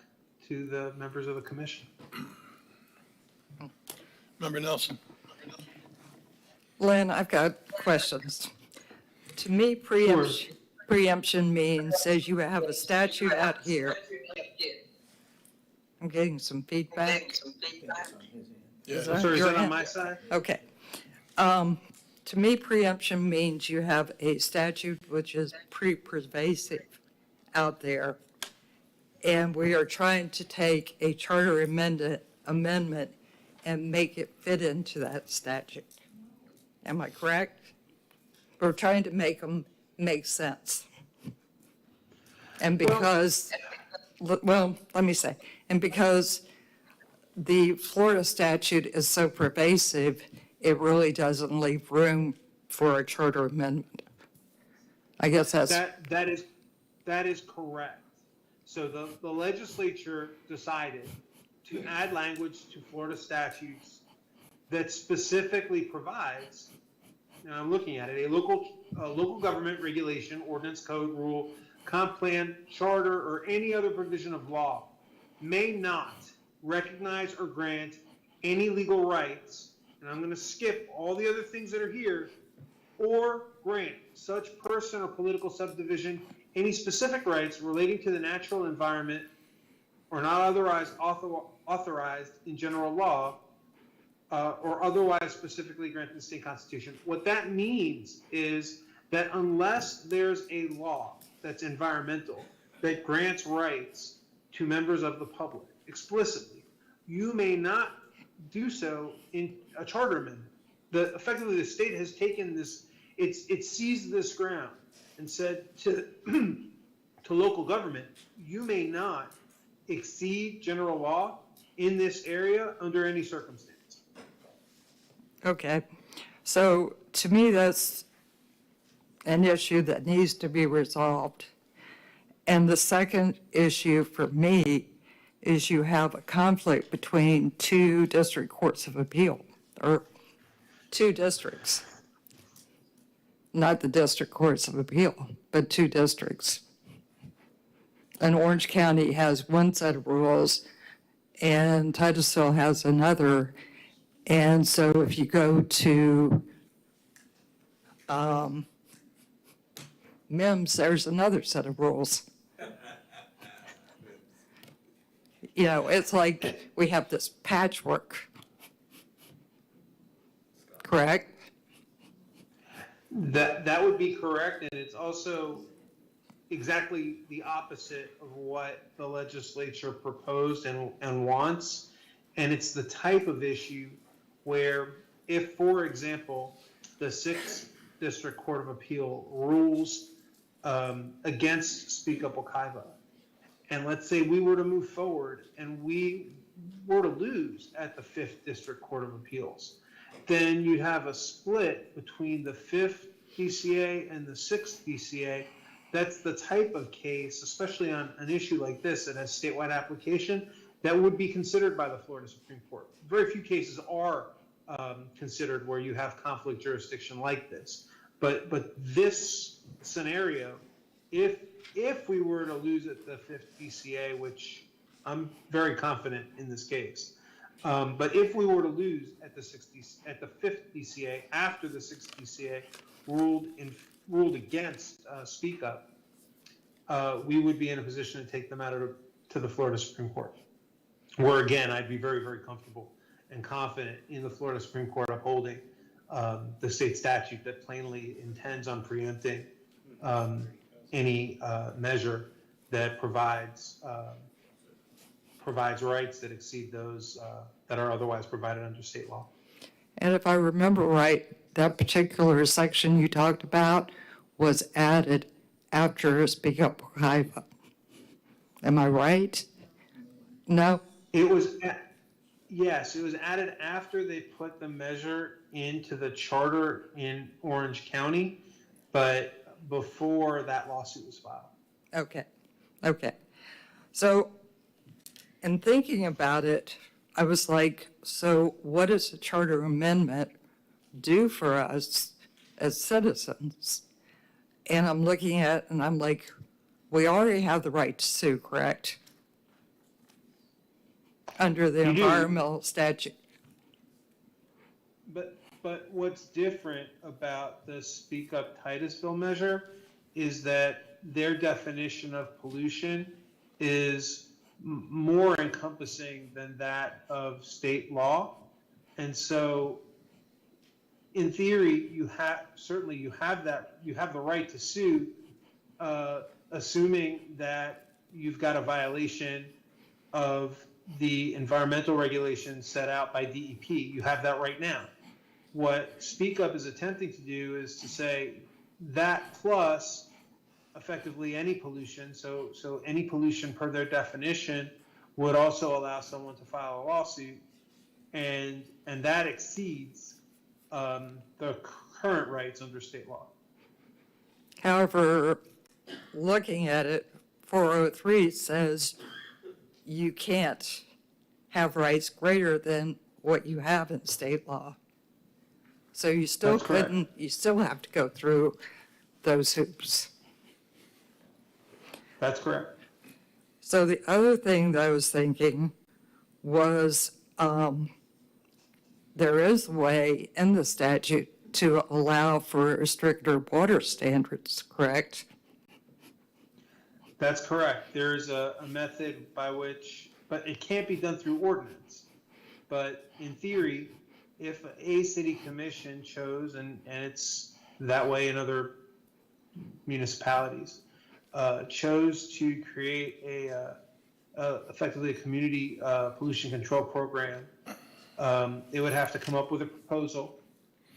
to the members of the commission. Member Nelson. Lynn, I've got questions. To me, preemption means, as you have a statute out here. I'm getting some feedback. Is that on my side? Okay. To me, preemption means you have a statute which is pretty pervasive out there, and we are trying to take a charter amendment and make it fit into that statute. Am I correct? We're trying to make them make sense. And because, well, let me say, and because the Florida statute is so pervasive, it really doesn't leave room for a charter amendment. I guess that's... That is correct. So the legislature decided to add language to Florida statutes that specifically provides, and I'm looking at it, a local government regulation, ordinance, code, rule, comp plan, charter, or any other provision of law may not recognize or grant any legal rights, and I'm going to skip all the other things that are here, or grant such person or political subdivision any specific rights relating to the natural environment or not otherwise authorized in general law or otherwise specifically granted in the state constitution. What that means is that unless there's a law that's environmental that grants rights to members of the public explicitly, you may not do so in a charter amendment. Effectively, the state has taken this, it seized this ground and said to local government, you may not exceed general law in this area under any circumstance. Okay. So to me, that's an issue that needs to be resolved. And the second issue for me is you have a conflict between two district courts of appeal, or two districts. Not the district courts of appeal, but two districts. And Orange County has one set of rules, and Titusville has another. And so if you go to MIMS, there's another set of rules. You know, it's like we have this patchwork. Correct? That would be correct, and it's also exactly the opposite of what the legislature proposed and wants. And it's the type of issue where if, for example, the 6th District Court of Appeal rules against Speak Up Wekiva, and let's say we were to move forward and we were to lose at the 5th District Court of Appeals, then you have a split between the 5th DCA and the 6th DCA. That's the type of case, especially on an issue like this that has statewide application, that would be considered by the Florida Supreme Court. Very few cases are considered where you have conflict jurisdiction like this. But this scenario, if we were to lose at the 5th DCA, which I'm very confident in this case, but if we were to lose at the 5th DCA after the 6th DCA ruled against Speak Up, we would be in a position to take the matter to the Florida Supreme Court, where again I'd be very, very comfortable and confident in the Florida Supreme Court upholding the state statute that plainly intends on preempting any measure that provides rights that exceed those that are otherwise provided under state law. And if I remember right, that particular section you talked about was added after Speak Up Wekiva. Am I right? No? It was, yes, it was added after they put the measure into the charter in Orange County, but before that lawsuit was filed. Okay. Okay. So, in thinking about it, I was like, so what does a charter amendment do for us as citizens? And I'm looking at it and I'm like, we already have the right to sue, correct? Under the You do. environmental statute. But what's different about the Speak Up Titusville measure is that their definition of pollution is more encompassing than that of state law. And so in theory, you have the right to sue, assuming that you've got a violation of the environmental regulations set out by DEP. You have that right now. What Speak Up is attempting to do is to say that plus effectively any pollution, so any pollution per their definition would also allow someone to file a lawsuit, and that exceeds the current rights under state law. However, looking at it, 403 says you can't have rights greater than what you have in state law. So you still That's correct. couldn't, you still have to go through those hoops. That's correct. So the other thing that I was thinking was there is a way in the statute to allow for stricter water standards, correct? That's correct. There's a method by which, but it can't be done through ordinance. But in theory, if a city commission chose, and it's that way in other municipalities, chose to create effectively a community pollution control program, it would have to come up with a proposal,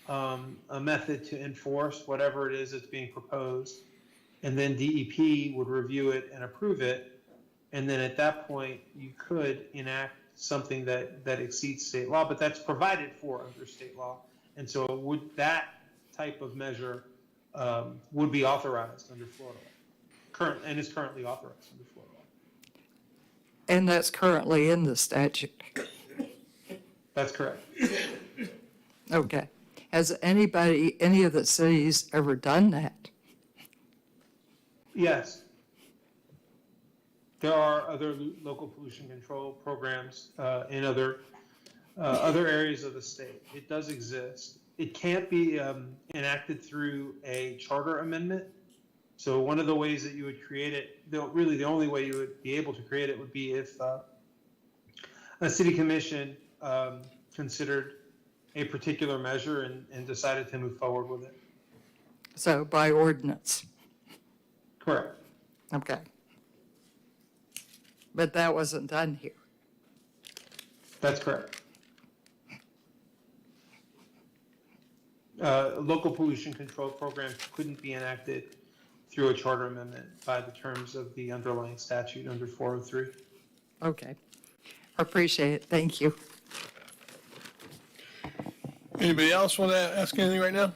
a method to enforce whatever it is that's being proposed, and then DEP would review it and approve it, and then at that point you could enact something that exceeds state law, but that's provided for under state law, and so that type of measure would be authorized under Florida law, and is currently authorized under Florida law. And that's currently in the statute. That's correct. Okay. Has anybody, any of the cities ever done that? Yes. There are other local pollution control programs in other areas of the state. It does exist. It can't be enacted through a charter amendment. So one of the ways that you would create it, really the only way you would be able to create it would be if a city commission considered a particular measure and decided to move forward with it. So by ordinance? Correct. Okay. But that wasn't done here. That's correct. Local pollution control programs couldn't be enacted through a charter amendment by the terms of the underlying statute under 403. Okay. I appreciate it. Thank you. Anybody else want to ask anything right now?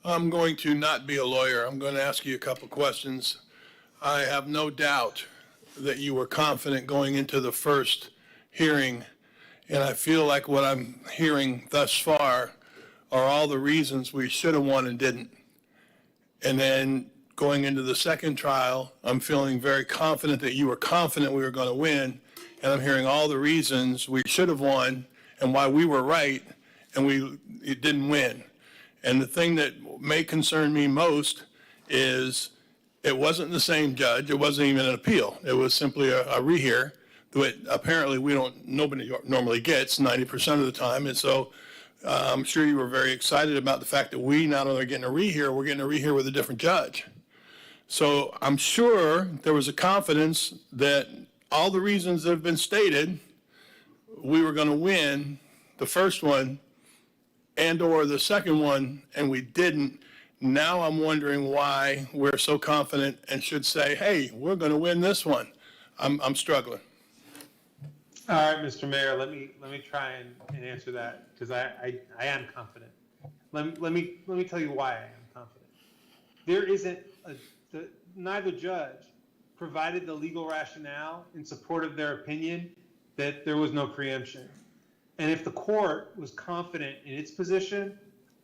I'm going to not be a lawyer. I'm going to ask you a couple questions. I have no doubt that you were confident going into the first hearing, and I feel like what I'm hearing thus far are all the reasons we should have won and didn't. And then going into the second trial, I'm feeling very confident that you were confident we were going to win, and I'm hearing all the reasons we should have won and why we were right and it didn't win. And the thing that may concern me most is it wasn't the same judge. It wasn't even an appeal. It was simply a rehear that apparently nobody normally gets 90% of the time. And so I'm sure you were very excited about the fact that we not only are getting a rehear, we're getting a rehear with a different judge. So I'm sure there was a confidence that all the reasons that have been stated, we were going to win the first one and or the second one, and we didn't. Now I'm wondering why we're so confident and should say, hey, we're going to win this one. I'm struggling. All right, Mr. Mayor, let me try and answer that because I am confident. Let me tell you why I am confident. There isn't neither judge provided the legal rationale in support of their opinion that there was no preemption. And if the court was confident in its position,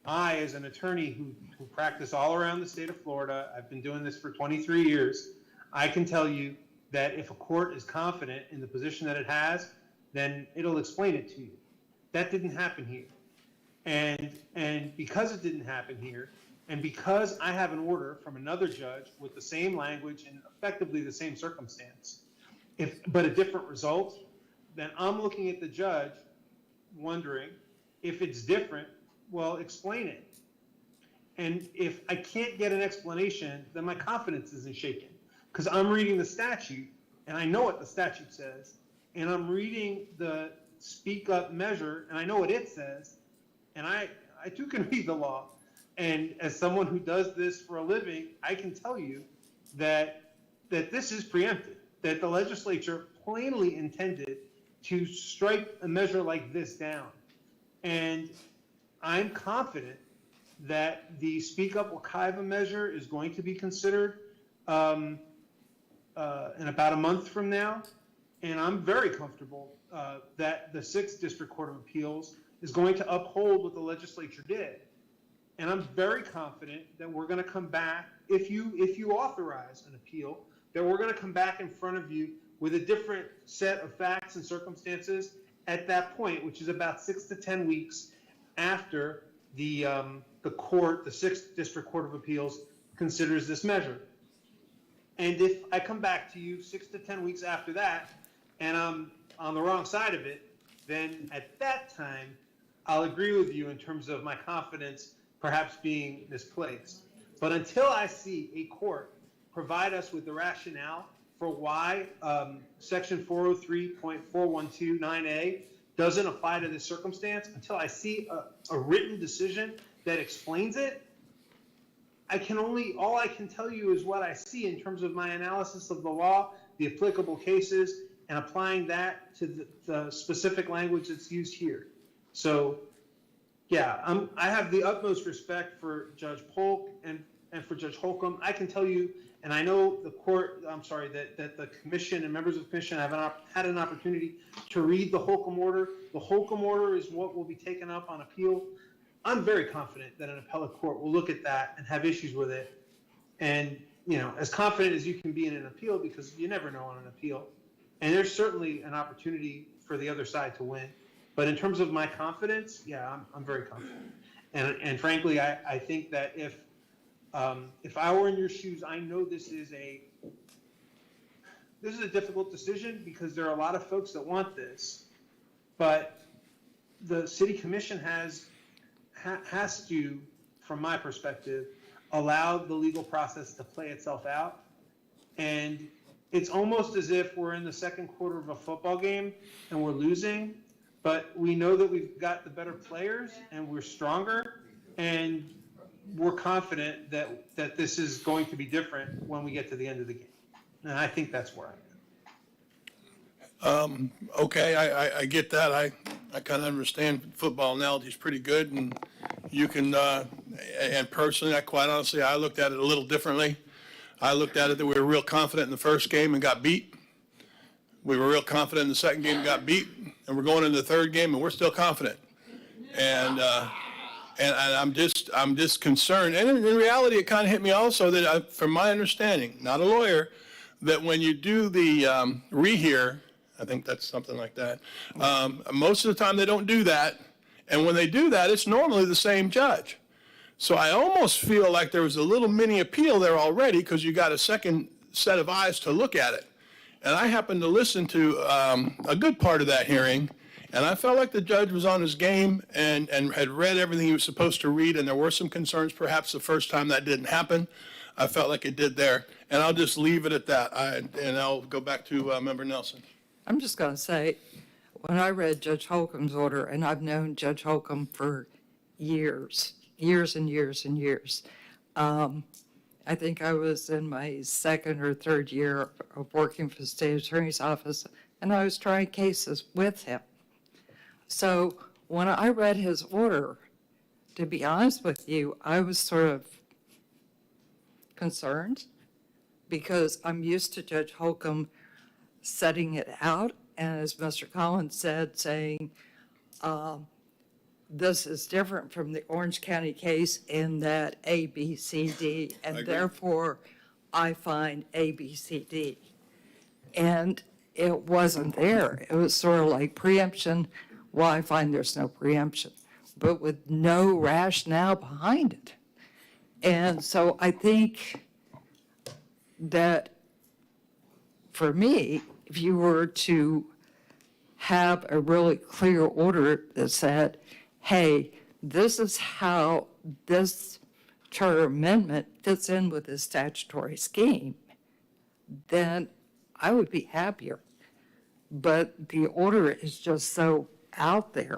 I, as an attorney who practice all around the state of Florida, I've been doing this for 23 years, I can tell you that if a court is confident in the position that it has, then it'll explain it to you. That didn't happen here. And because it didn't happen here, and because I have an order from another judge with the same language and effectively the same circumstance, but a different result, then I'm looking at the judge wondering if it's different, well, explain it. And if I can't get an explanation, then my confidence isn't shaken. Because I'm reading the statute, and I know what the statute says, and I'm reading the speak up measure, and I know what it says, and I too can read the law. And as someone who does this for a living, I can tell you that this is preempted, that the legislature plainly intended to strike a measure like this down. And I'm confident that the Speak Up Wekiva measure is going to be considered in about a month from now. And I'm very comfortable that the 6th District Court of Appeals is going to uphold what the legislature did. And I'm very confident that we're going to come back, if you authorize an appeal, that we're going to come back in front of you with a different set of facts and circumstances at that point, which is about 6 to 10 weeks after the 6th District Court of Appeals considers this measure. And if I come back to you 6 to 10 weeks after that, and I'm on the wrong side of it, then at that time, I'll agree with you in terms of my confidence perhaps being misplaced. But until I see a court provide us with the rationale for why Section 403.4129A doesn't apply to this circumstance, until I see a written decision that explains it, all I can tell you is what I see in terms of my analysis of the law, the applicable cases, and applying that to the specific language that's used here. So, yeah, I have the utmost respect for Judge Polk and for Judge Holcomb. I can tell you, and I know the court, that the commission and members of the commission have had an opportunity to read the Holcomb order. The Holcomb order is what will be taken up on appeal. I'm very confident that an appellate court will look at that and have issues with it. And, as confident as you can be in an appeal, because you never know on an appeal. And there's certainly an opportunity for the other side to win. But in terms of my confidence, yeah, I'm very confident. And frankly, I think that if I were in your shoes, I know this is a difficult decision because there are a lot of folks that want this. But the city commission has to, from my perspective, allow the legal process to play itself out. And it's almost as if we're in the second quarter of a football game and we're losing, but we know that we've got the better players and we're stronger, and we're confident that this is going to be different when we get to the end of the game. And I think that's where I am. Okay, I get that. I kind of understand football analogy is pretty good, and you can, and personally, quite honestly, I looked at it a little differently. I looked at it that we were real confident in the first game and got beat. We were real confident in the second game and got beat, and we're going into the third game and we're still confident. And I'm just concerned. And in reality, it kind of hit me also that, from my understanding, not a lawyer, that when you do the rehear, I think that's something like that, most of the time they don't do that. And when they do that, it's normally the same judge. So I almost feel like there was a little mini appeal there already because you got a second set of eyes to look at it. And I happened to listen to a good part of that hearing, and I felt like the judge was on his game and had read everything he was supposed to read, and there were some concerns perhaps the first time that didn't happen. I felt like it did there. And I'll just leave it at that, and I'll go back to Member Nelson. I'm just going to say, when I read Judge Holcomb's order, and I've known Judge Holcomb for years and years and years, I think I was in my second or third year of working for the state attorney's office, and I was trying cases with him. So when I read his order, to be honest with you, I was sort of concerned because I'm used to Judge Holcomb setting it out, and as Mr. Collins said, saying, this is different from the Orange County case in that A, B, C, D, and therefore I find A, B, C, D. And it wasn't there. It was sort of like preemption. Well, I find there's no preemption, but with no rationale behind it. And so I think that for me, if you were to have a really clear order that said, hey, this is how this charter amendment fits in with this statutory scheme, then I would be happier. But the order is just so out there.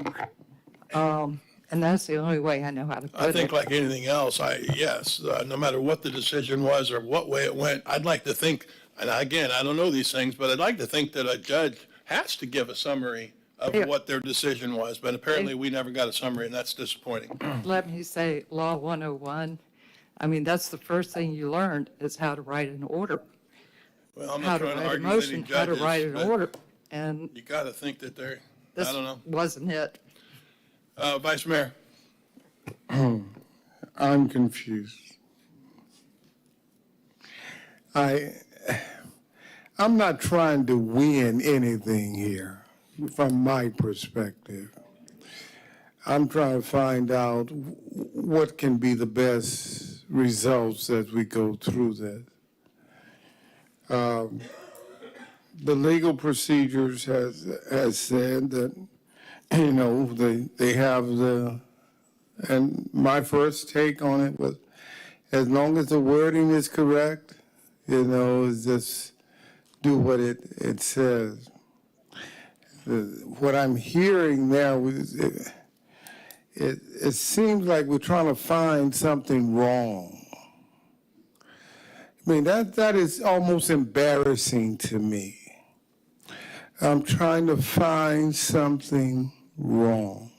And that's the only way I know how to put it. I think like anything else, no matter what the decision was or what way it went, I'd like to think, and again, I don't know these things, but I'd like to think that a judge has to give a summary of what their decision was, but apparently we never got a summary, and that's disappointing. Let me say, Law 101, I mean, that's the first thing you learned is how to write an order. Well, I'm not trying to argue with any judges, how to write an but order. And you got to think that they're, I this don't know. wasn't it. Vice Mayor. I'm confused. I'm not trying to win anything here from my perspective. I'm trying to find out what can be the best results as we go through this. The legal procedures has said that, they have and my first take on it was, as long as the wording is correct, just do what it says. What I'm hearing now is it seems like we're trying to find something wrong. I mean, that is almost embarrassing to me. I'm trying to find something wrong.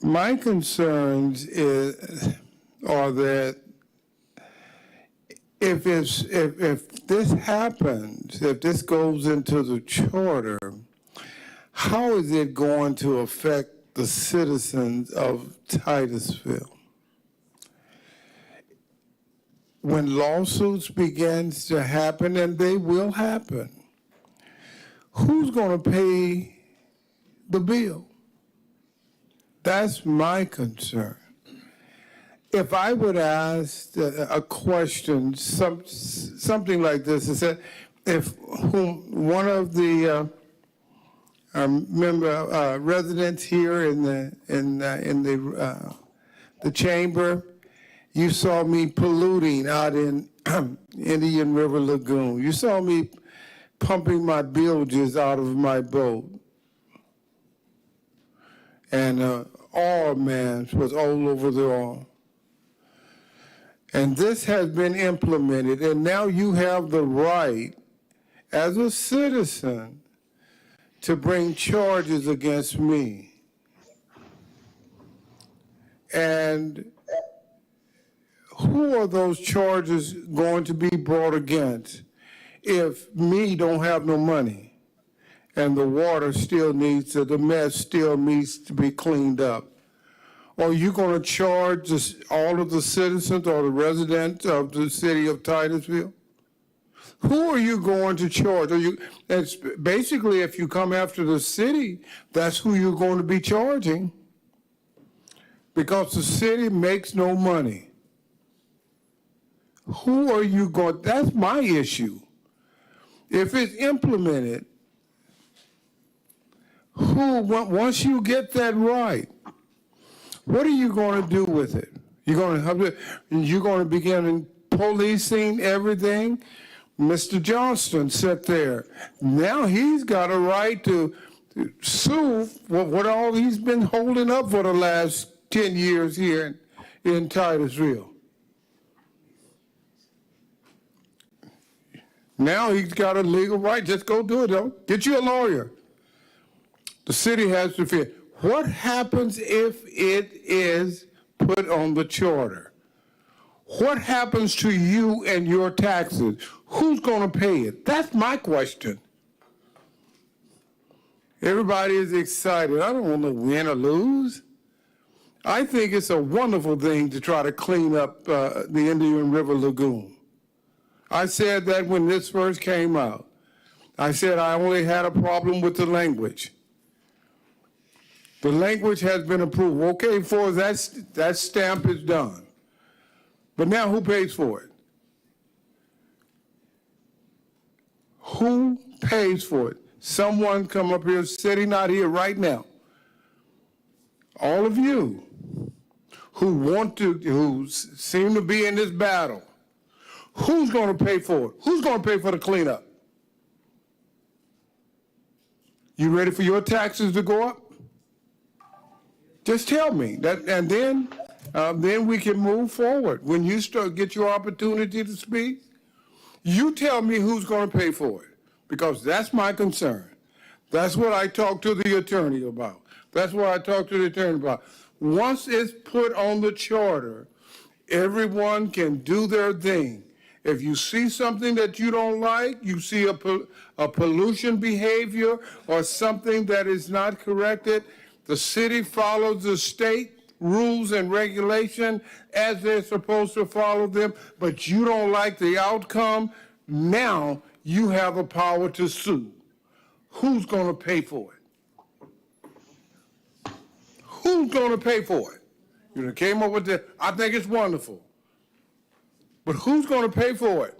My concerns are that if this happens, if this goes into the charter, how is it going to affect the citizens of Titusville? When lawsuits begins to happen, and they will happen, who's going to pay the bill? That's my concern. If I would ask a question, something like this, is that if one of the residents here in the chamber, you saw me polluting out in Indian River Lagoon. You saw me pumping my bilges out of my boat. And oil mans was all over the oil. And this has been implemented, and now you have the right, as a citizen, to bring charges against me. And who are those charges going to be brought against if me don't have no money and the water still needs, the mess still needs to be cleaned up? Are you going to charge all of the citizens or the residents of the city of Titusville? Who are you going to charge? It's basically, if you come after the city, that's who you're going to be charging, because the city makes no money. Who are you going? That's my issue. If it's implemented, once you get that right, what are you going to do with it? You're going to begin policing everything? Mr. Johnston sat there. Now he's got a right to sue what all he's been holding up for the last 10 years here in Titusville. Now he's got a legal right. Just go do it, though. Get you a lawyer. The city has to fear. What happens if it is put on the charter? What happens to you and your taxes? Who's going to pay it? That's my question. Everybody is excited. I don't want to win or lose. I think it's a wonderful thing to try to clean up the Indian River Lagoon. I said that when this first came out. I said I only had a problem with the language. The language has been approved. Okay, for that stamp is done. But now who pays for it? Who pays for it? Someone come up here, sitting out here right now. All of you who seem to be in this battle, who's going to pay for it? Who's going to pay for the cleanup? You ready for your taxes to go up? Just tell me that, and then we can move forward. When you get your opportunity to speak, you tell me who's going to pay for it, because that's my concern. That's what I talked to the attorney about. That's what I talked to the attorney about. Once it's put on the charter, everyone can do their thing. If you see something that you don't like, you see a pollution behavior or something that is not corrected, the city follows the state rules and regulation as they're supposed to follow them, but you don't like the outcome, now you have the power to sue. Who's going to pay for it? Who's going to pay for it? You came up with that. I think it's wonderful. But who's going to pay for it?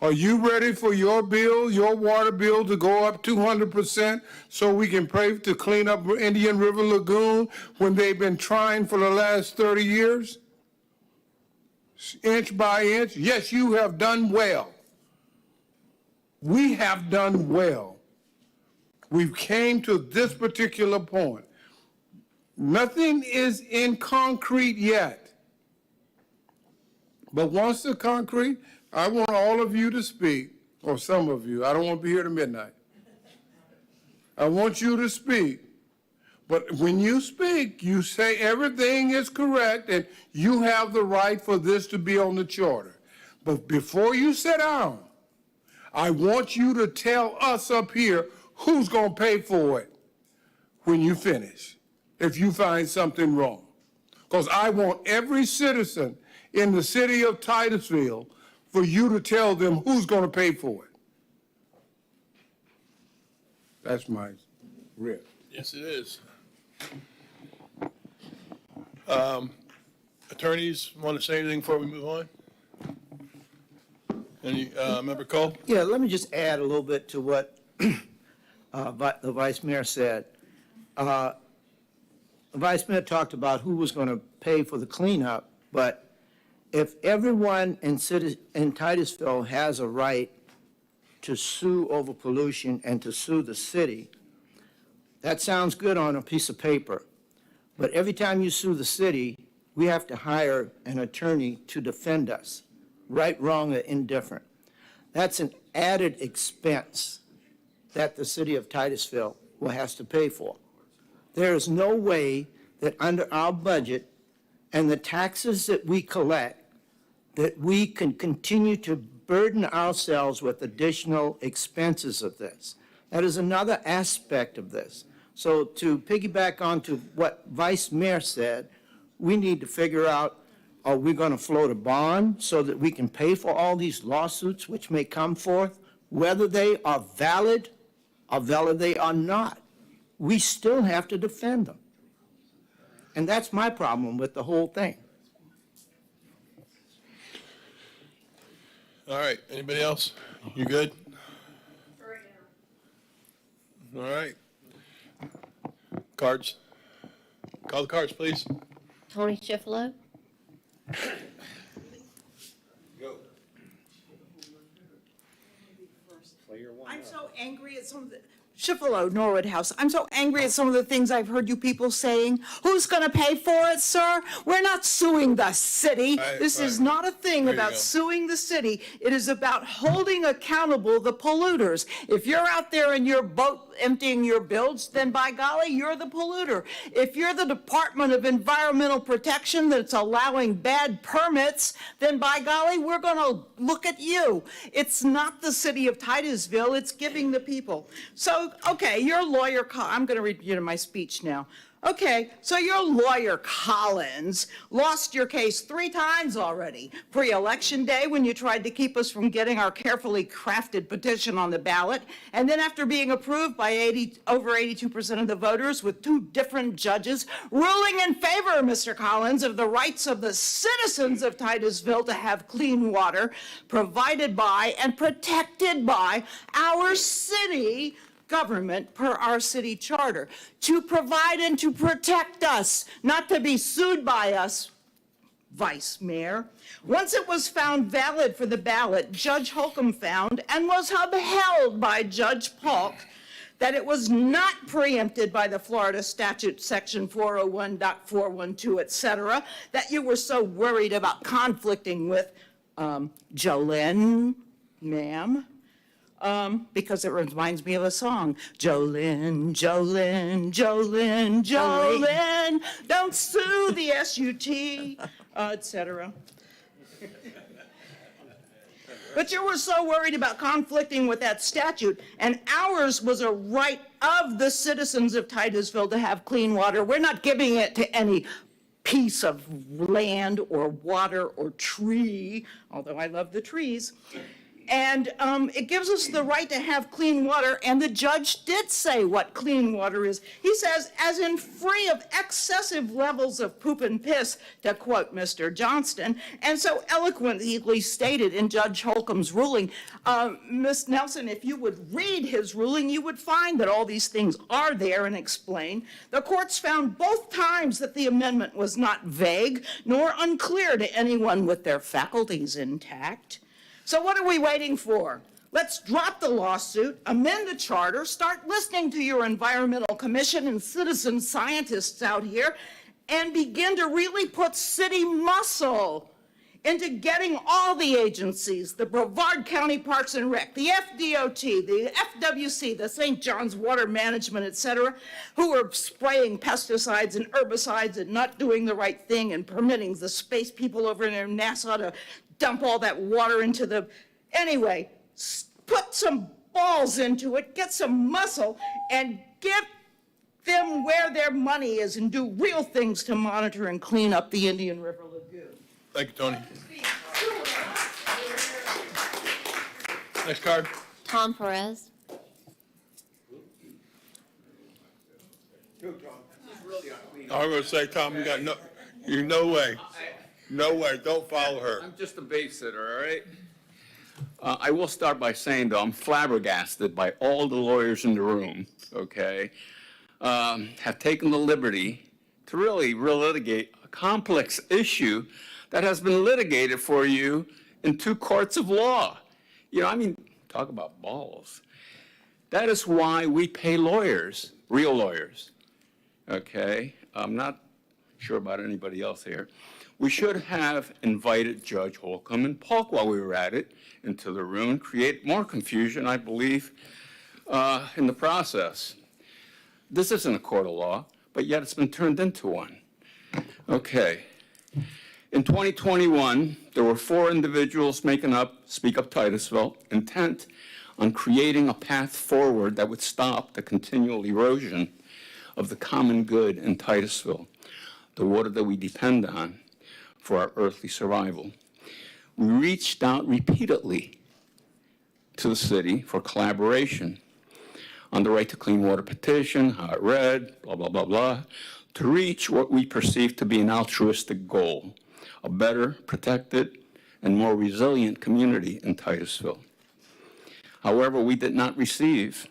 Are you ready for your bill, your water bill, to go up 200% so we can pay to clean up Indian River Lagoon when they've been trying for the last 30 years? Inch by inch? Yes, you have done well. We have done well. We've came to this particular point. Nothing is in concrete yet. But once the concrete, I want all of you to speak, or some of you. I don't want to be here to midnight. I want you to speak. But when you speak, you say everything is correct and you have the right for this to be on the charter. But before you sit down, I want you to tell us up here who's going to pay for it when you finish, if you find something wrong. Because I want every citizen in the city of Titusville for you to tell them who's going to pay for it. That's my riff. Yes, it is. Attorneys want to say anything before we move on? Any, Member Cole? Yeah, let me just add a little bit to what the Vice Mayor said. The Vice Mayor talked about who was going to pay for the cleanup, but if everyone in Titusville has a right to sue over pollution and to sue the city, that sounds good on a piece of paper. But every time you sue the city, we have to hire an attorney to defend us, right, wrong, or indifferent. That's an added expense that the city of Titusville will have to pay for. There is no way that under our budget and the taxes that we collect, that we can continue to burden ourselves with additional expenses of this. That is another aspect of this. So to piggyback onto what Vice Mayor said, we need to figure out, are we going to float a bond so that we can pay for all these lawsuits which may come forth, whether they are valid or whether they are not? We still have to defend them. And that's my problem with the whole thing. All right, anybody else? You good? All right. Cards. Call the cards, please. Tony Schifolo. I'm so angry at some of the, Schifolo, Norwood House. I'm so angry at some of the things I've heard you people saying. Who's going to pay for it, sir? We're not suing the city. This is not a thing about suing the city. It is about holding accountable the polluters. If you're out there in your boat emptying your bilge, then by golly, you're the polluter. If you're the Department of Environmental Protection that's allowing bad permits, then by golly, we're going to look at you. It's not the city of Titusville, it's giving the people. So, okay, your lawyer, I'm going to read you my speech now. Okay, so your lawyer, Collins, lost your case 3 times already. Pre-election day, when you tried to keep us from getting our carefully crafted petition on the ballot, and then after being approved by over 82% of the voters with 2 different judges ruling in favor, Mr. Collins, of the rights of the citizens of Titusville to have clean water provided by and protected by our city government per our city charter, to provide and to protect us, not to be sued by us, Vice Mayor. Once it was found valid for the ballot, Judge Holcomb found and was upheld by Judge Polk that it was not preempted by the Florida statute section 401.412, et cetera, that you were so worried about conflicting with Jolene, ma'am. Because it reminds me of a song. Jolene, Jolene, Jolene, Jolene, don't sue the SUT, et cetera. But you were so worried about conflicting with that statute, and ours was a right of the citizens of Titusville to have clean water. We're not giving it to any piece of land or water or tree, although I love the trees. And it gives us the right to have clean water, and the judge did say what clean water is. He says, as in free of excessive levels of poop and piss, to quote Mr. Johnston, and so eloquently stated in Judge Holcomb's ruling. Ms. Nelson, if you would read his ruling, you would find that all these things are there and explained. The courts found both times that the amendment was not vague nor unclear to anyone with their faculties intact. So what are we waiting for? Let's drop the lawsuit, amend the charter, start listening to your environmental commission and citizen scientists out here, and begin to really put city muscle into getting all the agencies, the Brevard County Parks and Rec, the FDOT, the FWC, the St. John's Water Management, et cetera, who are spraying pesticides and herbicides and not doing the right thing and permitting the space people over in Nassau to dump all that water into the, anyway, put some balls into it, get some muscle, and give them where their money is and do real things to monitor and clean up the Indian River Lagoon. Thank you, Tony. Next card. Tom Perez. I'm going to say, Tom, you got no way. No way, don't follow her. I'm just a babysitter, all right? I will start by saying, though, I'm flabbergasted by all the lawyers in the room, okay, have taken the liberty to really relitigate a complex issue that has been litigated for you in 2 courts of law. You know, I mean, talk about balls. That is why we pay lawyers, real lawyers, okay? I'm not sure about anybody else here. We should have invited Judge Holcomb and Polk while we were at it into the room, create more confusion, I believe, in the process. This isn't a court of law, but yet it's been turned into one. Okay. In 2021, there were 4 individuals making up Speak Up Titusville, intent on creating a path forward that would stop the continual erosion of the common good in Titusville, the water that we depend on for our earthly survival. We reached out repeatedly to the city for collaboration on the right to clean water petition, how it read, blah, blah, blah, blah, to reach what we perceive to be an altruistic goal, a better, protected, and more resilient community in Titusville. However, we did not receive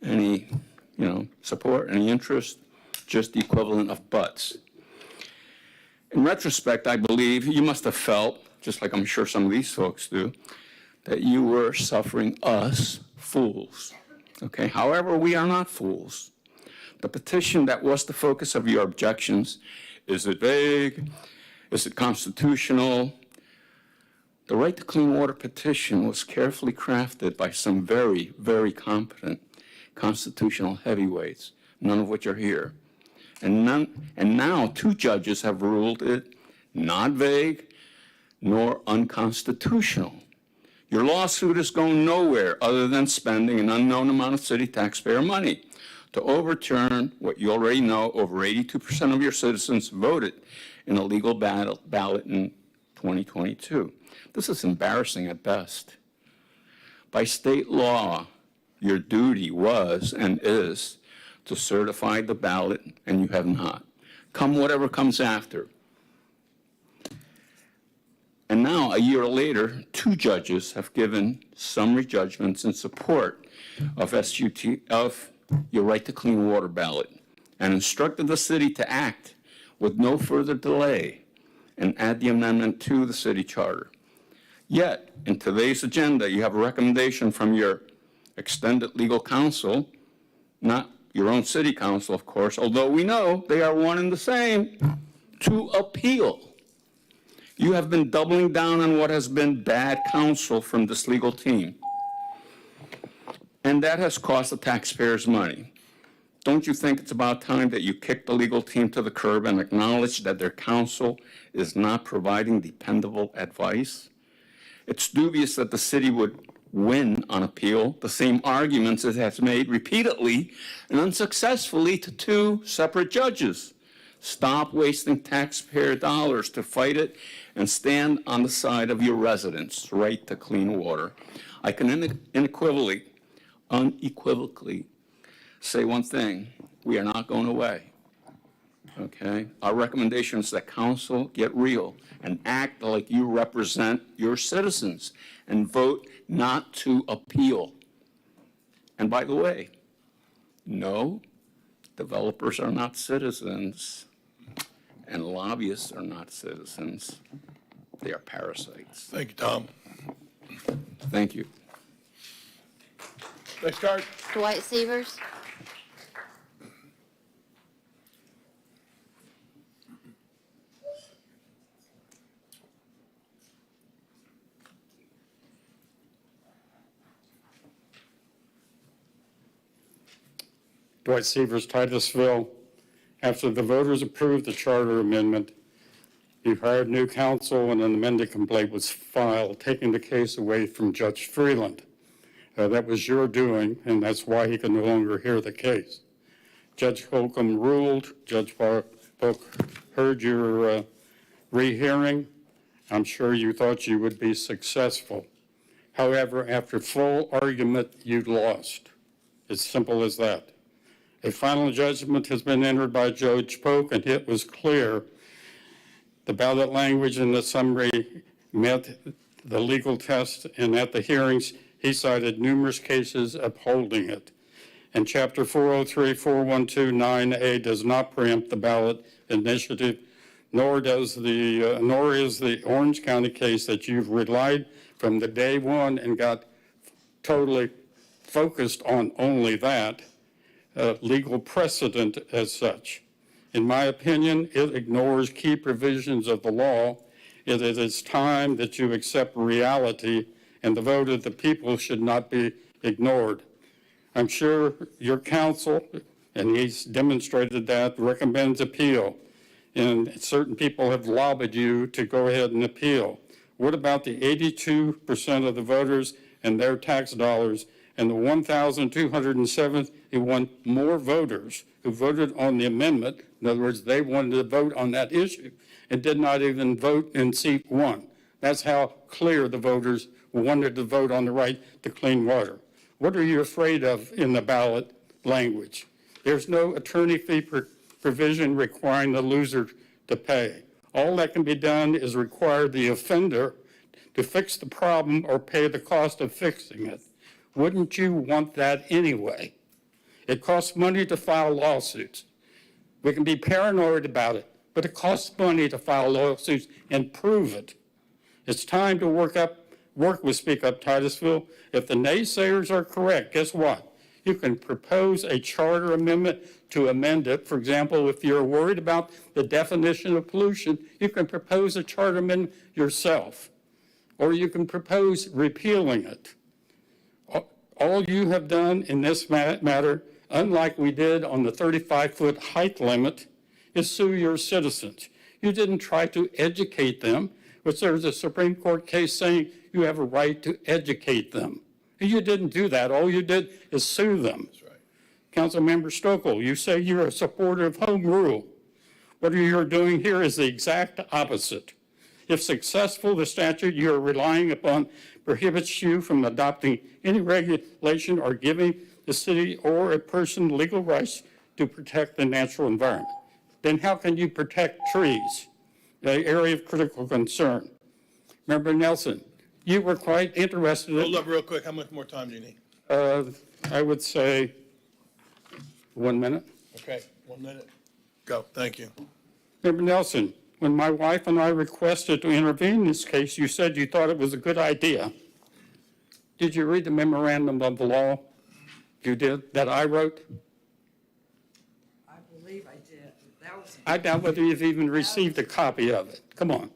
any, support, any interest, just the equivalent of butts. In retrospect, I believe you must have felt, just like I'm sure some of these folks do, that you were suffering us fools. Okay? However, we are not fools. The petition that was the focus of your objections, is it vague? Is it constitutional? The right to clean water petition was carefully crafted by some very, very competent constitutional heavyweights, none of which are here. And now 2 judges have ruled it not vague nor unconstitutional. Your lawsuit is going nowhere other than spending an unknown amount of city taxpayer money to overturn what you already know over 82% of your citizens voted in a legal ballot in 2022. This is embarrassing at best. By state law, your duty was and is to certify the ballot, and you have not. Come whatever comes after. And now, a year later, 2 judges have given summary judgments in support of your right to clean water ballot and instructed the city to act with no further delay and add the amendment to the city charter. Yet, in today's agenda, you have a recommendation from your extended legal counsel, not your own city council, of course, although we know they are one and the same, to appeal. You have been doubling down on what has been bad counsel from this legal team. And that has cost the taxpayers money. Don't you think it's about time that you kick the legal team to the curb and acknowledge that their counsel is not providing dependable advice? It's dubious that the city would win on appeal the same arguments it has made repeatedly and unsuccessfully to 2 separate judges. Stop wasting taxpayer dollars to fight it and stand on the side of your residents' right to clean water. I can unequivocally say one thing: we are not going away. Okay? Our recommendation is that council get real and act like you represent your citizens and vote not to appeal. And by the way, no, developers are not citizens and lobbyists are not citizens. They are parasites. Thank you, Tom. Thank you. Next card. Dwight Severs. Dwight Severs, Titusville. After the voters approved the charter amendment, you hired new counsel and an amended complaint was filed, taking the case away from Judge Freeland. That was your doing, and that's why he can no longer hear the case. Judge Holcomb ruled. Judge Polk heard your rehearing. I'm sure you thought you would be successful. However, after full argument, you lost. It's simple as that. A final judgment has been entered by Judge Polk, and it was clear the ballot language in the summary met the legal test, and at the hearings, he cited numerous cases upholding it. And Chapter 403-412-9A does not preempt the ballot initiative, nor is the Orange County case that you've relied from the day one and got totally focused on only that, legal precedent as such. In my opinion, it ignores key provisions of the law. It is time that you accept reality, and the vote of the people should not be ignored. I'm sure your counsel, and he's demonstrated that, recommends appeal, and certain people have lobbied you to go ahead and appeal. What about the 82% of the voters and their tax dollars and the 1,271 more voters who voted on the amendment? In other words, they wanted to vote on that issue and did not even vote in seat 1. That's how clear the voters wanted to vote on the right to clean water. What are you afraid of in the ballot language? There's no attorney fee provision requiring the loser to pay. All that can be done is require the offender to fix the problem or pay the cost of fixing it. Wouldn't you want that anyway? It costs money to file lawsuits. We can be paranoid about it, but it costs money to file lawsuits and prove it. It's time to work with Speak Up Titusville. If the naysayers are correct, guess what? You can propose a charter amendment to amend it. For example, if you're worried about the definition of pollution, you can propose a charter amendment yourself, or you can propose repealing it. All you have done in this matter, unlike we did on the 35-foot height limit, is sue your citizens. You didn't try to educate them, which there's a Supreme Court case saying you have a right to educate them. You didn't do that. All you did is sue them. That's right. Councilmember Stokel, you say you're a supporter of home rule. What you're doing here is the exact opposite. If successful, the statute you're relying upon prohibits you from adopting any regulation or giving the city or a person legal rights to protect the natural environment. Then how can you protect trees, the area of critical concern? Member Nelson, you were quite interested in... Hold up real quick. How much more time do you need? I would say 1 minute. Okay, 1 minute. Go. Thank you. Member Nelson, when my wife and I requested to intervene in this case, you said you thought it was a good idea. Did you read the memorandum of the law you did, that I wrote? I believe I did. I doubt whether you've even received a copy of it. Come on.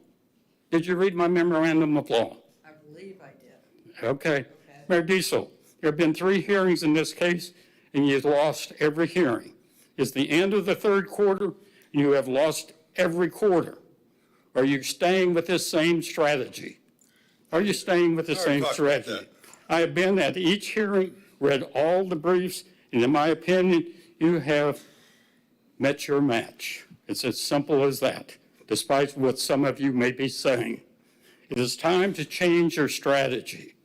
Did you read my memorandum of law? I believe I did. Okay. Mayor Diesel, there have been 3 hearings in this case, and you've lost every hearing. It's the end of the 3rd quarter, and you have lost every quarter. Are you staying with this same strategy? Are you staying with the same strategy? I have been at each hearing, read all the briefs, and in my opinion, you have met your match. It's as simple as that, despite what some of you may be saying. It is time to change your strategy.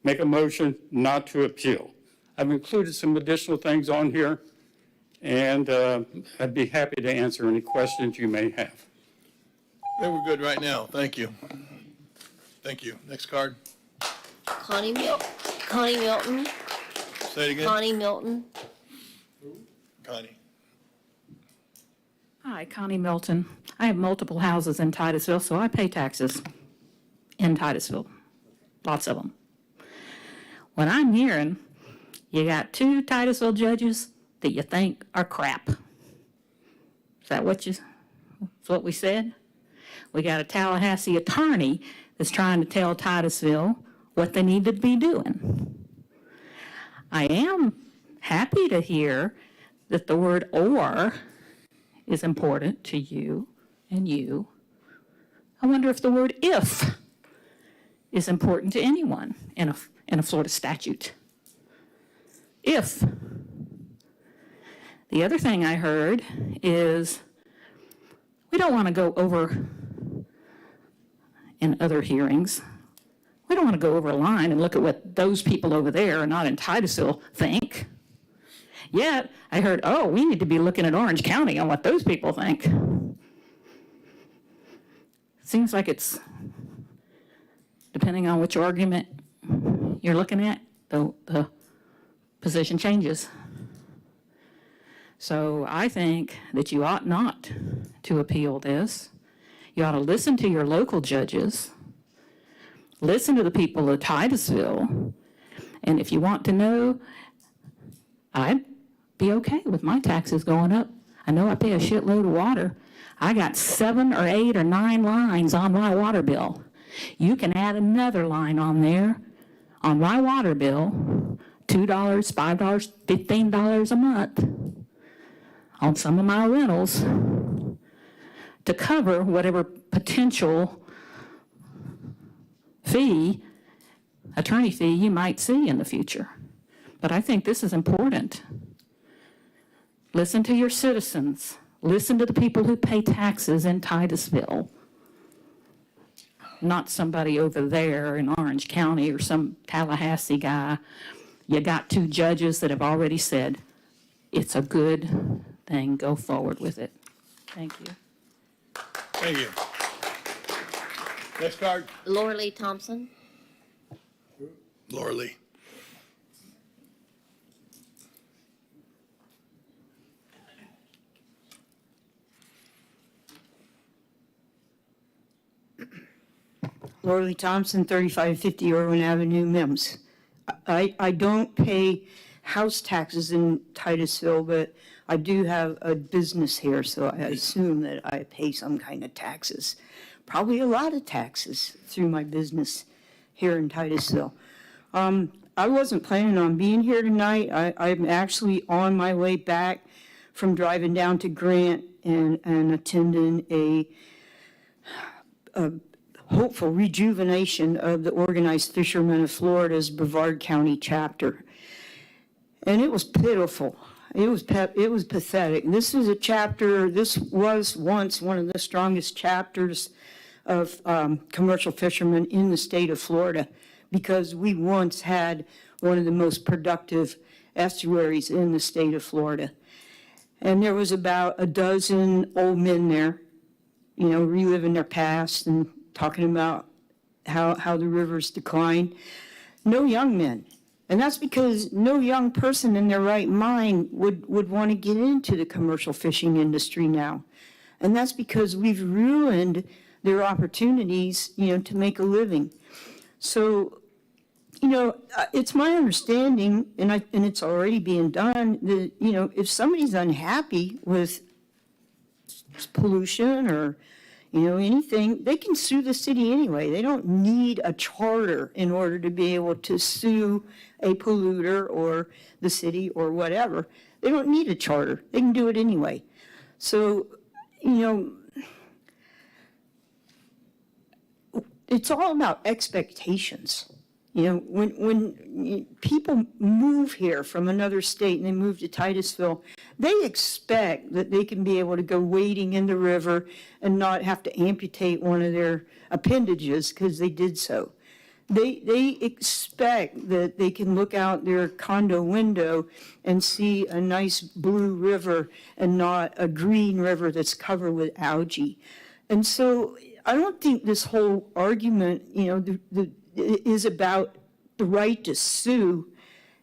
Make a motion not to appeal. I've included some additional things on here, and I'd be happy to answer any questions you may have. I think we're good right now. Thank you. Thank you. Next card. Connie Milton. Say it again. Connie Milton. Connie. Hi, Connie Milton. I have multiple houses in Titusville, so I pay taxes in Titusville. Lots of them. What I'm hearing, you got 2 Titusville judges that you think are crap. Is that that's what we said? We got a Tallahassee attorney that's trying to tell Titusville what they need to be doing. I am happy to hear that the word "or" is important to you and you. I wonder if the word "if" is important to anyone in a Florida statute. If. The other thing I heard is we don't want to go over, in other hearings, we don't want to go over a line and look at what those people over there are not in Titusville think. Yet, I heard, oh, we need to be looking at Orange County on what those people think. Seems like it's, depending on which argument you're looking at, the position changes. So I think that you ought not to appeal this. You ought to listen to your local judges, listen to the people of Titusville, and if you want to know, I'd be okay with my taxes going up. I know I pay a shitload of water. I got 7 or 8 or 9 lines on my water bill. You can add another line on there on my water bill, $2, $5, $15 a month on some of my rentals to cover whatever potential fee, attorney fee you might see in the future. But I think this is important. Listen to your citizens. Listen to the people who pay taxes in Titusville, not somebody over there in Orange County or some Tallahassee guy. You got 2 judges that have already said it's a good thing. Go forward with it. Thank you. Thank you. Next card. Laura Lee Thompson. Laura Lee. Laura Lee Thompson, 3550 Irwin Avenue, Mims. I don't pay house taxes in Titusville, but I do have a business here, so I assume that I pay some kind of taxes. Probably a lot of taxes through my business here in Titusville. I wasn't planning on being here tonight. I'm actually on my way back from driving down to Grant and attending a hopeful rejuvenation of the Organized Fishermen of Florida's Brevard County chapter. And it was pitiful. It was pathetic. This was once one of the strongest chapters of commercial fishermen in the state of Florida, because we once had one of the most productive estuaries in the state of Florida. And there was about a dozen old men there, reliving their past and talking about how the rivers declined. No young men. And that's because no young person in their right mind would want to get into the commercial fishing industry now. And that's because we've ruined their opportunities, to make a living. So, it's my understanding, and it's already being done, that, if somebody's unhappy with pollution or, anything, they can sue the city anyway. They don't need a charter in order to be able to sue a polluter or the city or whatever. They don't need a charter. They can do it anyway. So, it's all about expectations. When people move here from another state and they move to Titusville, they expect that they can be able to go wading in the river and not have to amputate one of their appendages because they did so. They expect that they can look out their condo window and see a nice blue river and not a green river that's covered with algae. And so I don't think this whole argument, is about the right to sue.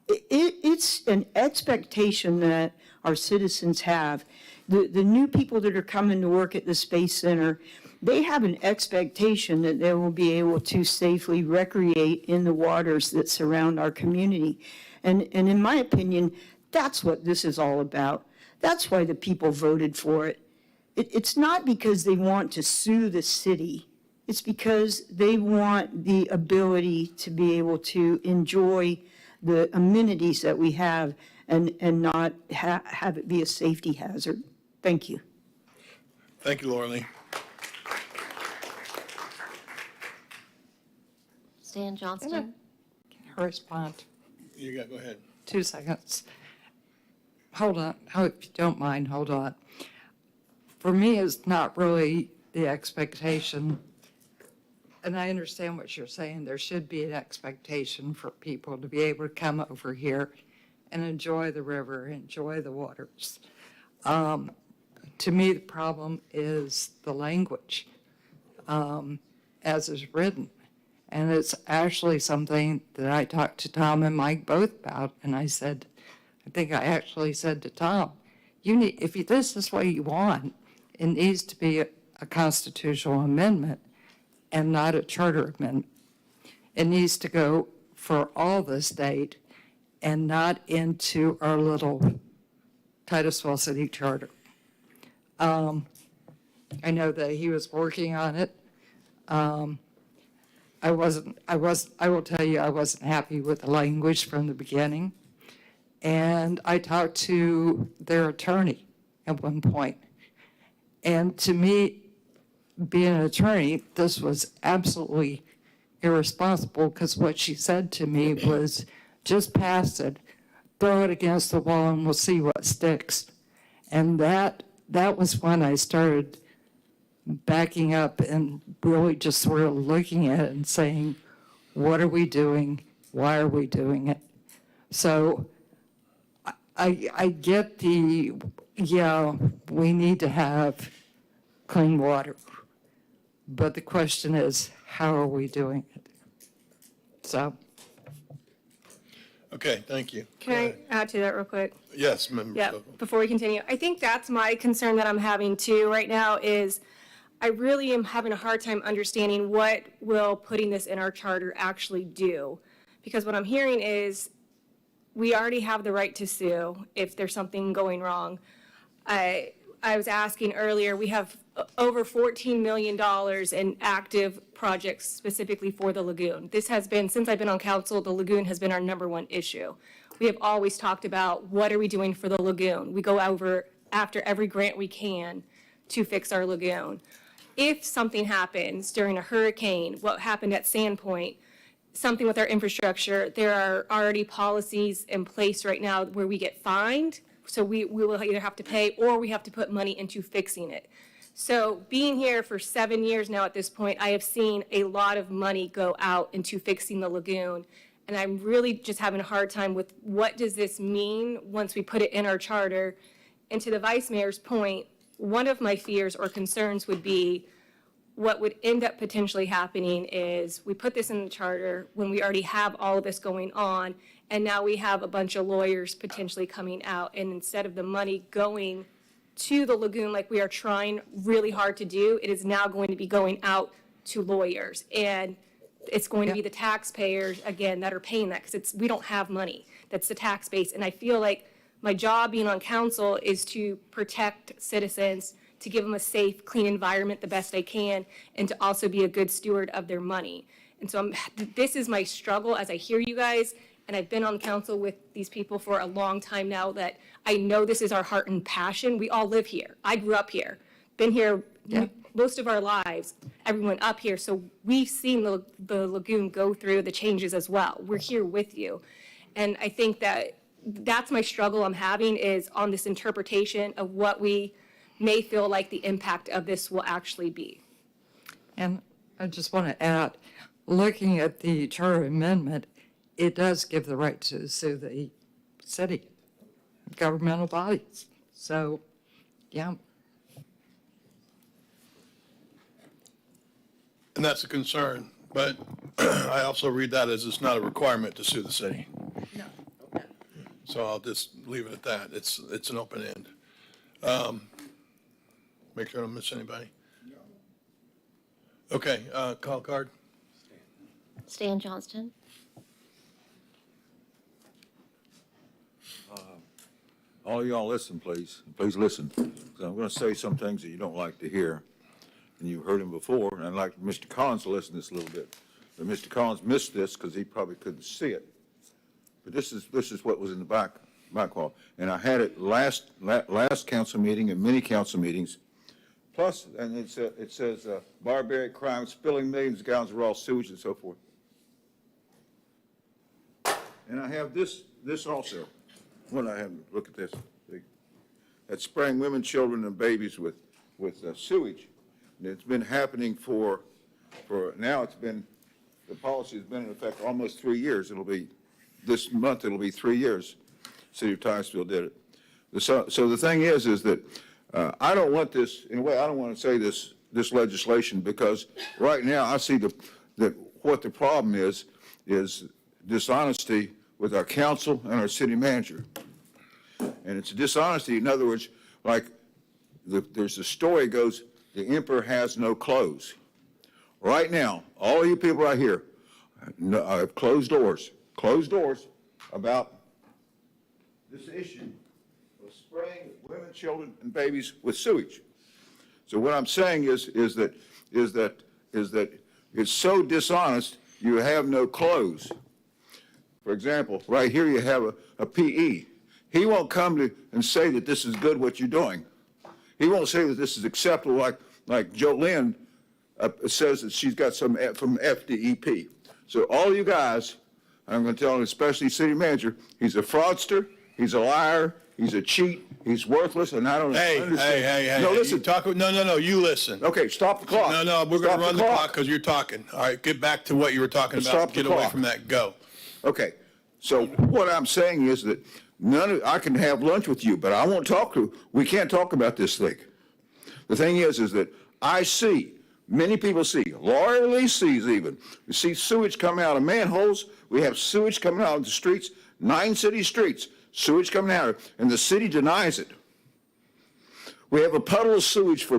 It's an expectation that our citizens have. The new people that are coming to work at the Space Center, they have an expectation that they will be able to safely recreate in the waters that surround our community. And in my opinion, that's what this is all about. That's why the people voted for it. It's not because they want to sue the city. It's because they want the ability to be able to enjoy the amenities that we have and not have it be a safety hazard. Thank you. Thank you, Laura Lee. Stan Johnston? Can I respond? Go ahead. 2 seconds. Hold on. Oh, if you don't mind, hold on. For me, it's not really the expectation, and I understand what you're saying. There should be an expectation for people to be able to come over here and enjoy the river, enjoy the waters. To me, the problem is the language as is written. And it's actually something that I talked to Tom and Mike both about. And I actually said to Tom, if this is what you want, it needs to be a constitutional amendment and not a charter amendment. It needs to go for all the state and not into our little Titusville City Charter. I know that he was working on it. I will tell you, I wasn't happy with the language from the beginning. And I talked to their attorney at one point. And to me, being an attorney, this was absolutely irresponsible, because what she said to me was, just pass it, throw it against the wall, and we'll see what sticks. And that was when I started backing up and really just sort of looking at it and saying, what are we doing? Why are we doing it? So I get we need to have clean water. But the question is, how are we doing it? So. Okay, thank you. Can I add to that real quick? Yes, Member Yeah, Stokel. before we continue, I think that's my concern that I'm having too right now is I really am having a hard time understanding what will putting this in our charter actually do. Because what I'm hearing is we already have the right to sue if there's something going wrong. I was asking earlier, we have over $14 million in active projects specifically for the lagoon. This has been, since I've been on council, the lagoon has been our #1 issue. We have always talked about what are we doing for the lagoon. We go over after every grant we can to fix our lagoon. If something happens during a hurricane, what happened at Sandpoint, something with our infrastructure, there are already policies in place right now where we get fined. So we will either have to pay or we have to put money into fixing it. So being here for 7 years now at this point, I have seen a lot of money go out into fixing the lagoon. And I'm really just having a hard time with what does this mean once we put it in our charter? And to the vice mayor's point, one of my fears or concerns would be what would end up potentially happening is we put this in the charter when we already have all of this going on, and now we have a bunch of lawyers potentially coming out, and instead of the money going to the lagoon like we are trying really hard to do, it is now going to be going out to lawyers. And it's going to be the taxpayers, again, that are paying that, because we don't have money. That's the tax base. And I feel like my job being on council is to protect citizens, to give them a safe, clean environment the best I can, and to also be a good steward of their money. And so this is my struggle as I hear you guys, and I've been on council with these people for a long time now, that I know this is our heart and passion. We all live here. I grew up here, been here most of our lives, everyone up here. So we've seen the lagoon go through the changes as well. We're here with you. And I think that's my struggle I'm having, is on this interpretation of what we may feel like the impact of this will actually be. And I just want to add, looking at the charter amendment, it does give the right to sue the city, governmental bodies. So, yeah. And that's a concern, but I also read that as it's not a requirement to sue the city. No. So I'll just leave it at that. It's an open end. Make sure I don't miss anybody. Okay, call card. Stan Johnston. All of y'all listen, please. Please listen. 'Cause I'm going to say some things that you don't like to hear. And you've heard them before, and I'd like Mr. Collins to listen to this a little bit. But Mr. Collins missed this because he probably couldn't see it. But this is what was in the back wall. And I had it last council meeting and many council meetings. Plus, and it says barbaric crime, spilling millions of gallons of raw sewage and so forth. And I have this also. When I have, look at this. That's spraying women, children, and babies with sewage. And it's been happening for now. The policy has been in effect almost 3 years. This month it'll be 3 years. City of Titusville did it. So the thing is that I don't want this, in a way, I don't want to say this legislation, because right now I see that what the problem is dishonesty with our council and our city manager. And it's a dishonesty, in other words, like there's a story goes, the emperor has no clothes. Right now, all of you people right here, I have closed doors about this issue of spraying women, children, and babies with sewage. So what I'm saying is that it's so dishonest, you have no clothes. For example, right here you have a PE. He won't come and say that this is good what you're doing. He won't say that this is acceptable like Jolynn says that she's got some from FDEP. So all you guys, I'm going to tell him, especially city manager, he's a fraudster, he's a liar, he's a cheat, he's worthless, and I don't understand. Hey. No, listen. No, you listen. Okay, stop the clock. No, we're going to run the clock because you're talking. All right, get back to what you were talking about. Stop the Get away clock. from that. Go. Okay, so what I'm saying is that I can have lunch with you, but I won't we can't talk about this thing. The thing is that I see, many people see, Laura Lee sees even, we see sewage coming out of manholes, we have sewage coming out of the streets, 9 city streets, sewage coming out, and the city denies it. We have a puddle of sewage for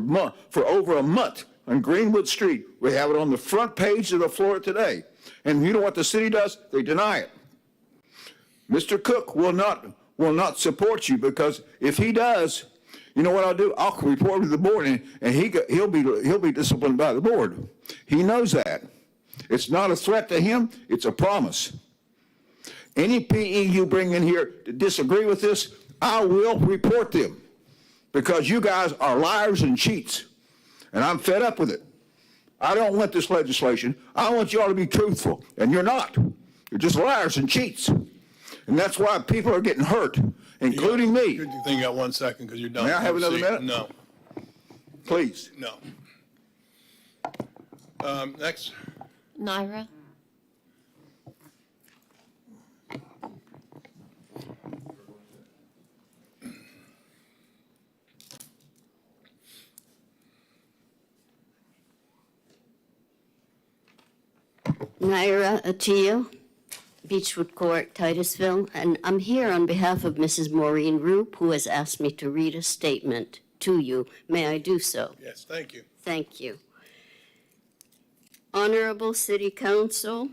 over a month on Greenwood Street. We have it on the front page of the Florida Today. And you know what the city does? They deny it. Mr. Cook will not support you, because if he does, you know what I'll do? I'll report to the board, and he'll be disciplined by the board. He knows that. It's not a threat to him, it's a promise. Any PE you bring in here to disagree with this, I will report them, because you guys are liars and cheats, and I'm fed up with it. I don't want this legislation. I want you all to be truthful, and you're not. You're just liars and cheats. And that's why people are getting hurt, including me. You think you got 1 second because you're done. May I have another minute? No, Please. no. Next. Naira? Naira Atia, Beechwood Court, Titusville, and I'm here on behalf of Mrs. Maureen Roop, who has asked me to read a statement to you. May I do so? Yes, thank you. Thank you. Honorable City Council,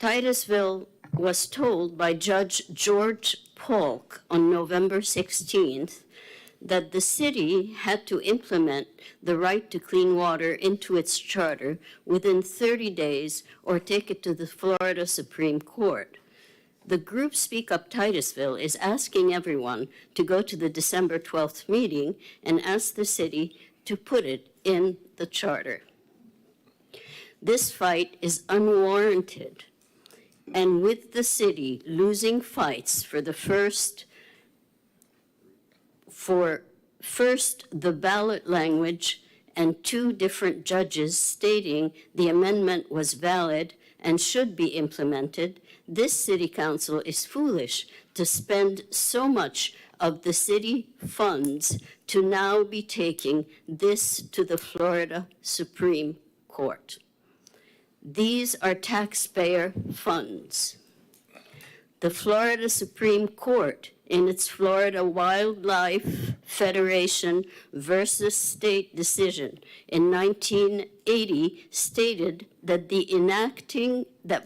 Titusville was told by Judge George Polk on November 16th that the city had to implement the right to clean water into its charter within 30 days or take it to the Florida Supreme Court. The group Speak Up Titusville is asking everyone to go to the December 12th meeting and ask the city to put it in the charter. This fight is unwarranted, and with the city losing fights for the ballot language and 2 different judges stating the amendment was valid and should be implemented, this city council is foolish to spend so much of the city funds to now be taking this to the Florida Supreme Court. These are taxpayer funds. The Florida Supreme Court, in its Florida Wildlife Federation versus state decision in 1980, stated that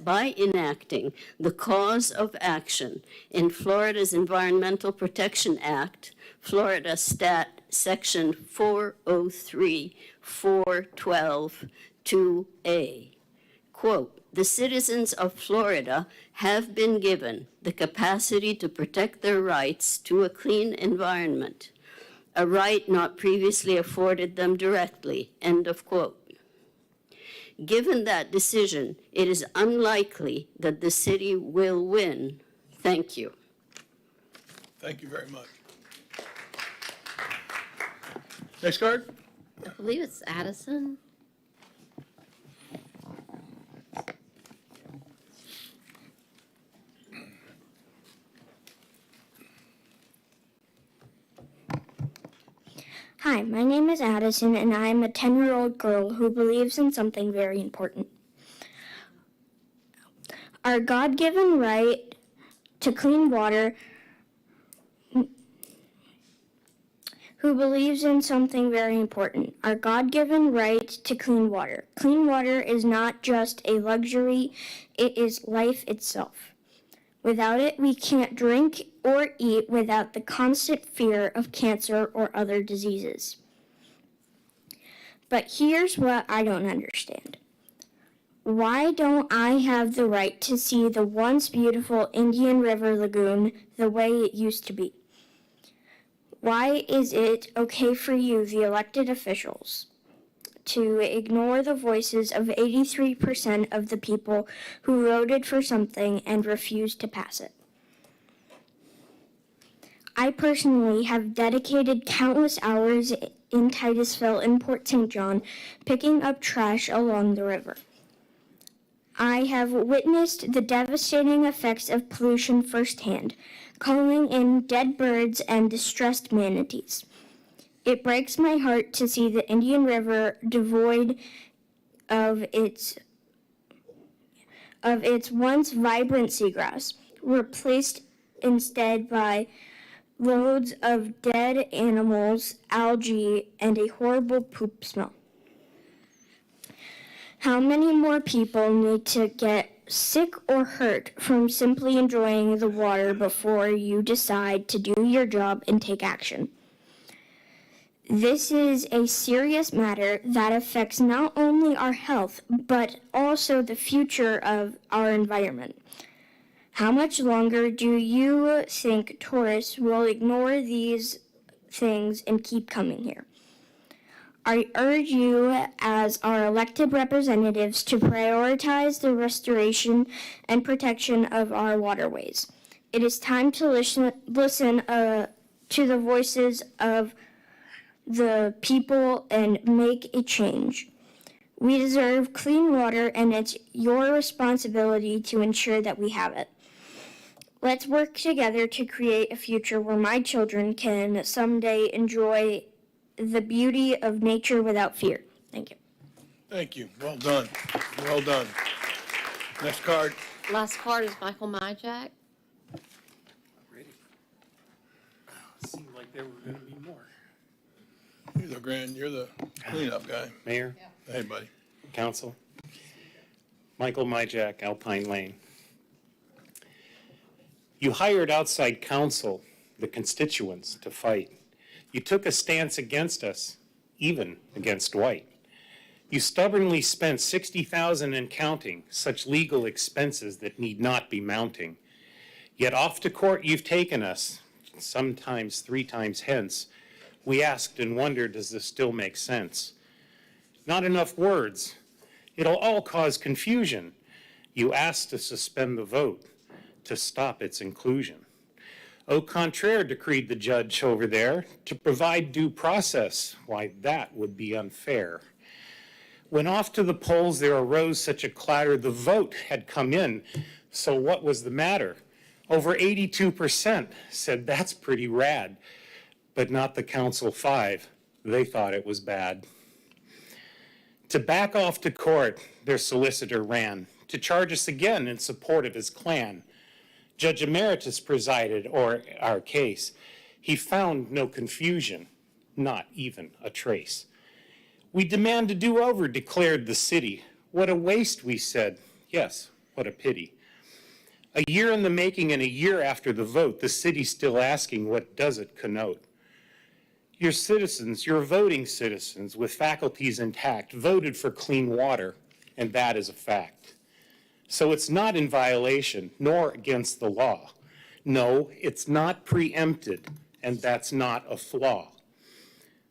by enacting the cause of action in Florida's Environmental Protection Act, Florida Stat Section 403, 412, 2A, quote, the citizens of Florida have been given the capacity to protect their rights to a clean environment, a right not previously afforded them directly, end of quote. Given that decision, it is unlikely that the city will win. Thank you. Thank you very much. Next card. I believe it's Addison. Hi, my name is Addison, and I am a 10-year-old girl who believes in something very important. Our God-given right to clean water, who believes in something very important. Our God-given right to clean water. Clean water is not just a luxury, it is life itself. Without it, we can't drink or eat without the constant fear of cancer or other diseases. But here's what I don't understand. Why don't I have the right to see the once beautiful Indian River Lagoon the way it used to be? Why is it okay for you, the elected officials, to ignore the voices of 83% of the people who voted for something and refused to pass it? I personally have dedicated countless hours in Titusville and Port St. John picking up trash along the river. I have witnessed the devastating effects of pollution firsthand, calling in dead birds and distressed manatees. It breaks my heart to see the Indian River devoid of its once vibrant seagrass, replaced instead by loads of dead animals, algae, and a horrible poop smell. How many more people need to get sick or hurt from simply enjoying the water before you decide to do your job and take action? This is a serious matter that affects not only our health, but also the future of our environment. How much longer do you think tourists will ignore these things and keep coming here? I urge you as our elected representatives to prioritize the restoration and protection of our waterways. It is time to listen to the voices of the people and make a change. We deserve clean water, and it's your responsibility to ensure that we have it. Let's work together to create a future where my children can someday enjoy the beauty of nature without fear. Thank you. Thank you. Well done. Well done. Next card. Last card is Michael Myjack. Seemed like there were going to be more. You're the cleanup guy. Mayor, Hey, buddy. council, Michael Myjack, Alpine Lane. You hired outside counsel, the constituents, to fight. You took a stance against us, even against White. You stubbornly spent $60,000 and counting, such legal expenses that need not be mounting. Yet off to court you've taken us, sometimes 3 times hence. We asked and wondered, does this still make sense? Not enough words. It'll all cause confusion. You asked to suspend the vote, to stop its inclusion. Au contraire, decreed the judge over there, to provide due process. Why, that would be unfair. When off to the polls there arose such a clatter, the vote had come in. So what was the matter? Over 82% said that's pretty rad, but not the Council 5. They thought it was bad. To back off to court, their solicitor ran, to charge us again in support of his clan. Judge Emeritus presided o'er our case. He found no confusion, not even a trace. We demand a do-over, declared the city. What a waste, we said. Yes, what a pity. A year in the making and a year after the vote, the city's still asking, what does it connote? Your citizens, your voting citizens, with faculties intact, voted for clean water, and that is a fact. So it's not in violation, nor against the law. No, it's not preempted, and that's not a flaw.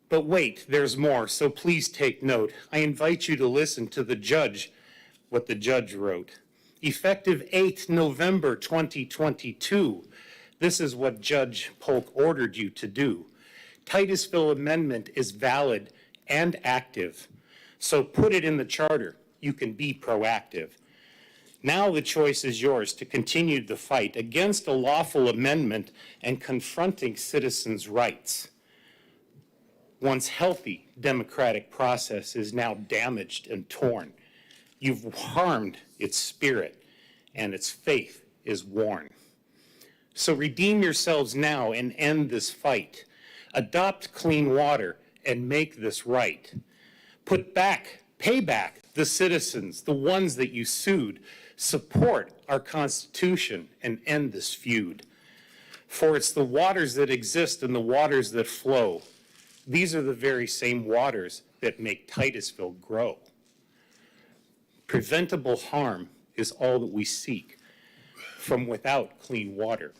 But wait, there's more, so please take note. I invite you to listen to the judge, what the judge wrote. Effective 8 November 2022, this is what Judge Polk ordered you to do. Titusville Amendment is valid and active, so put it in the charter. You can be proactive. Now the choice is yours to continue the fight against a lawful amendment and confronting citizens' rights. Once healthy democratic process is now damaged and torn. You've harmed its spirit, and its faith is worn. So redeem yourselves now and end this fight. Adopt clean water and make this right. Pay back the citizens, the ones that you sued. Support our Constitution and end this feud. For it's the waters that exist and the waters that flow. These are the very same waters that make Titusville grow. Preventable harm is all that we seek. From without clean water,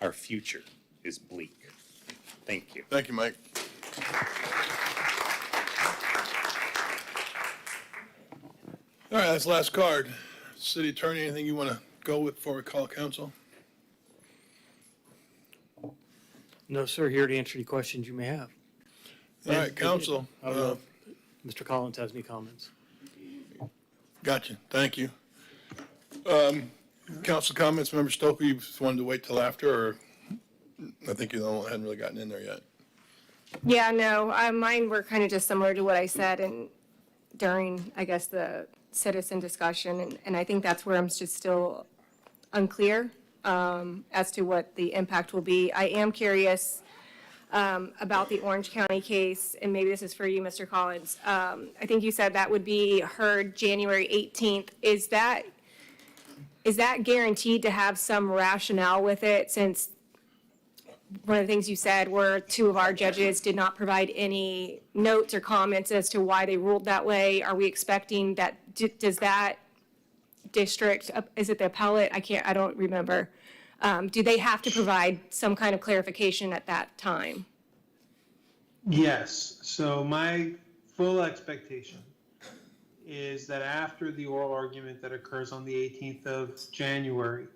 our future is bleak. Thank you. Thank you, Mike. All right, that's the last card. City Attorney, anything you want to go with before we call council? No, sir, here to answer any questions you may have. All right, council. I don't know if Mr. Collins has any comments. Gotcha. Thank you. Council comments, Member Stoker, you just wanted to wait till after, or I think you hadn't really gotten in there yet. Yeah, no, mine were kind of just similar to what I said during, I guess, the citizen discussion, and I think that's where I'm just still unclear as to what the impact will be. I am curious about the Orange County case, and maybe this is for you, Mr. Collins. I think you said that would be heard January 18th. Is that guaranteed to have some rationale with it, since one of the things you said were 2 of our judges did not provide any notes or comments as to why they ruled that way? Are we expecting that, does that district, is it the appellate? I don't remember. Do they have to provide some kind of clarification at that time? Yes, so my full expectation is that after the oral argument that occurs on the 18th of January,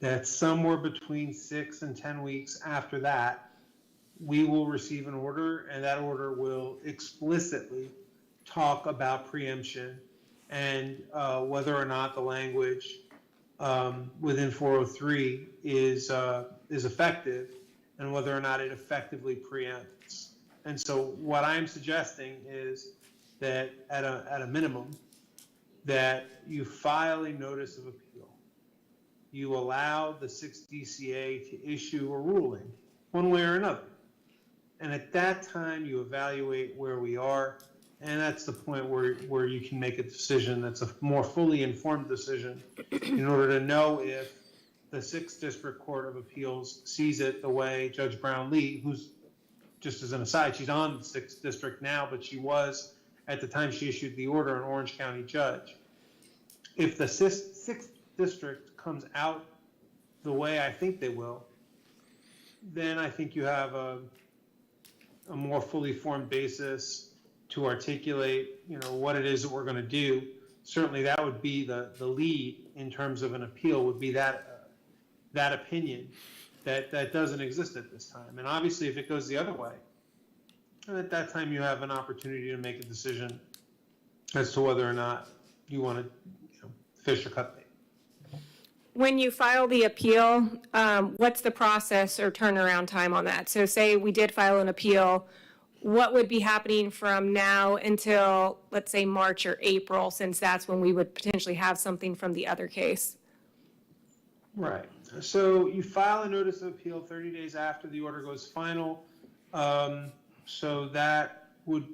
that somewhere between 6 and 10 weeks after that, we will receive an order, and that order will explicitly talk about preemption and whether or not the language within 403 is effective, and whether or not it effectively preempts. And so what I'm suggesting is that at a minimum, that you file a notice of appeal. You allow the 6th DCA to issue a ruling one way or another. And at that time, you evaluate where we are. And that's the point where you can make a decision that's a more fully informed decision in order to know if the 6th District Court of Appeals sees it the way Judge Brown-Lee, who's, just as an aside, she's on the 6th District now, but she was, at the time she issued the order, an Orange County judge. If the 6th District comes out the way I think they will, then I think you have a more fully formed basis to articulate, what it is that we're going to do. Certainly that would be the lead in terms of an appeal, would be that opinion that doesn't exist at this time. And obviously if it goes the other way, at that time you have an opportunity to make a decision as to whether or not you want to fish or cut bait. When you file the appeal, what's the process or turnaround time on that? So say we did file an appeal, what would be happening from now until, let's say, March or April, since that's when we would potentially have something from the other case? Right. So you file a notice of appeal 30 days after the order goes final. So that would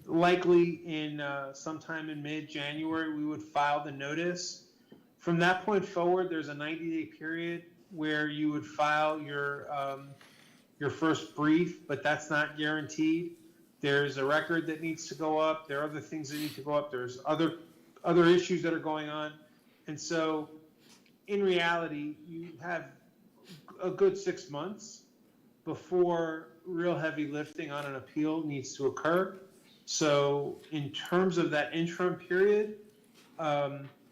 likely in sometime in mid-January, we would file the notice. From that point forward, there's a 90-day period where you would file your first brief, but that's not guaranteed. There's a record that needs to go up. There are other things that need to go up. There's other issues that are going on. And so in reality, you have a good 6 months before real heavy lifting on an appeal needs to occur. So in terms of that interim period,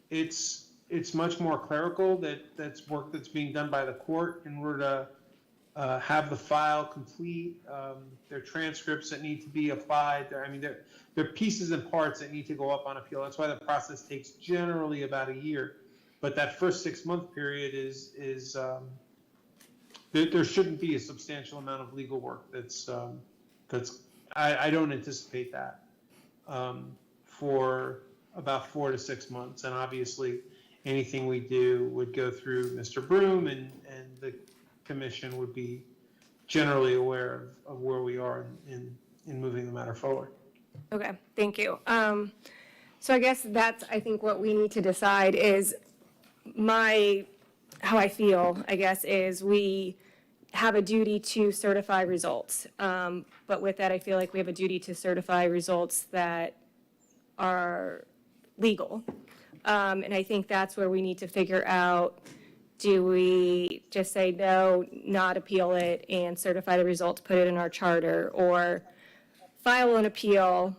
it's much more clerical. That's work that's being done by the court in order to have the file complete. There are transcripts that need to be applied. There are pieces and parts that need to go up on appeal. That's why the process takes generally about a year. But that first 6 month period is there shouldn't be a substantial amount of legal work. I don't anticipate that for about 4 to 6 months. And obviously, anything we do would go through Mr. Broom, and the commission would be generally aware of where we are in moving the matter forward. Okay, thank you. So I guess that's, I think, what we need to decide is how I feel, I guess, is we have a duty to certify results. But with that, I feel like we have a duty to certify results that are legal. And I think that's where we need to figure out, do we just say no, not appeal it, and certify the results, put it in our charter, or file an appeal,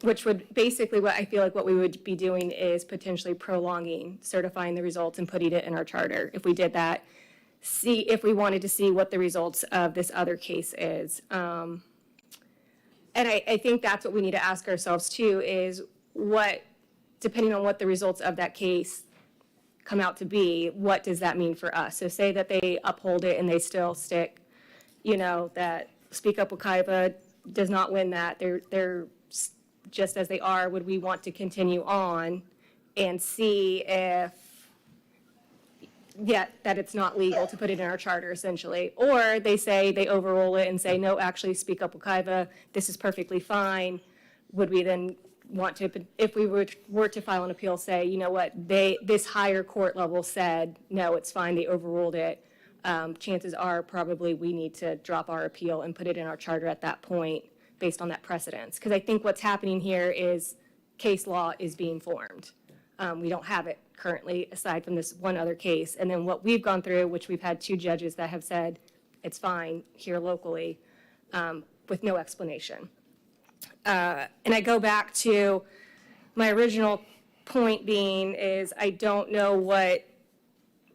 which would basically, what I feel like what we would be doing is potentially prolonging certifying the results and putting it in our charter. If we did that, see if we wanted to see what the results of this other case is. And I think that's what we need to ask ourselves too, is what, depending on what the results of that case come out to be, what does that mean for us? So say that they uphold it and they still stick, that Speak Up Wekiva does not win that. They're just as they are. Would we want to continue on and see if yet that it's not legal to put it in our charter, essentially. Or they say, they overrule it and say, no, actually, Speak Up Wekiva, this is perfectly fine. Would we then want to, if we were to file an appeal, say, you know what, this higher court level said, no, it's fine, they overruled it. Chances are probably we need to drop our appeal and put it in our charter at that point based on that precedence. Because I think what's happening here is case law is being formed. We don't have it currently, aside from this one other case. And then what we've gone through, which we've had 2 judges that have said it's fine here locally, with no explanation. And I go back to my original point being is I don't know what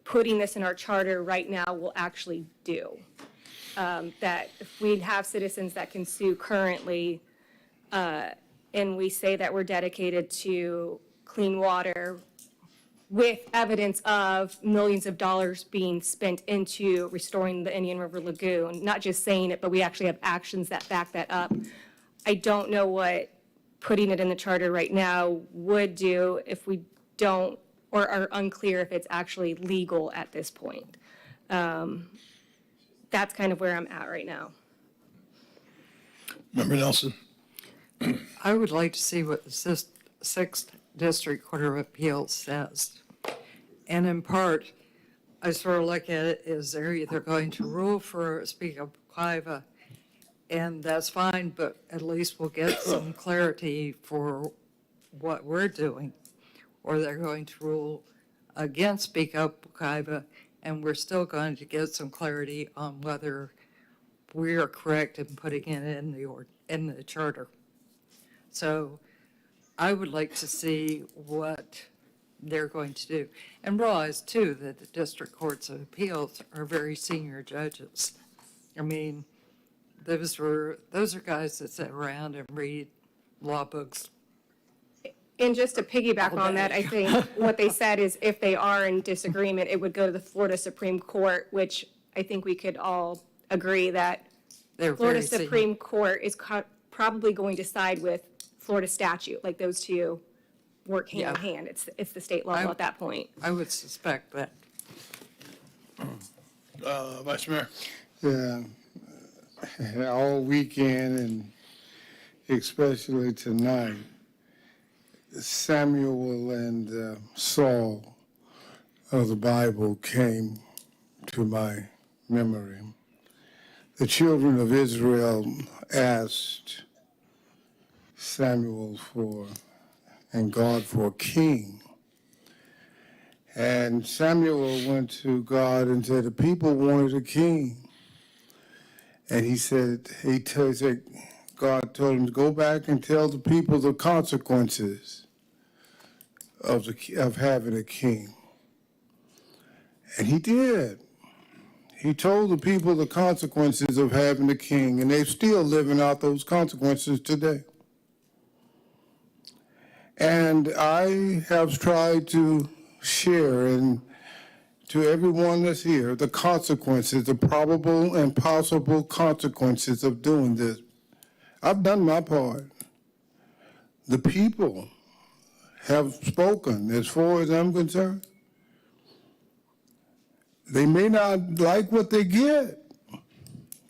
putting this in our charter right now will actually do. That if we have citizens that can sue currently, and we say that we're dedicated to clean water with evidence of millions of dollars being spent into restoring the Indian River Lagoon, not just saying it, but we actually have actions that back that up. I don't know what putting it in the charter right now would do if we don't, or are unclear if it's actually legal at this point. That's kind of where I'm at right now. Member Nelson. I would like to see what the 6th District Court of Appeals says. And in part, I sort of look at it as they're either going to rule for Speak Up Wekiva, and that's fine, but at least we'll get some clarity for what we're doing. Or they're going to rule against Speak Up Wekiva, and we're still going to get some clarity on whether we are correct in putting it in the charter. So I would like to see what they're going to do. And realize, too, that the District Courts of Appeals are very senior judges. I mean, those are guys that sit around and read law books. And just to piggyback on that, I think what they said is if they are in disagreement, it would go to the Florida Supreme Court, which I think we could all agree that Florida Supreme Court is probably going to side with Florida statute, like those two work hand in hand. It's the state level at that point. I would suspect that. Vice Mayor. Yeah, all weekend and especially tonight, Samuel and Saul of the Bible came to my memory. The children of Israel asked Samuel and God for a king. And Samuel went to God and said, the people wanted a king. And he said, God told him to go back and tell the people the consequences of having a king. And he did. He told the people the consequences of having a king, and they're still living out those consequences today. And I have tried to share to everyone that's here the consequences, the probable and possible consequences of doing this. I've done my part. The people have spoken as far as I'm concerned. They may not like what they get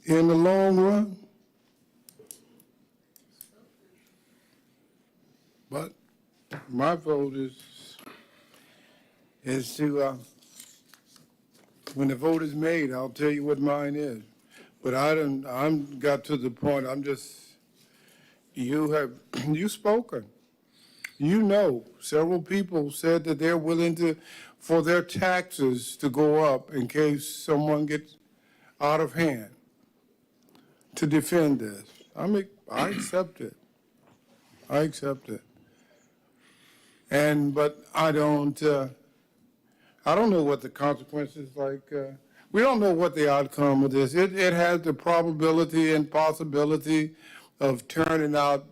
in the long run, but my vote is to, when the vote is made, I'll tell you what mine is. But I'm got to the point, you've spoken. You know, several people said that they're willing for their taxes to go up in case someone gets out of hand to defend this. I accept it. I accept it. But I don't know what the consequences like. We don't know what the outcome of this. It has the probability and possibility of turning out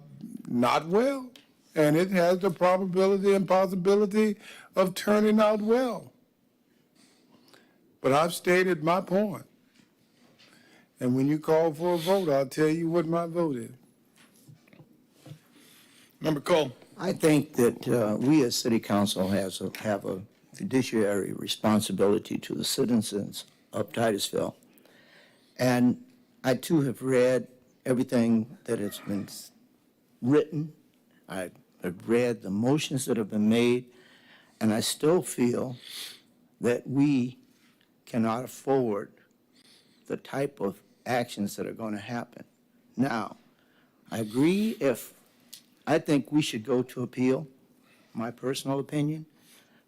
not well, and it has the probability and possibility of turning out well. But I've stated my point. And when you call for a vote, I'll tell you what my vote is. Member Cole. I think that we as City Council have a fiduciary responsibility to the citizens of Titusville. And I too have read everything that has been written. I have read the motions that have been made, and I still feel that we cannot afford the type of actions that are going to happen. Now, I agree I think we should go to appeal, my personal opinion,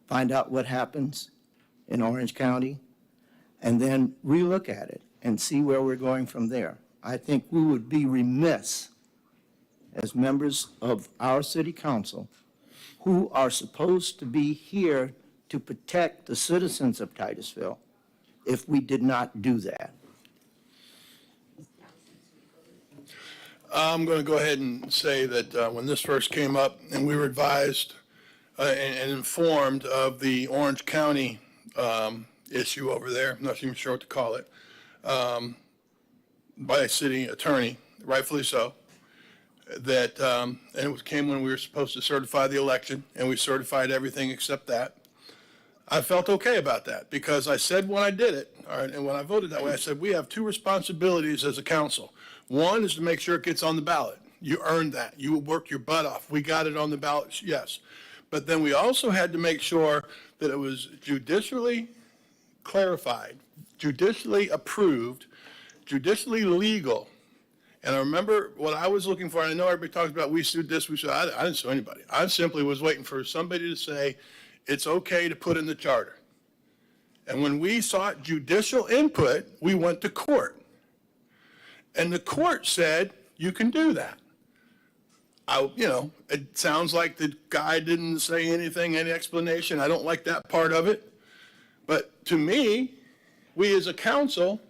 find out what happens in Orange County, and then relook at it and see where we're going from there. I think we would be remiss as members of our city council who are supposed to be here to protect the citizens of Titusville if we did not do that. I'm going to go ahead and say that when this first came up and we were advised and informed of the Orange County issue over there, I'm not even sure what to call it, by a city attorney, rightfully so, that, and it came when we were supposed to certify the election, and we certified everything except that. I felt okay about that because I said when I did it, all right, and when I voted that way, I said we have two responsibilities as a council. One is to make sure it gets on the ballot. You earned that. You worked your butt off. We got it on the ballot, yes. But then we also had to make sure that it was judicially clarified, judicially approved, judicially legal. And I remember what I was looking for, and I know everybody talks about we sued this, we sued, I didn't sue anybody. I simply was waiting for somebody to say, it's okay to put in the charter. And when we sought judicial input, we went to court. And the court said, you can do that. It sounds like the guy didn't say anything, any explanation. I don't like that part of it. But to me, we as a council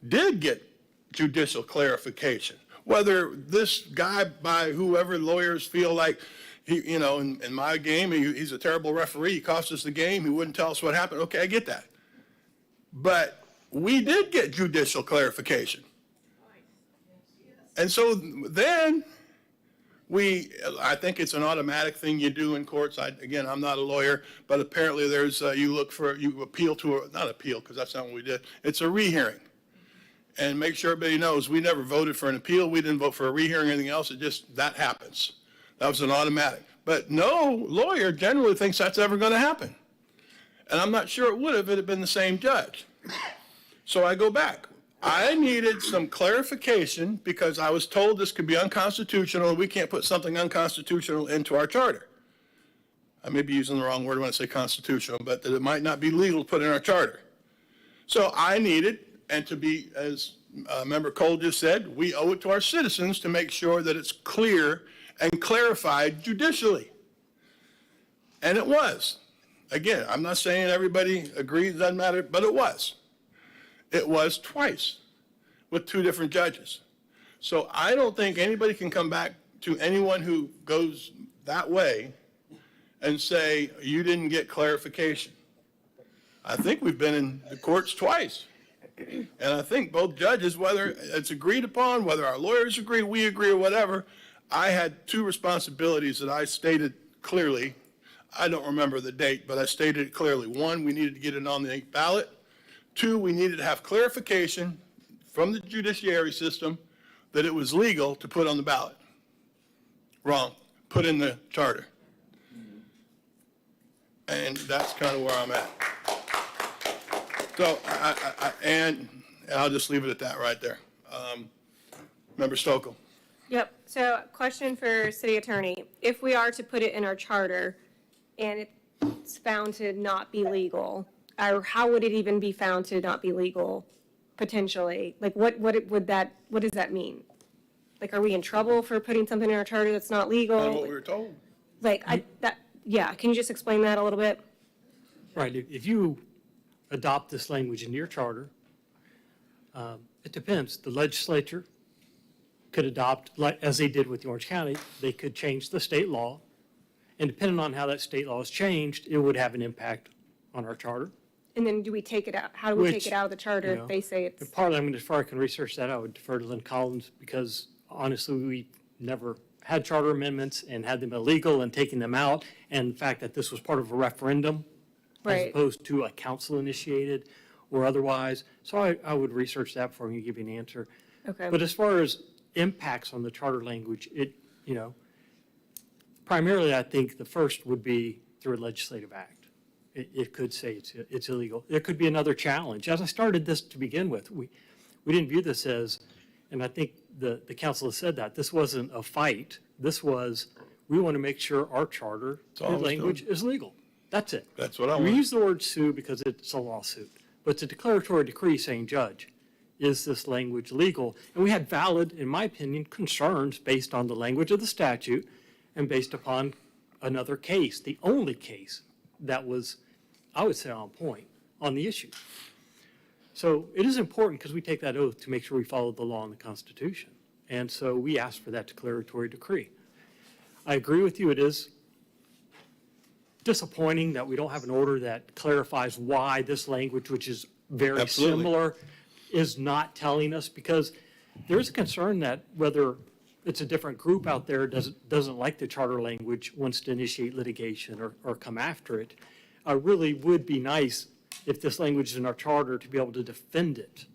did get judicial clarification. Whether this guy, by whoever lawyers feel like, in my game, he's a terrible referee, he cost us the game, he wouldn't tell us what happened. Okay, I get that. But we did get judicial clarification. And so then I think it's an automatic thing you do in courts. Again, I'm not a lawyer, but apparently you appeal to, not appeal, because that's not what we did. It's a rehearing. And make sure everybody knows, we never voted for an appeal. We didn't vote for a rehearing or anything else. That happens. That was an automatic. But no lawyer generally thinks that's ever going to happen. And I'm not sure it would have if it had been the same judge. So I go back. I needed some clarification because I was told this could be unconstitutional and we can't put something unconstitutional into our charter. I may be using the wrong word when I say constitutional, but that it might not be legal to put in our charter. So I needed, and to be, as Member Cole just said, we owe it to our citizens to make sure that it's clear and clarified judicially. And it was. Again, I'm not saying everybody agrees, doesn't matter, but it was. It was twice with two different judges. So I don't think anybody can come back to anyone who goes that way and say, you didn't get clarification. I think we've been in the courts twice. And I think both judges, whether it's agreed upon, whether our lawyers agree, we agree, or whatever, I had two responsibilities that I stated clearly. I don't remember the date, but I stated it clearly. One, we needed to get it on the ballot. Two, we needed to have clarification from the judiciary system that it was legal to put on the ballot. Wrong. Put in the charter. And that's kind of where I'm at. So, and I'll just leave it at that right there. Member Stokel. Yep. So question for city attorney. If we are to put it in our charter and it's found to not be legal, or how would it even be found to not be legal potentially? Like what does that mean? Like, are we in trouble for putting something in our charter that's not legal? That's what we were told. Can you just explain that a little bit? Right. If you adopt this language into your charter, it depends. The legislature could adopt, like as they did with the Orange County, they could change the state law. And depending on how that state law is changed, it would have an impact on our charter. And then do we take it out? How do we take it out of the charter if they say it's? Partly, if I can research that, I would defer to Lynn Collins because honestly, we never had charter amendments and had them illegal and taking them out. And the fact that this was part of a referendum as Right. opposed to a council-initiated or otherwise. So I would research that before I give you an answer. Okay. But as far as impacts on the charter language, primarily, I think the first would be through a legislative act. It could say it's illegal. There could be another challenge. As I started this to begin with, we didn't view this as, and I think the council has said that, this wasn't a fight. This was, we want to make sure our charter language is legal. That's it. That's what I We want. use the word sue because it's a lawsuit, but it's a declaratory decree saying, Judge, is this language legal? And we had valid, in my opinion, concerns based on the language of the statute and based upon another case, the only case that was, I would say, on point on the issue. So it is important because we take that oath to make sure we follow the law and the Constitution. And so we ask for that declaratory decree. I agree with you, it is disappointing that we don't have an order that clarifies why this language, which is very Absolutely. similar, is not telling us, because there is a concern that whether it's a different group out there doesn't like the charter language, wants to initiate litigation or come after it. Really would be nice if this language is in our charter to be able to defend it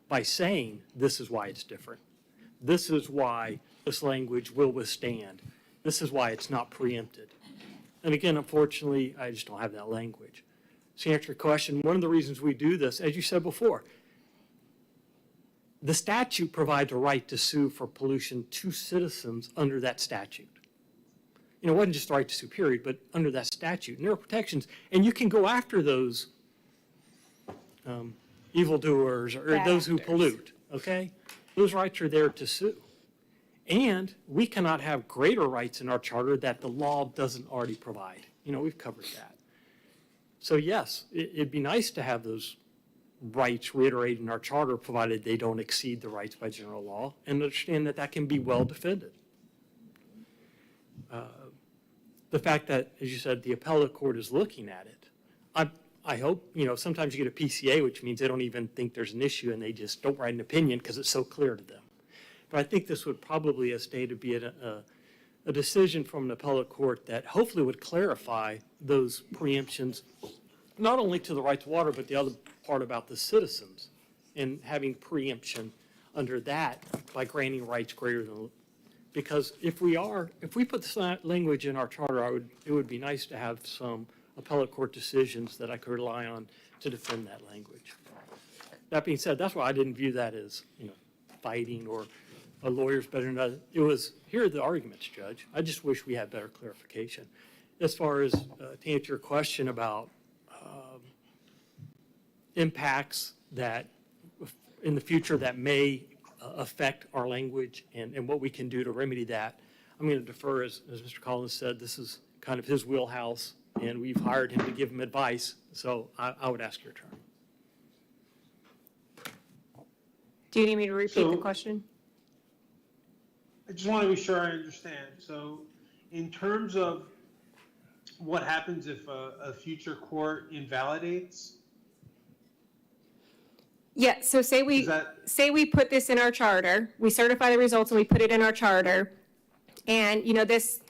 by saying this is why it's different. This is why this language will withstand. This is why it's not preempted. And again, unfortunately, I just don't have that language. So to answer your question, one of the reasons we do this, as you said before, the statute provides a right to sue for pollution to citizens under that statute. It wasn't just the right to sue, period, but under that statute. And there are protections, and you can go after those evildoers or Bad those who actors. pollute, okay? Those rights are there to sue. And we cannot have greater rights in our charter that the law doesn't already provide. We've covered that. So yes, it'd be nice to have those rights reiterated in our charter, provided they don't exceed the rights by general law, and understand that that can be well defended. The fact that, as you said, the appellate court is looking at it, I hope, sometimes you get a PCA, which means they don't even think there's an issue and they just don't write an opinion because it's so clear to them. But I think this would probably stay to be a decision from an appellate court that hopefully would clarify those preemptions, not only to the right to water, but the other part about the citizens and having preemption under that by granting rights greater than, because if we put this language in our charter, it would be nice to have some appellate court decisions that I could rely on to defend that language. That being said, that's why I didn't view that as, fighting or a lawyer's better than others. It was, here are the arguments, Judge. I just wish we had better clarification. As far as, to answer your question about impacts that in the future that may affect our language and what we can do to remedy that, I'm going to defer, as Mr. Collins said, this is kind of his wheelhouse, and we've hired him to give him advice, so I would ask your turn. Do you need me to repeat the So- question? I just want to be sure I understand. So in terms of what happens if a future court invalidates? Yeah, so say we put this in our charter, we certify the results and we put it in our charter, and, this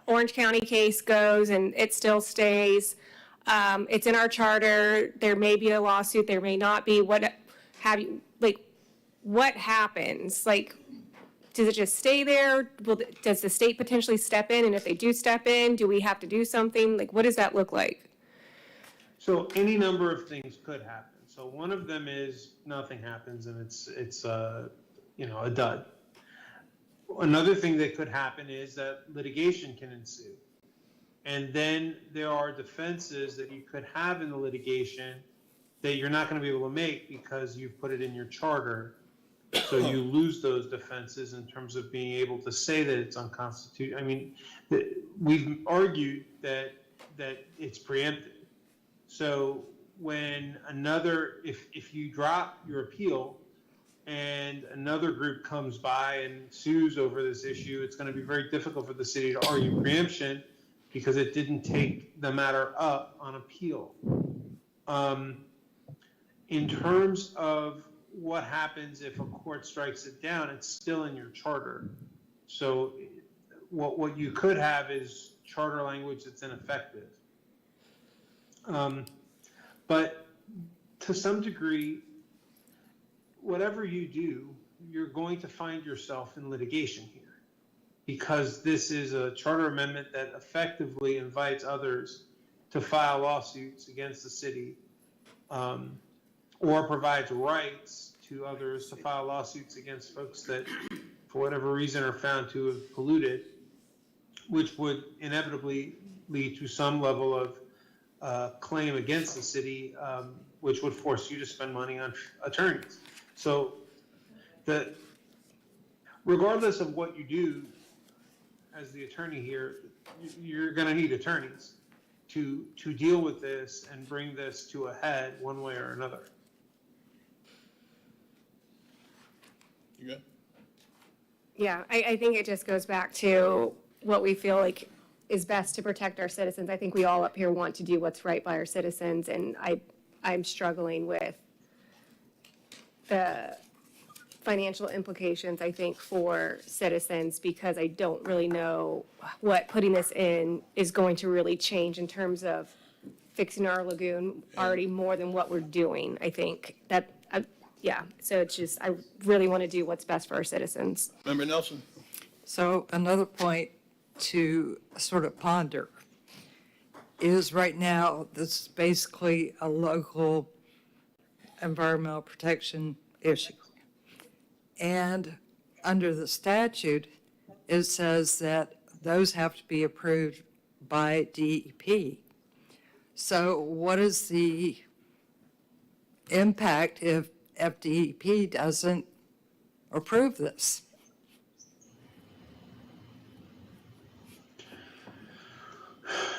Orange County case goes and it still stays. It's in our charter, there may be a lawsuit, there may not be, what happens? Does it just stay there? Does the state potentially step in? And if they do step in, do we have to do something? What does that look like? So any number of things could happen. So one of them is nothing happens and it's a dud. Another thing that could happen is that litigation can ensue. And then there are defenses that you could have in the litigation that you're not going to be able to make because you've put it in your charter. So you lose those defenses in terms of being able to say that it's unconstitutional. I mean, we've argued that it's preempted. So when if you drop your appeal and another group comes by and sues over this issue, it's going to be very difficult for the city to argue preemption because it didn't take the matter up on appeal. In terms of what happens if a court strikes it down, it's still in your charter. So what you could have is charter language that's ineffective. But to some degree, whatever you do, you're going to find yourself in litigation here, because this is a charter amendment that effectively invites others to file lawsuits against the city, or provides rights to others to file lawsuits against folks that, for whatever reason, are found to have polluted, which would inevitably lead to some level of claim against the city, which would force you to spend money on attorneys. So regardless of what you do as the attorney here, you're going to need attorneys to deal with this and bring this to a head one way or another. You good? Yeah, I think it just goes back to what we feel like is best to protect our citizens. I think we all up here want to do what's right by our citizens, and I'm struggling with the financial implications, I think, for citizens, because I don't really know what putting this in is going to really change in terms of fixing our lagoon already more than what we're doing. I think that, yeah, so it's just, I really want to do what's best for our citizens. Member Nelson? So another point to sort of ponder is right now, this is basically a local environmental protection issue. And under the statute, it says that those have to be approved by DEP. So what is the impact if FDEP doesn't approve this?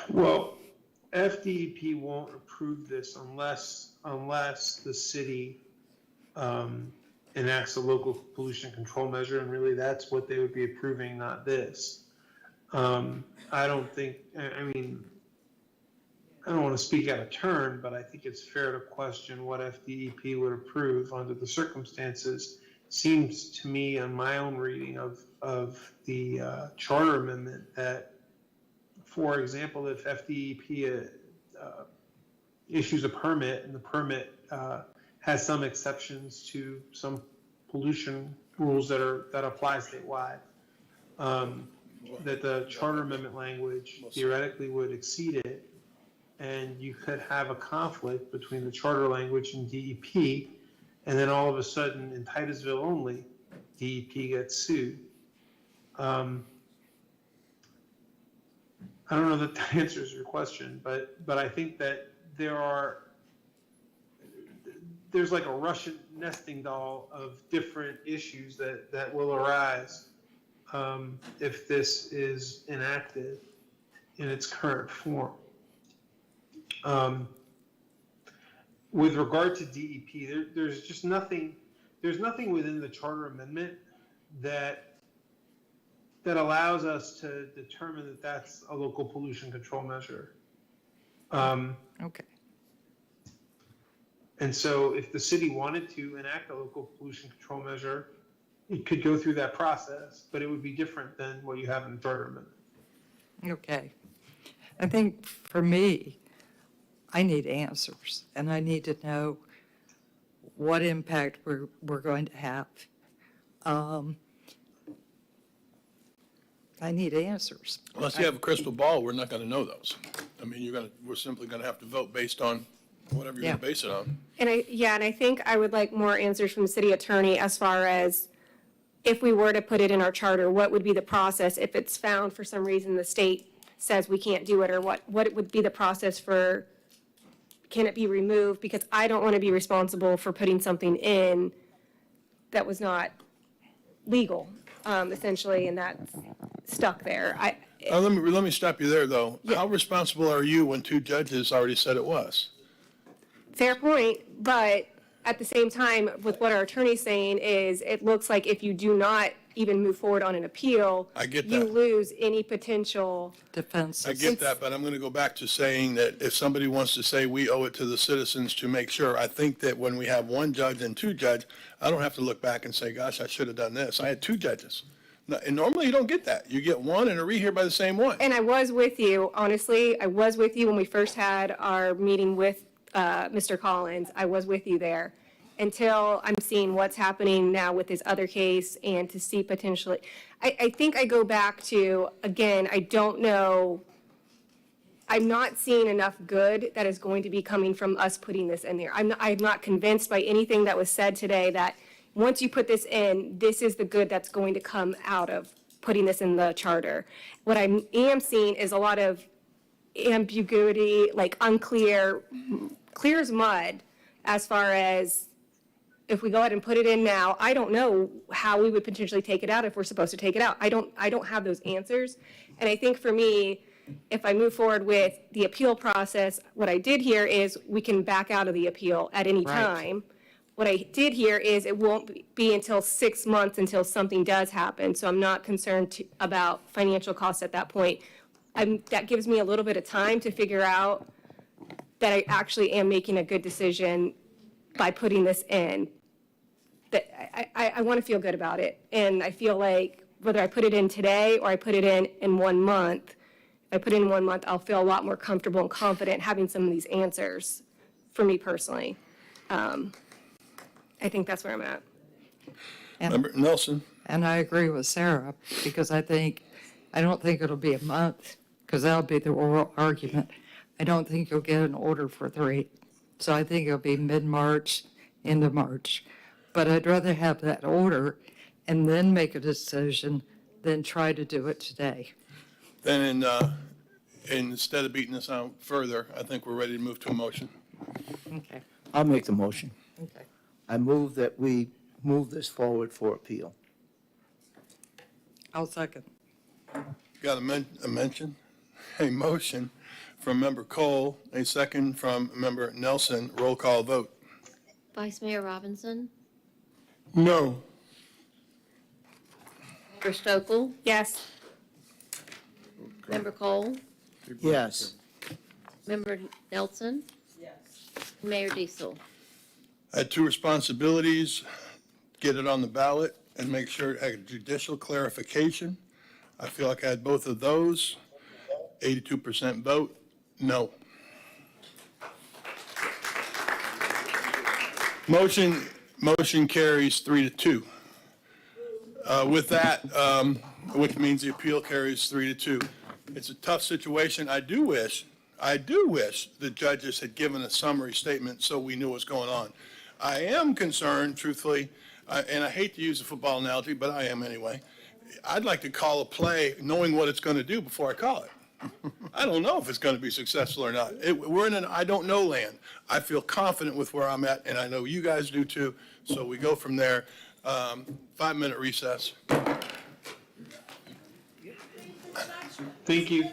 Well, FDEP won't approve this unless the city enacts a local pollution control measure, and really that's what they would be approving, not this. I don't think, I mean, I don't want to speak out of turn, but I think it's fair to question what FDEP would approve under the circumstances. Seems to me, on my own reading of the charter amendment, that, for example, if FDEP issues a permit and the permit has some exceptions to some pollution rules that apply statewide, that the charter amendment language theoretically would exceed it, and you could have a conflict between the charter language and DEP, and then all of a sudden in Titusville only, DEP gets sued. I don't know that that answers your question, but I think that there's like a Russian nesting doll of different issues that will arise if this is enacted in its current form. With regard to DEP, there's just nothing within the charter amendment that allows us to determine that that's a local pollution control measure. Okay. And so if the city wanted to enact a local pollution control measure, it could go through that process, but it would be different than what you have in the charter amendment. Okay. I think for me, I need answers, and I need to know what impact we're going to have. I need answers. Unless you have a crystal ball, we're not going to know those. I mean, we're simply going to have to vote based on whatever you're going to base it on. And I think I would like more answers from the city attorney as far as if we were to put it in our charter, what would be the process if it's found for some reason the state says we can't do it, or what would be the process for, can it be removed? Because I don't want to be responsible for putting something in that was not legal, essentially, and that's stuck there. Let me stop you there, though. How responsible are you when two judges already said it was? Fair point, but at the same time, with what our attorney's saying is, it looks like if you do not even move forward on an appeal, I get you that. lose any potential defense. I get that, but I'm going to go back to saying that if somebody wants to say we owe it to the citizens to make sure, I think that when we have one judge and two judges, I don't have to look back and say, gosh, I should have done this. I had two judges And normally you don't get that. You get one and a rehear by the same one. And I was with you, honestly, I was with you when we first had our meeting with Mr. Collins. I was with you there until I'm seeing what's happening now with this other case and to see potentially, I think I go back to, again, I don't know, I'm not seeing enough good that is going to be coming from us putting this in there. I'm not convinced by anything that was said today that once you put this in, this is the good that's going to come out of putting this in the charter. What I am seeing is a lot of ambiguity, like unclear, clear as mud, as far as if we go ahead and put it in now, I don't know how we would potentially take it out if we're supposed to take it out. I don't have those answers. And I think for me, if I move forward with the appeal process, what I did here is we can back out of the appeal at any time. What I did here is it won't be until 6 months until something does happen. So I'm not concerned about financial costs at that point. That gives me a little bit of time to figure out that I actually am making a good decision by putting this in. That I want to feel good about it. And I feel like whether I put it in today or I put it in 1 month, if I put it in 1 month, I'll feel a lot more comfortable and confident having some of these answers for me personally. I think that's where I'm at. Member Nelson? And I agree with Sarah, because I don't think it'll be a month, because that'll be the oral argument. I don't think you'll get an order for 3. So I think it'll be mid-March, end of March. But I'd rather have that order and then make a decision than try to do it today. Then instead of beating this out further, I think we're ready to move to a motion. Okay. I'll make the motion. Okay. I move that we move this forward for appeal. I'll second. Got a motion from Member Cole, a second from Member Nelson. Roll call vote. Vice Mayor Robinson? No. Member Stokel? Yes. Member Cole? Yes. Member Nelson? Yes. Mayor Diesel? I had 2 responsibilities: get it on the ballot and make sure it had judicial clarification. I feel like I had both of those. 82% vote, no. Motion carries 3-2. With that, which means the appeal carries 3-2. It's a tough situation. I do wish the judges had given a summary statement so we knew what's going on. I am concerned, truthfully, and I hate to use a football analogy, but I am anyway. I'd like to call a play knowing what it's going to do before I call it. I don't know if it's going to be successful or not. We're in an I don't know land. I feel confident with where I'm at, and I know you guys do too, so we go from there. 5-minute recess. Thank you.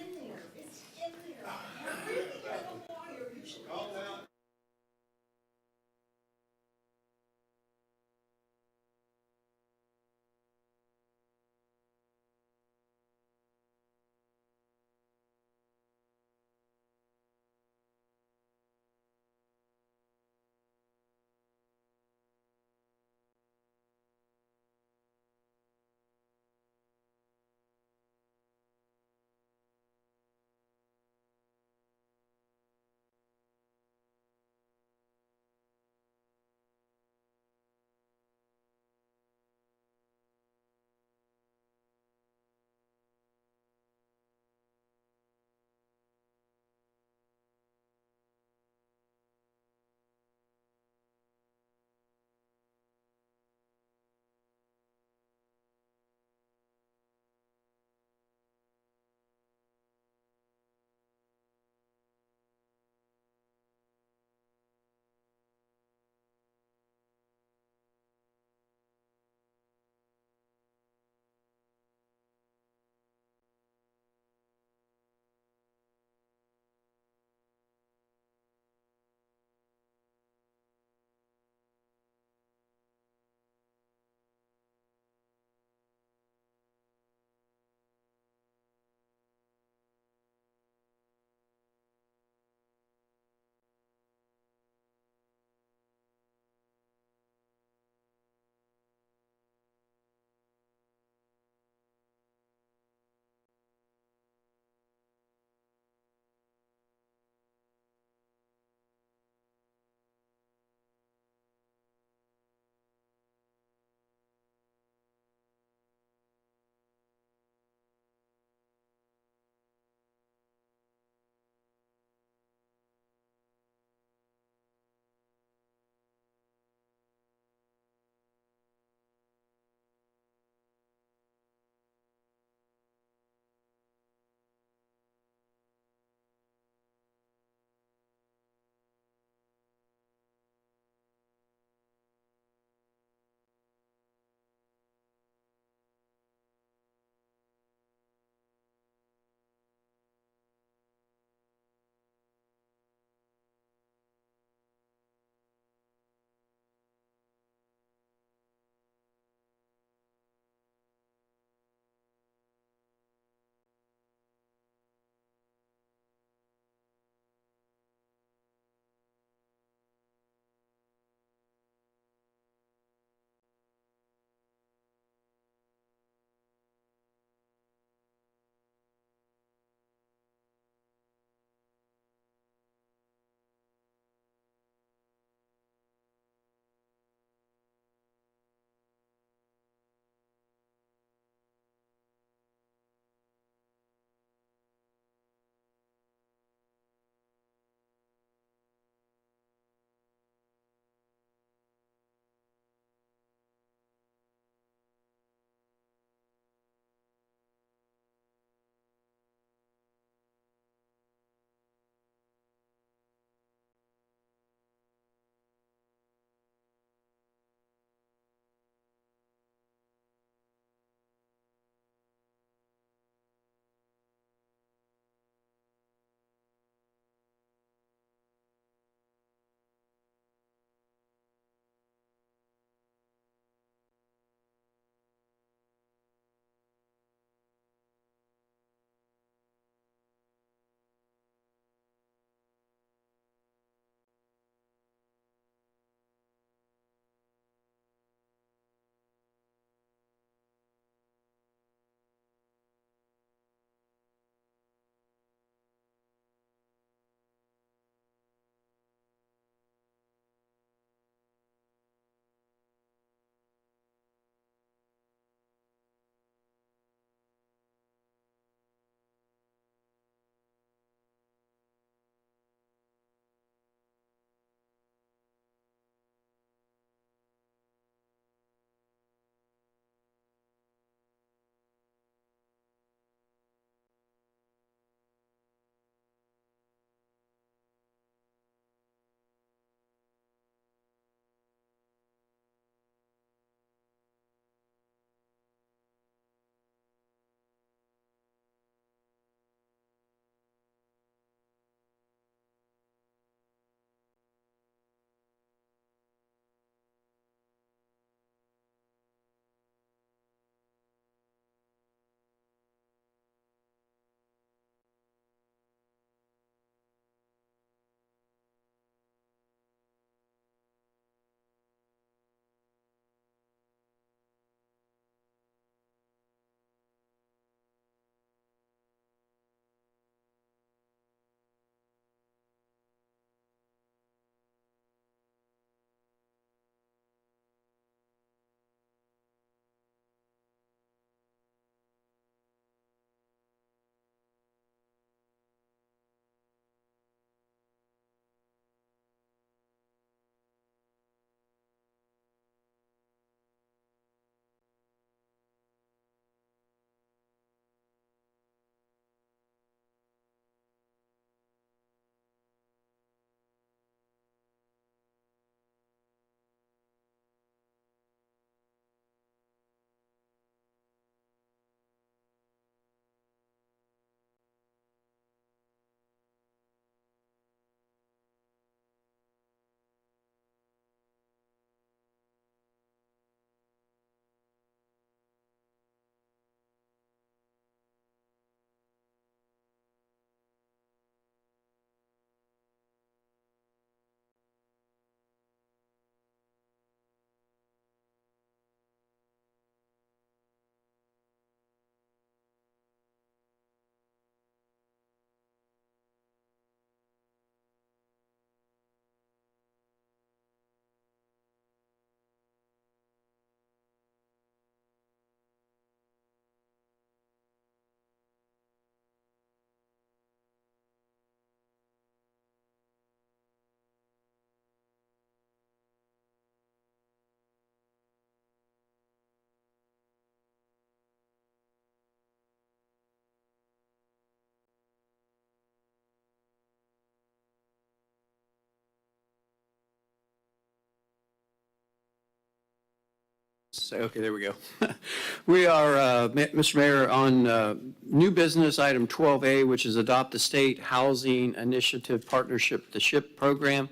Okay, there we go. We are, Mr. Mayor, on new business, item 12A, which is Adopt the State Housing Initiative Partnership, the SHIP program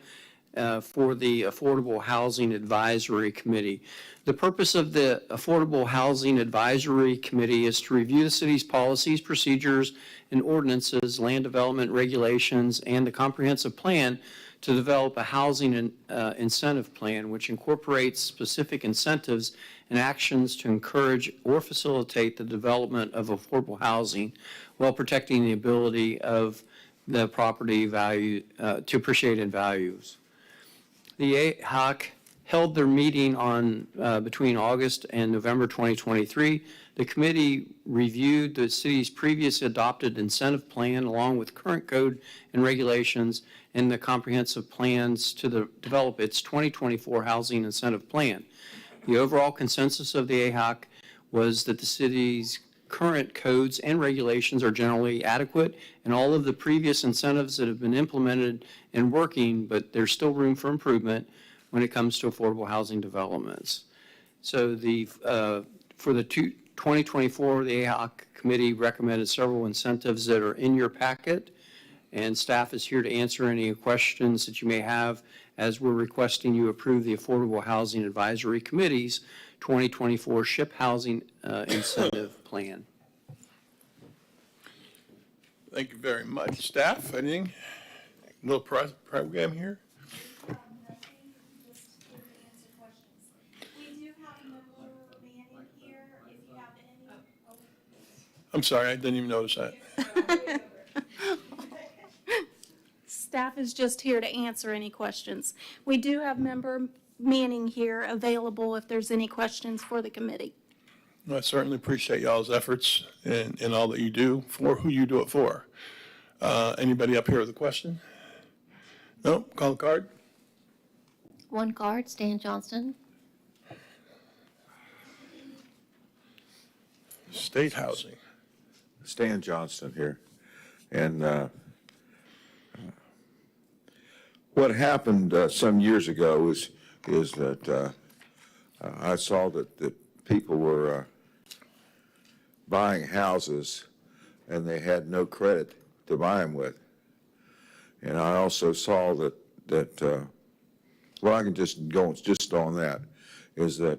for the Affordable Housing Advisory Committee. The purpose of the Affordable Housing Advisory Committee is to review the city's policies, procedures, and ordinances, land development regulations, and the comprehensive plan to develop a housing incentive plan, which incorporates specific incentives and actions to encourage or facilitate the development of affordable housing while protecting the ability of the property value to appreciate in values. The AHOC held their meeting on between August and November 2023. The committee reviewed the city's previous adopted incentive plan along with current code and regulations and the comprehensive plans to develop its 2024 housing incentive plan. The overall consensus of the AHOC was that the city's current codes and regulations are generally adequate, and all of the previous incentives that have been implemented and working, but there's still room for improvement when it comes to affordable housing developments. So for the 2024, the AHOC committee recommended several incentives that are in your packet, and staff is here to answer any questions that you may have as we're requesting you approve the Affordable Housing Advisory Committee's 2024 SHIP Housing Incentive Plan. Thank you very much. Staff, anything? No program here? I'm sorry, I didn't even notice that. Staff is just here to answer any questions. We do have Member Manning here available if there's any questions for the committee. I certainly appreciate y'all's efforts and all that you do for who you do it for. Anybody up here with a question? No? Call the card. One card, Stan Johnston. State Housing. Stan Johnston here. And what happened some years ago is that I saw that the people were buying houses and they had no credit to buy them with. And I also saw that well, I can just go just on that, is that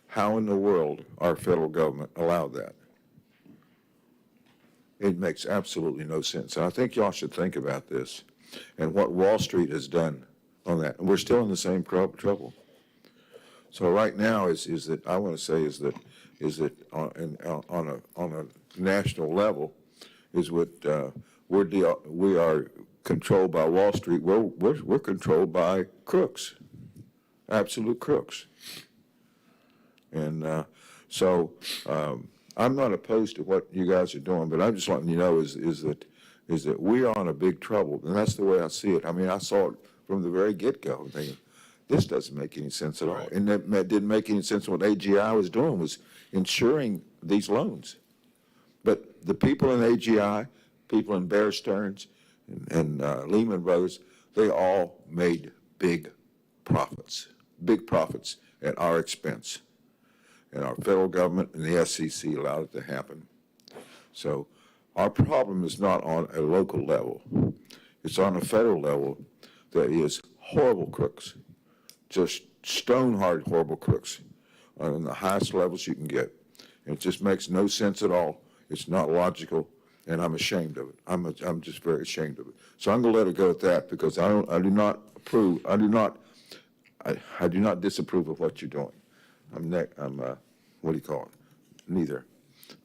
how in the world our federal government allowed that? It makes absolutely no sense. And I think y'all should think about this and what Wall Street has done on that. And we're still in the same trouble. So right now is that I want to say is that on a national level is what we are controlled by Wall Street. We're controlled by crooks, absolute crooks. And so I'm not opposed to what you guys are doing, but I'm just letting you know is that we are in a big trouble, and that's the way I see it. I mean, I saw it from the very get-go, thinking, this doesn't make any sense at all. Right. And that didn't make any sense. What AGI was doing was insuring these loans. But the people in AGI, people in Bear Stearns and Lehman Brothers, they all made big profits at our expense. And our federal government and the SEC allowed it to happen. So our problem is not on a local level. It's on a federal level that is horrible crooks, just stone-hard horrible crooks on the highest levels you can get. And it just makes no sense at all. It's not logical, and I'm ashamed of it. I'm just very ashamed of it. So I'm going to let it go at that because I do not approve. I do not disapprove of what you're doing. I'm what do you call it? Neither.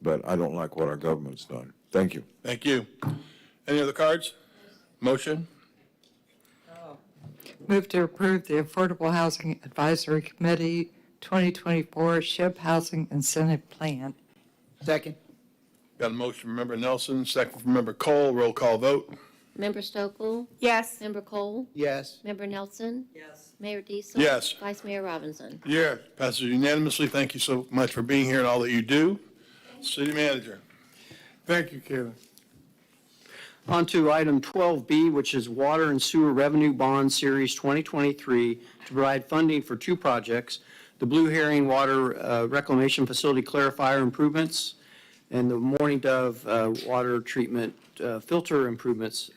But I don't like what our government's done. Thank you. Thank you. Any other cards? Motion? Move to approve the Affordable Housing Advisory Committee 2024 SHIP Housing Incentive Plan. Second. Got a motion from Member Nelson, second from Member Cole. Roll call vote. Member Stokel? Yes. Member Cole? Yes. Member Nelson? Yes. Mayor Diesel? Yes. Vice Mayor Robinson? Yeah, passes unanimously. Thank you so much for being here and all that you do. City Manager. Thank you, Kevin. On to item 12B, which is Water and Sewer Revenue Bond Series 2023 to provide funding for two projects. the Blue Herring Water Reclamation Facility clarifier improvements, and the Morning Dove water treatment filter improvements.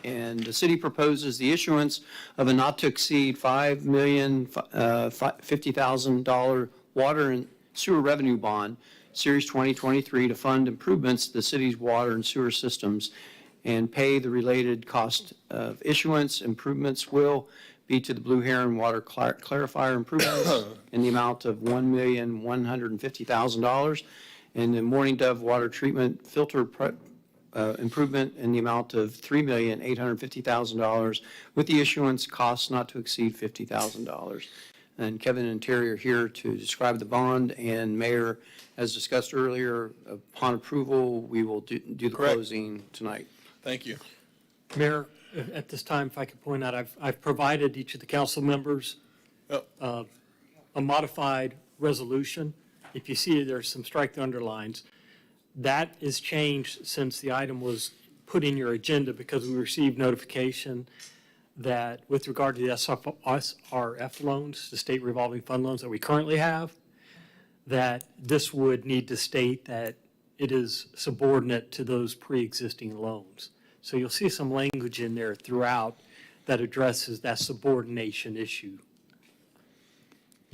And the city proposes the issuance of a not to exceed $5,050,000 water and sewer revenue bond, Series 2023, to fund improvements to the city's water and sewer systems and pay the related cost of issuance. Improvements will be to the Blue Heron Water Clarifier improvements in the amount of $1,150,000, and the Morning Dove Water Treatment Filter improvement in the amount of $3,850,000, with the issuance costs not to exceed $50,000. And Kevin and Terry are here to describe the bond, and Mayor, as discussed earlier, upon approval, we will do the closing tonight. Thank you. Mayor, at this time, if I could point out, I've provided each of the council members a modified resolution. If you see there's some strike the underlines. That is changed since the item was put in your agenda because we received notification that with regard to the SRF loans, the state revolving fund loans that we currently have, that this would need to state that it is subordinate to those pre-existing loans. So you'll see some language in there throughout that addresses that subordination issue.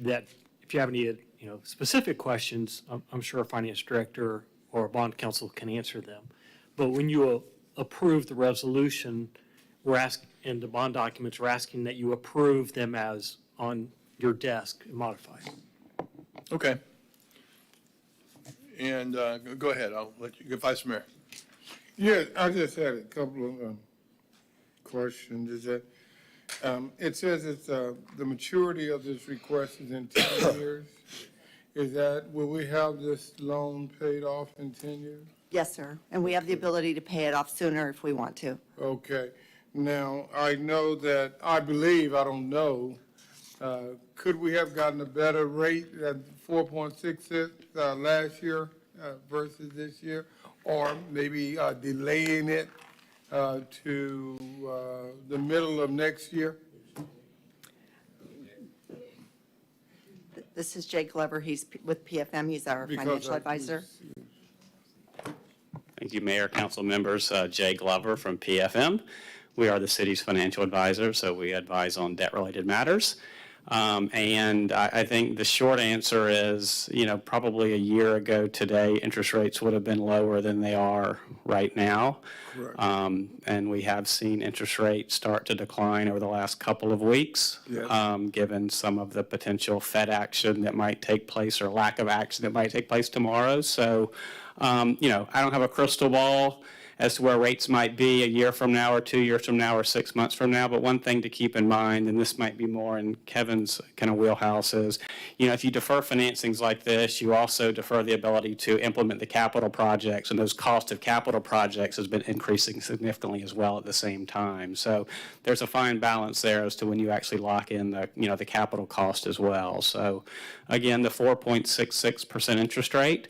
That if you have any specific questions, I'm sure a finance director or a bond counsel can answer them. But when you approve the resolution, we're asking, and the bond documents, we're asking that you approve them as on your desk modified. Okay. And go ahead. I'll let you go, Vice Mayor. Yeah, I just had a couple of questions. Is that it says it's the maturity of this request is in 10 years. Is that, will we have this loan paid off in 10 years? Yes, sir. And we have the ability to pay it off sooner if we want to. Okay. Now, I know that, I believe, I don't know, could we have gotten a better rate than 4.66 last year versus this year? Or maybe delaying it to the middle of next year? This is Jay Glover. He's with PFM. He's our financial advisor. Thank you, Mayor, council members. Jay Glover from PFM. We are the city's financial advisor, so we advise on debt-related matters. And I think the short answer is, probably a year ago today, interest rates would have been lower than they are right now. And we have seen interest rates start to decline over the last couple of weeks, given some of the potential Fed action that might take place or lack of action that might take place tomorrow. So, I don't have a crystal ball as to where rates might be a year from now or 2 years from now or 6 months from now. But one thing to keep in mind, and this might be more in Kevin's kind of wheelhouse, is, if you defer financings like this, you also defer the ability to implement the capital projects, and those cost of capital projects has been increasing significantly as well at the same time. So there's a fine balance there as to when you actually lock in the, the capital cost as well. So again, the 4.66% interest rate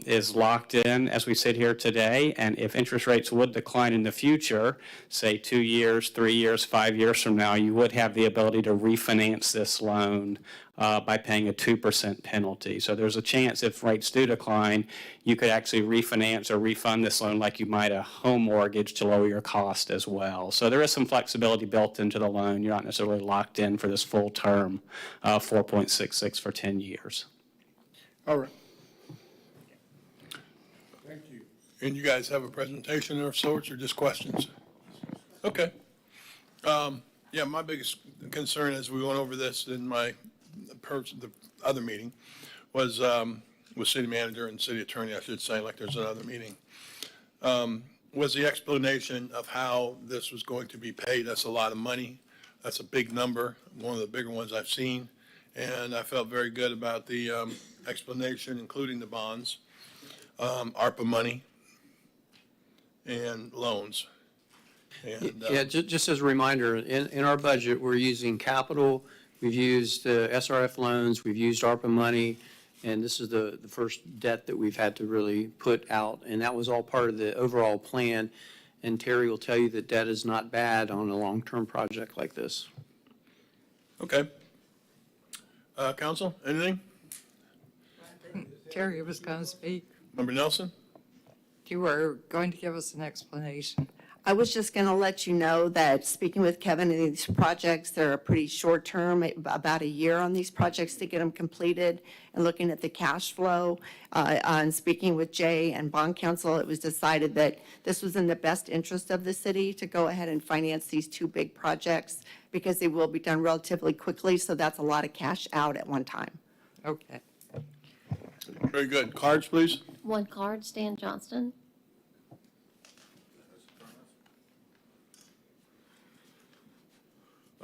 is locked in as we sit here today, and if interest rates would decline in the future, say 2 years, 3 years, 5 years from now, you would have the ability to refinance this loan by paying a 2% penalty. So there's a chance if rates do decline, you could actually refinance or refund this loan like you might a home mortgage to lower your cost as well. So there is some flexibility built into the loan. You're not necessarily locked in for this full term, 4.66 for 10 years. All right. And you guys have a presentation of sorts or just questions? Okay. Yeah, my biggest concern as we went over this in the other meeting was with city manager and city attorney, I should say, like there's another meeting, was the explanation of how this was going to be paid. That's a lot of money. That's a big number, one of the bigger ones I've seen. And I felt very good about the explanation, including the bonds, ARPA money, and loans. And, Yeah, just as a reminder, in our budget, we're using capital, we've used SRF loans, we've used ARPA money, and this is the first debt that we've had to really put out, and that was all part of the overall plan. And Terry will tell you that debt is not bad on a long-term project like this. Okay. Council, anything? Terry was going to speak. Member Nelson? You were going to give us an explanation. I was just going to let you know that speaking with Kevin, and these projects, they're a pretty short term, about a year on these projects to get them completed, and looking at the cash flow. And speaking with Jay and bond counsel, it was decided that this was in the best interest of the city to go ahead and finance these two big projects because they will be done relatively quickly. So that's a lot of cash out at one time. Okay. Very good. Cards, please. One card, Stan Johnston.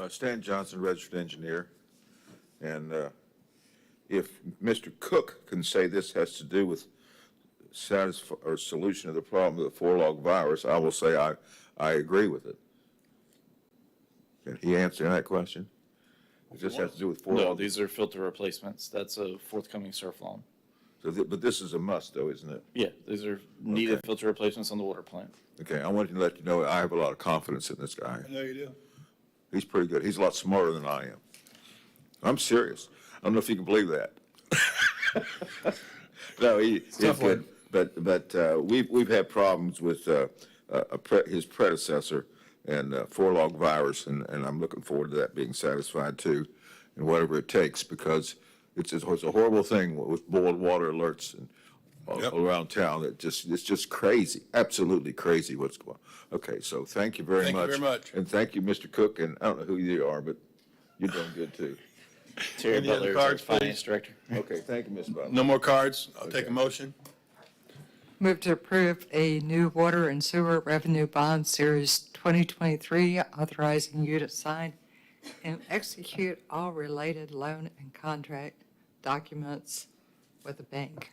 Stan Johnson, registered engineer. And if Mr. Cook can say this has to do with solution of the problem of the four-log virus, I will say I agree with it. Can he answer that question? It just has to do with four-log. No, these are filter replacements. That's a forthcoming surf loan. So but this is a must, though, isn't it? Yeah, these are needed filter replacements on the water plant. Okay, I wanted to let you know I have a lot of confidence in this guy. I know you do. He's pretty good. He's a lot smarter than I am. I'm serious. I don't know if you can believe that. No, he's good. But we've had problems with his predecessor and four-log virus, and I'm looking forward to that being satisfied too, and whatever it takes, because it's a horrible thing with boiled water alerts and all around town. It's just crazy, absolutely crazy what's going on. Okay, so thank you very much. Thank you very much. And thank you, Mr. Cook, and I don't know who you are, but you're doing good too. Terry Any other Butler, cards, Finance please? Director. Okay, thank you, Ms. Butler. No more cards. I'll take a motion. Move to approve a new water and sewer revenue bond series 2023, authorizing you to sign and execute all related loan and contract documents with the bank.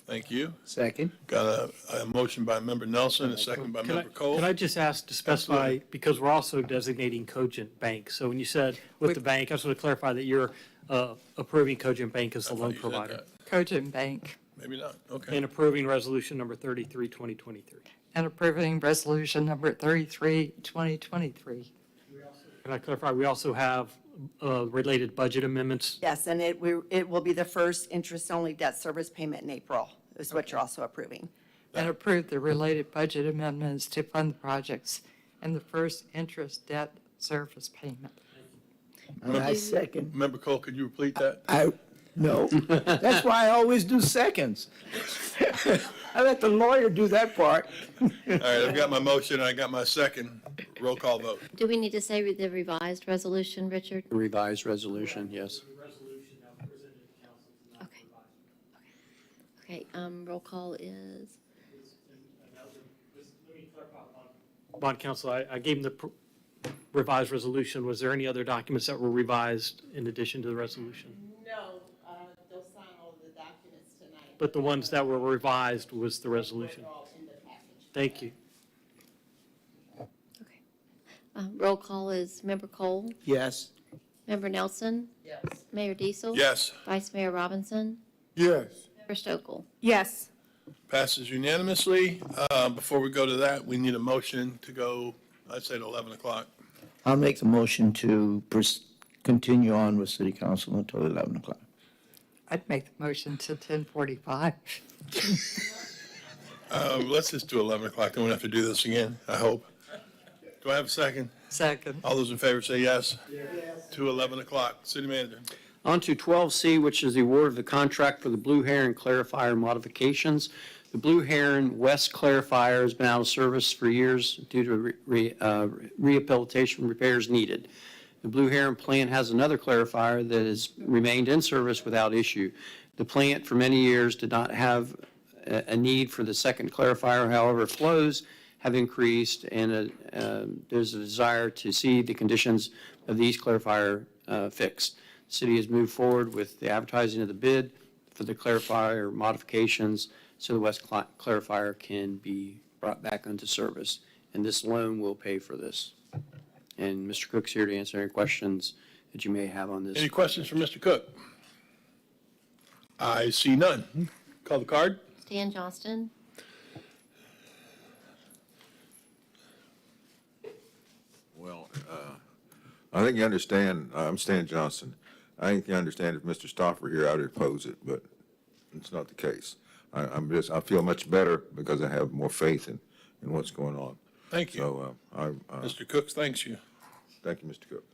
Thank you. Second. Got a motion by Member Nelson, a second by Member Cole. Can I just ask to specify, because we're also designating Cogent Bank, so when you said with the bank, I just want to clarify that you're approving Cogent Bank as the loan you said provider. that. Cogent Bank. Maybe not. Okay. And approving resolution number 33, 2023. And approving resolution number 33, 2023. Can I clarify, we also have related budget amendments? Yes, and it will be the first interest-only debt service payment in April, is what you're also approving. And approve the related budget amendments to fund the projects and the first interest debt service payment. I second. Member Cole, could you repeat that? No, that's why I always do seconds. I let the lawyer do that part. All right, I've got my motion, I got my second. Roll call vote. Do we need to say the revised resolution, Richard? The revised resolution, yes. Okay. Okay, roll call is, Bond counsel, I gave them the revised resolution. Was there any other documents that were revised in addition to the resolution? No, they'll sign all the documents tonight. But the ones that were revised was the resolution? Thank you. roll call is Member Cole, Yes. Member Nelson, Yes. Mayor Diesel. Yes. Vice Mayor Robinson, Yes. Member Stokel. Yes. Passes unanimously. Before we go to that, we need a motion to go, I'd say at 11 o'clock. I'll make the motion to continue on with city council until 11 o'clock. I'd make the motion to 10:45. Let's just do 11 o'clock, then we don't have to do this again, I hope. Do I have a second? Second. All those in favor say yes. Yes. To 11 o'clock. City Manager. On to 12C, which is the award of the contract for the Blue Heron clarifier modifications. The Blue Heron West clarifier has been out of service for years due to rehabilitation repairs needed. The Blue Heron plant has another clarifier that has remained in service without issue. The plant for many years did not have a need for the second clarifier. However, flows have increased, and there's a desire to see the conditions of these clarifier fixed. The city has moved forward with the advertising of the bid for the clarifier modifications so the West clarifier can be brought back into service, and this loan will pay for this. And Mr. Cook's here to answer any questions that you may have on this. Any questions for Mr. Cook? I see none. Call the card. Stan Johnston, Well, I think you understand, I'm Stan Johnson. I can understand if Mr. Stoffer here, I'd oppose it, but it's not the case. I feel much better because I have more faith in what's going on. Thank you. So, Mr. Cooks, thanks you. thank you, Mr. Cook.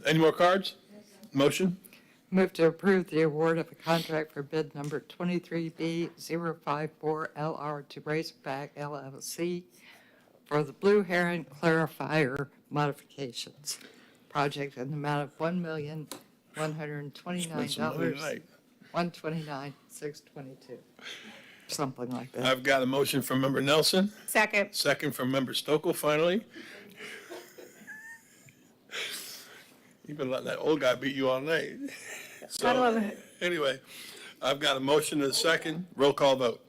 Any more cards? Motion? Move to approve the award of a contract for bid number 23B054LR to Razorback LLC for the Blue Heron Clarifier modifications project in the amount of $1,129,129,622, something like that. I've got a motion from Member Nelson, Second. second from Member Stokel, finally. You've been letting that old guy beat you all night. I love So, it. anyway, I've got a motion and a second. Roll call vote.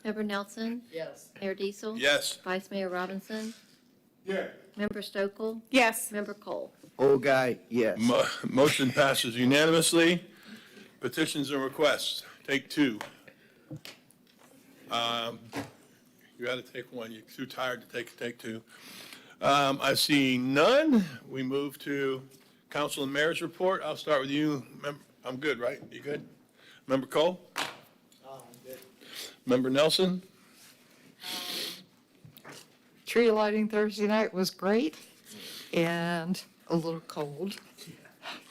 Member Nelson? Yes. Mayor Diesel? Yes. Vice Mayor Robinson? Yeah. Member Stokel? Yes. Member Cole? Old guy, yes. Motion passes unanimously. Petitions and requests, take two. You got to take one. You're too tired to take two. I see none. We move to council and mayor's report. I'll start with you. I'm good, right? You good? Member Cole? I'm good. Member Nelson? Tree lighting Thursday night was great and a little cold.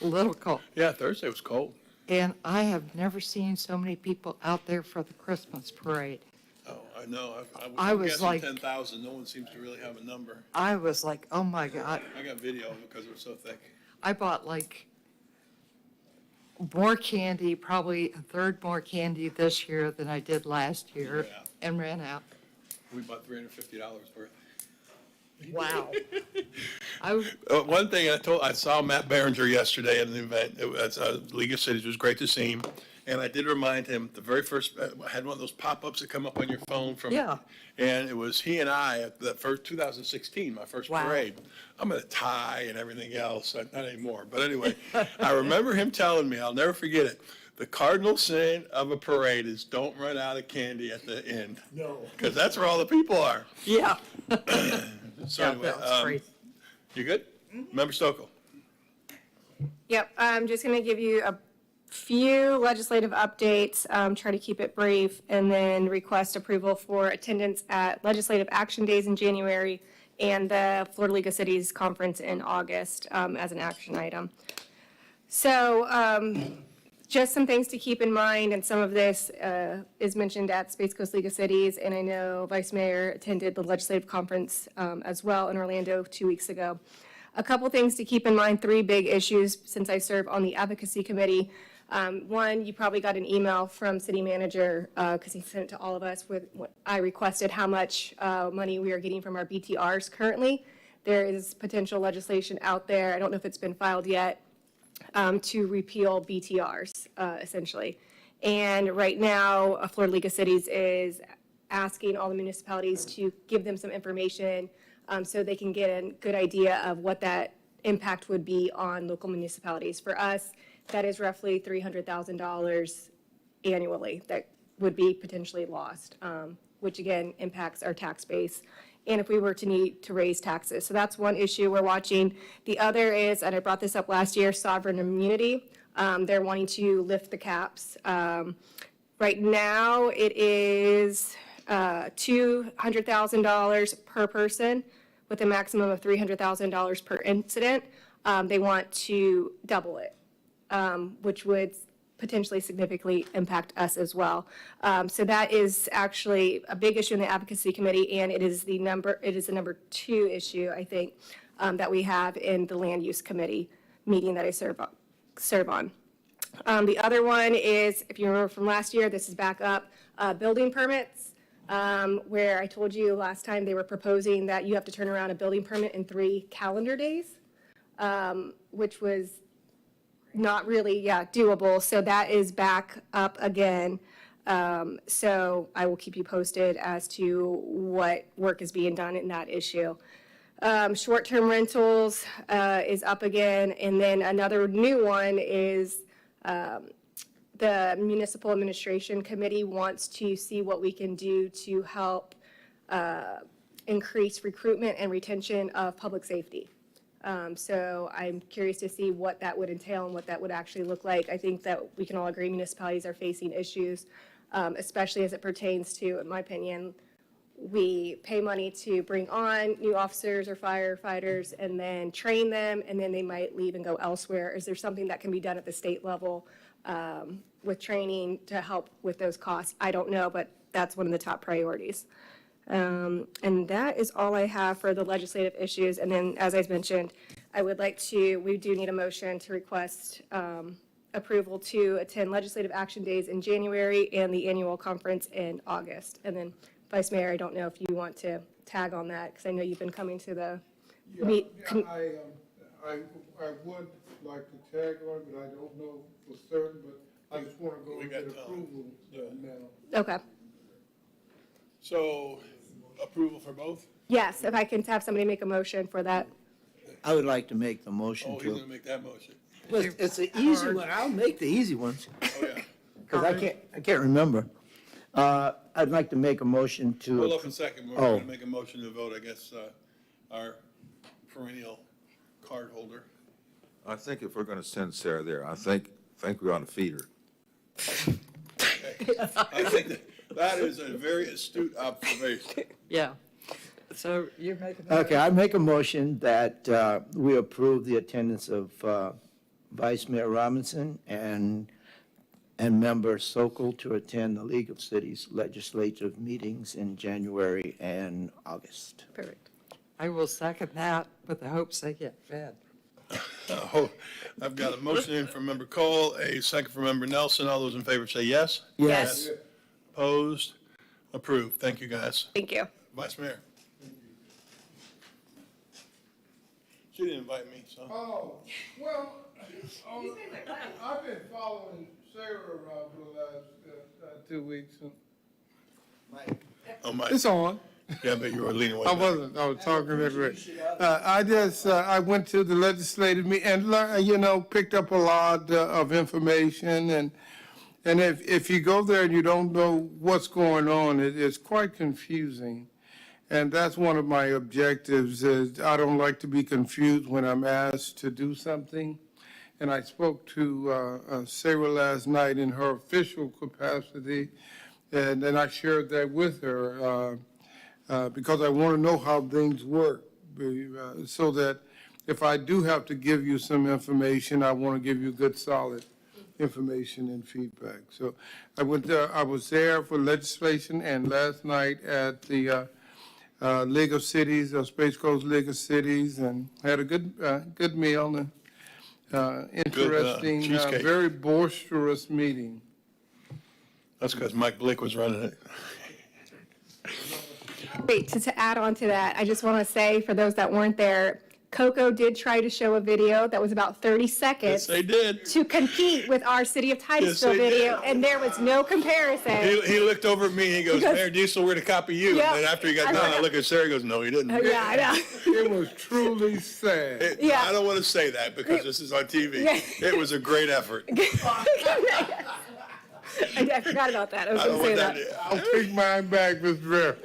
A little cold. Yeah, Thursday was cold. And I have never seen so many people out there for the Christmas parade. Oh, I know. I I'm was guessing like- 10,000. No one seems to really have a number. I was like, oh my God. I got video of it because it was so thick. I bought like more candy, probably a third more candy this year than I did last year, Yeah. and ran out. We bought $350 worth. Wow. One thing I saw Matt Berenger yesterday at an event. It was League of Cities. It was great to see him. And I did remind him, the very first, I had one of those pop-ups that come up on your phone from. Yeah. And it was he and I at the first 2016, my first Wow. parade. I'm in a tie and everything else, not anymore. But anyway, I remember him telling me, I'll never forget it. The cardinal sin of a parade is don't run out of candy at the end. No. Because that's where all the people are. Yeah. So Yeah, anyway, that was great. You good? Member Stokel? Yep, I'm just going to give you a few legislative updates, try to keep it brief, and then request approval for attendance at legislative action days in January and the Florida League of Cities Conference in August as an action item. So just some things to keep in mind, and some of this is mentioned at Space Coast League of Cities, and I know Vice Mayor attended the legislative conference as well in Orlando 2 weeks ago. A couple things to keep in mind, three big issues since I serve on the advocacy committee. One, you probably got an email from city manager, because he sent it to all of us with what I requested how much money we are getting from our BTRs currently. There is potential legislation out there, I don't know if it's been filed yet, to repeal BTRs, essentially. And right now, Florida League of Cities is asking all the municipalities to give them some information so they can get a good idea of what that impact would be on local municipalities. For us, that is roughly $300,000 annually that would be potentially lost, which again impacts our tax base. And if we were to need to raise taxes. So that's one issue we're watching. The other is, and I brought this up last year, sovereign immunity. They're wanting to lift the caps. Right now, it is $200,000 per person with a maximum of $300,000 per incident. They want to double it, which would potentially significantly impact us as well. So that is actually a big issue in the advocacy committee, and it is the number 2 issue, I think, that we have in the land use committee meeting that I serve on. The other one is, if you remember from last year, this is back up, building permits, where I told you last time they were proposing that you have to turn around a building permit in 3 calendar days, which was not really, doable. So that is back up again. So I will keep you posted as to what work is being done in that issue. Short-term rentals is up again. And then another new one is the Municipal Administration Committee wants to see what we can do to help increase recruitment and retention of public safety. So I'm curious to see what that would entail and what that would actually look like. I think that we can all agree municipalities are facing issues, especially as it pertains to, in my opinion, we pay money to bring on new officers or firefighters and then train them, and then they might leave and go elsewhere. Is there something that can be done at the state level with training to help with those costs? I don't know, but that's one of the top priorities. And that is all I have for the legislative issues. And then, as I mentioned, I would like to, we do need a motion to request approval to attend legislative action days in January and the annual conference in August. And then, Vice Mayor, I don't know if you want to tag on that, because I know you've been coming to the meet. I would like to tag on, but I don't know for certain, but I just want to go and get approval now. Okay. So approval for both? Yes, if I can have somebody make a motion for that. I would like to make the motion Oh, he's to. gonna make that motion. Well, it's an easy one. I'll make the easy ones. Oh, yeah. Because I can't remember. I'd like to make a motion to. Hold up a second. We're Oh. gonna make a motion to vote, I guess, our perennial card holder. I think if we're going to send Sarah there, I think we ought to feed her. I think that is a very astute observation. Yeah. So you're making. Okay, I make a motion that we approve the attendance of Vice Mayor Robinson and member Sokol to attend the League of Cities legislative meetings in January and August. Perfect. I will second that with the hopes they get fed. Oh, I've got a motion in from Member Cole, a second from Member Nelson. All those in favor say yes? Yes. Opposed? Approved. Thank you, guys. Thank you. Vice Mayor. She didn't invite me, so. Oh, well, I've been following Sarah around for the last 2 weeks. Oh, my. It's on. Yeah, but you were leaning way I back. wasn't, I was talking that way. I went to the legislative meeting and, picked up a lot of information. And if you go there and you don't know what's going on, it's quite confusing. And that's one of my objectives is I don't like to be confused when I'm asked to do something. And I spoke to Sarah last night in her official capacity, and I shared that with her. Because I want to know how things work, so that if I do have to give you some information, I want to give you good, solid information and feedback. So I was there for legislation, and last night at the League of Cities, Space Coast League of Cities, and had a good meal and interesting, cheesecake. very boisterous meeting. That's because Mike Blick was running it. Wait, to add on to that, I just want to say, for those that weren't there, Coco did try to show a video that was about 30 seconds. Yes, they did. To compete with our City of Titusville they video, did. and there was no comparison. He looked over at me and he goes, Because- Mayor Diesel, we're to copy you. Yeah. And then after he got done, I look at Sarah, he goes, no, he didn't. Yeah, I know. It was truly sad. Yeah. I don't want to say that because this is on TV. Yeah. It was a great effort. I forgot about that. I was I going don't to say want that. that. I'll take mine back, Mr. Mayor.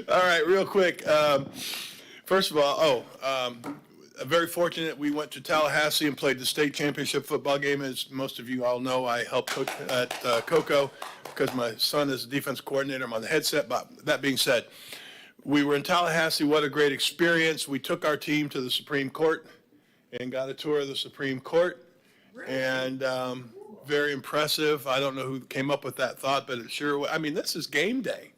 All right, real quick. First of all, very fortunate we went to Tallahassee and played the state championship football game. As most of you all know, I helped coach at Coco because my son is a defense coordinator. I'm on the headset. But that being said, we were in Tallahassee. What a great experience. We took our team to the Supreme Court and got a tour of the Supreme Court. And very impressive. I don't know who came up with that thought, but it sure was. I mean, this is game day.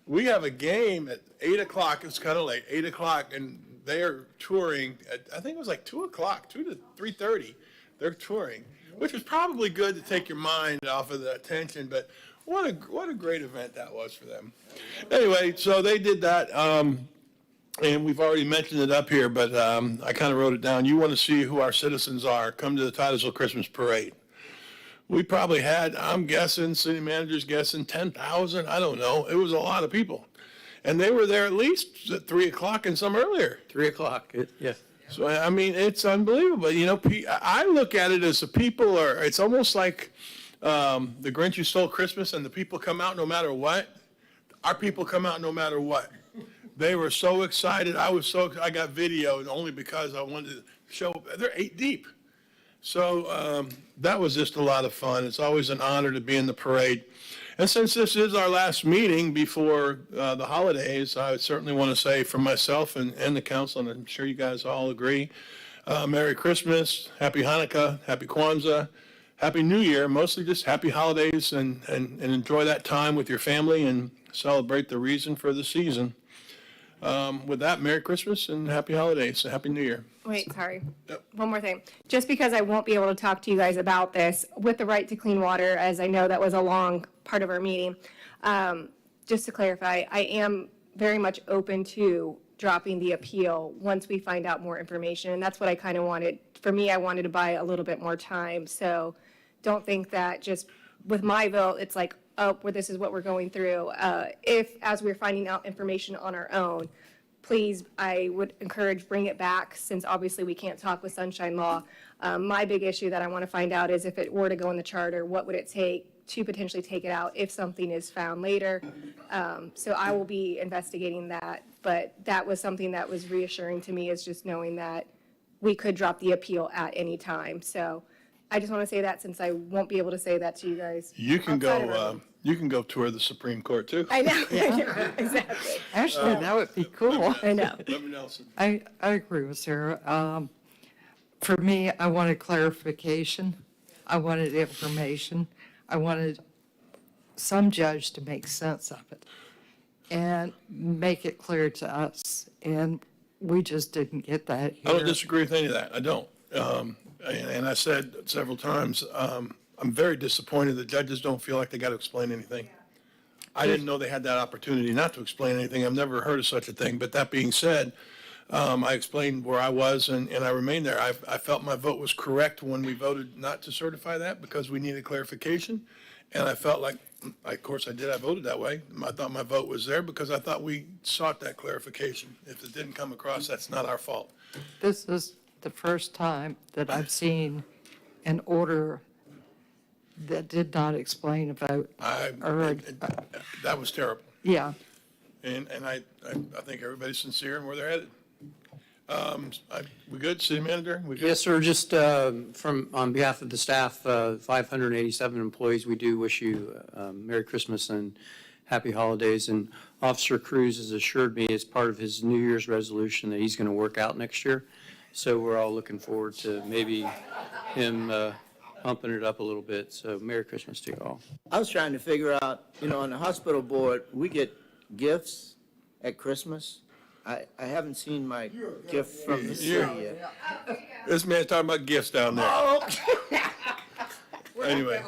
We have a game at 8 o'clock. It's kind of late, 8 o'clock, and they are touring at, I think it was like 2 o'clock, 2 to 3:30. They're touring, which was probably good to take your mind off of the attention, but what a great event that was for them. Anyway, so they did that, and we've already mentioned it up here, but I kind of wrote it down. You want to see who our citizens are, come to the Titusville Christmas Parade. We probably had, I'm guessing, city manager's guessing 10,000, I don't know. It was a lot of people. And they were there at least at 3 o'clock and some earlier. 3 o'clock, yeah. So, I mean, it's unbelievable. I look at it as the people are, it's almost like the Grinch Who Stole Christmas and the people come out no matter what. Our people come out no matter what. They were so excited. I got video only because I wanted to show, they're 8 deep. So that was just a lot of fun. It's always an honor to be in the parade. And since this is our last meeting before the holidays, I certainly want to say for myself and the council, and I'm sure you guys all agree, Merry Christmas, Happy Hanukkah, Happy Kwanzaa, Happy New Year, mostly just happy holidays, and enjoy that time with your family and celebrate the reason for the season. With that, Merry Christmas and Happy Holidays and Happy New Year. Wait, sorry. One more thing. Just because I won't be able to talk to you guys about this, with the right to clean water, as I know that was a long part of our meeting, just to clarify, I am very much open to dropping the appeal once we find out more information. And that's what I kind of wanted. For me, I wanted to buy a little bit more time. So don't think that just with my vote, it's like, oh, well, this is what we're going through. If, as we're finding out information on our own, please, I would encourage bring it back, since obviously we can't talk with Sunshine Law. My big issue that I want to find out is if it were to go in the charter, what would it take to potentially take it out if something is found later? So I will be investigating that, but that was something that was reassuring to me, is just knowing that we could drop the appeal at any time. So I just want to say that, since I won't be able to say that to you guys. You can outside of our you can go tour the Supreme Court too. I know, exactly. Actually, that would be cool. I know. Reverend Nelson. I agree with Sarah. For me, I wanted clarification. I wanted information. I wanted some judge to make sense of it and make it clear to us. And we just didn't get that here. I don't disagree with any of that. I don't. And I said several times, I'm very disappointed that judges don't feel like they got to explain anything. I didn't know they had that opportunity not to explain anything. I've never heard of such a thing. But that being said, I explained where I was, and I remained there. I felt my vote was correct when we voted not to certify that, because we needed clarification. And I felt like, of course I did, I voted that way. I thought my vote was there because I thought we sought that clarification. If it didn't come across, that's not our fault. This is the first time that I've seen an order that did not explain a vote. That was terrible. Yeah. And I think everybody's sincere in where they're headed. We good, City Manager? We good? Yes, sir. Just on behalf of the staff, 587 employees, we do wish you Merry Christmas and Happy Holidays. And Officer Cruz has assured me, as part of his New Year's resolution, that he's going to work out next year. So we're all looking forward to maybe him pumping it up a little bit. So Merry Christmas to you all. I was trying to figure out, on the hospital board, we get gifts at Christmas. I haven't seen my gift from the city yet. This man's talking about gifts down there. Oh, Anyway,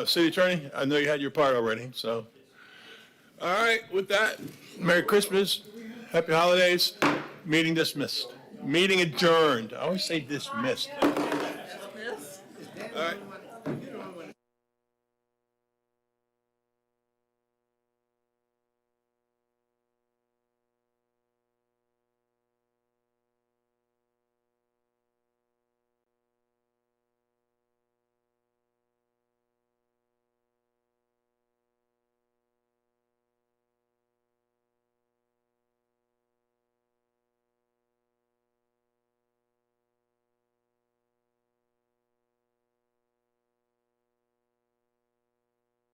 City Attorney, I know you had your part already, so. All right, with that, Merry Christmas, Happy Holidays, meeting dismissed. Meeting adjourned. I always say dismissed.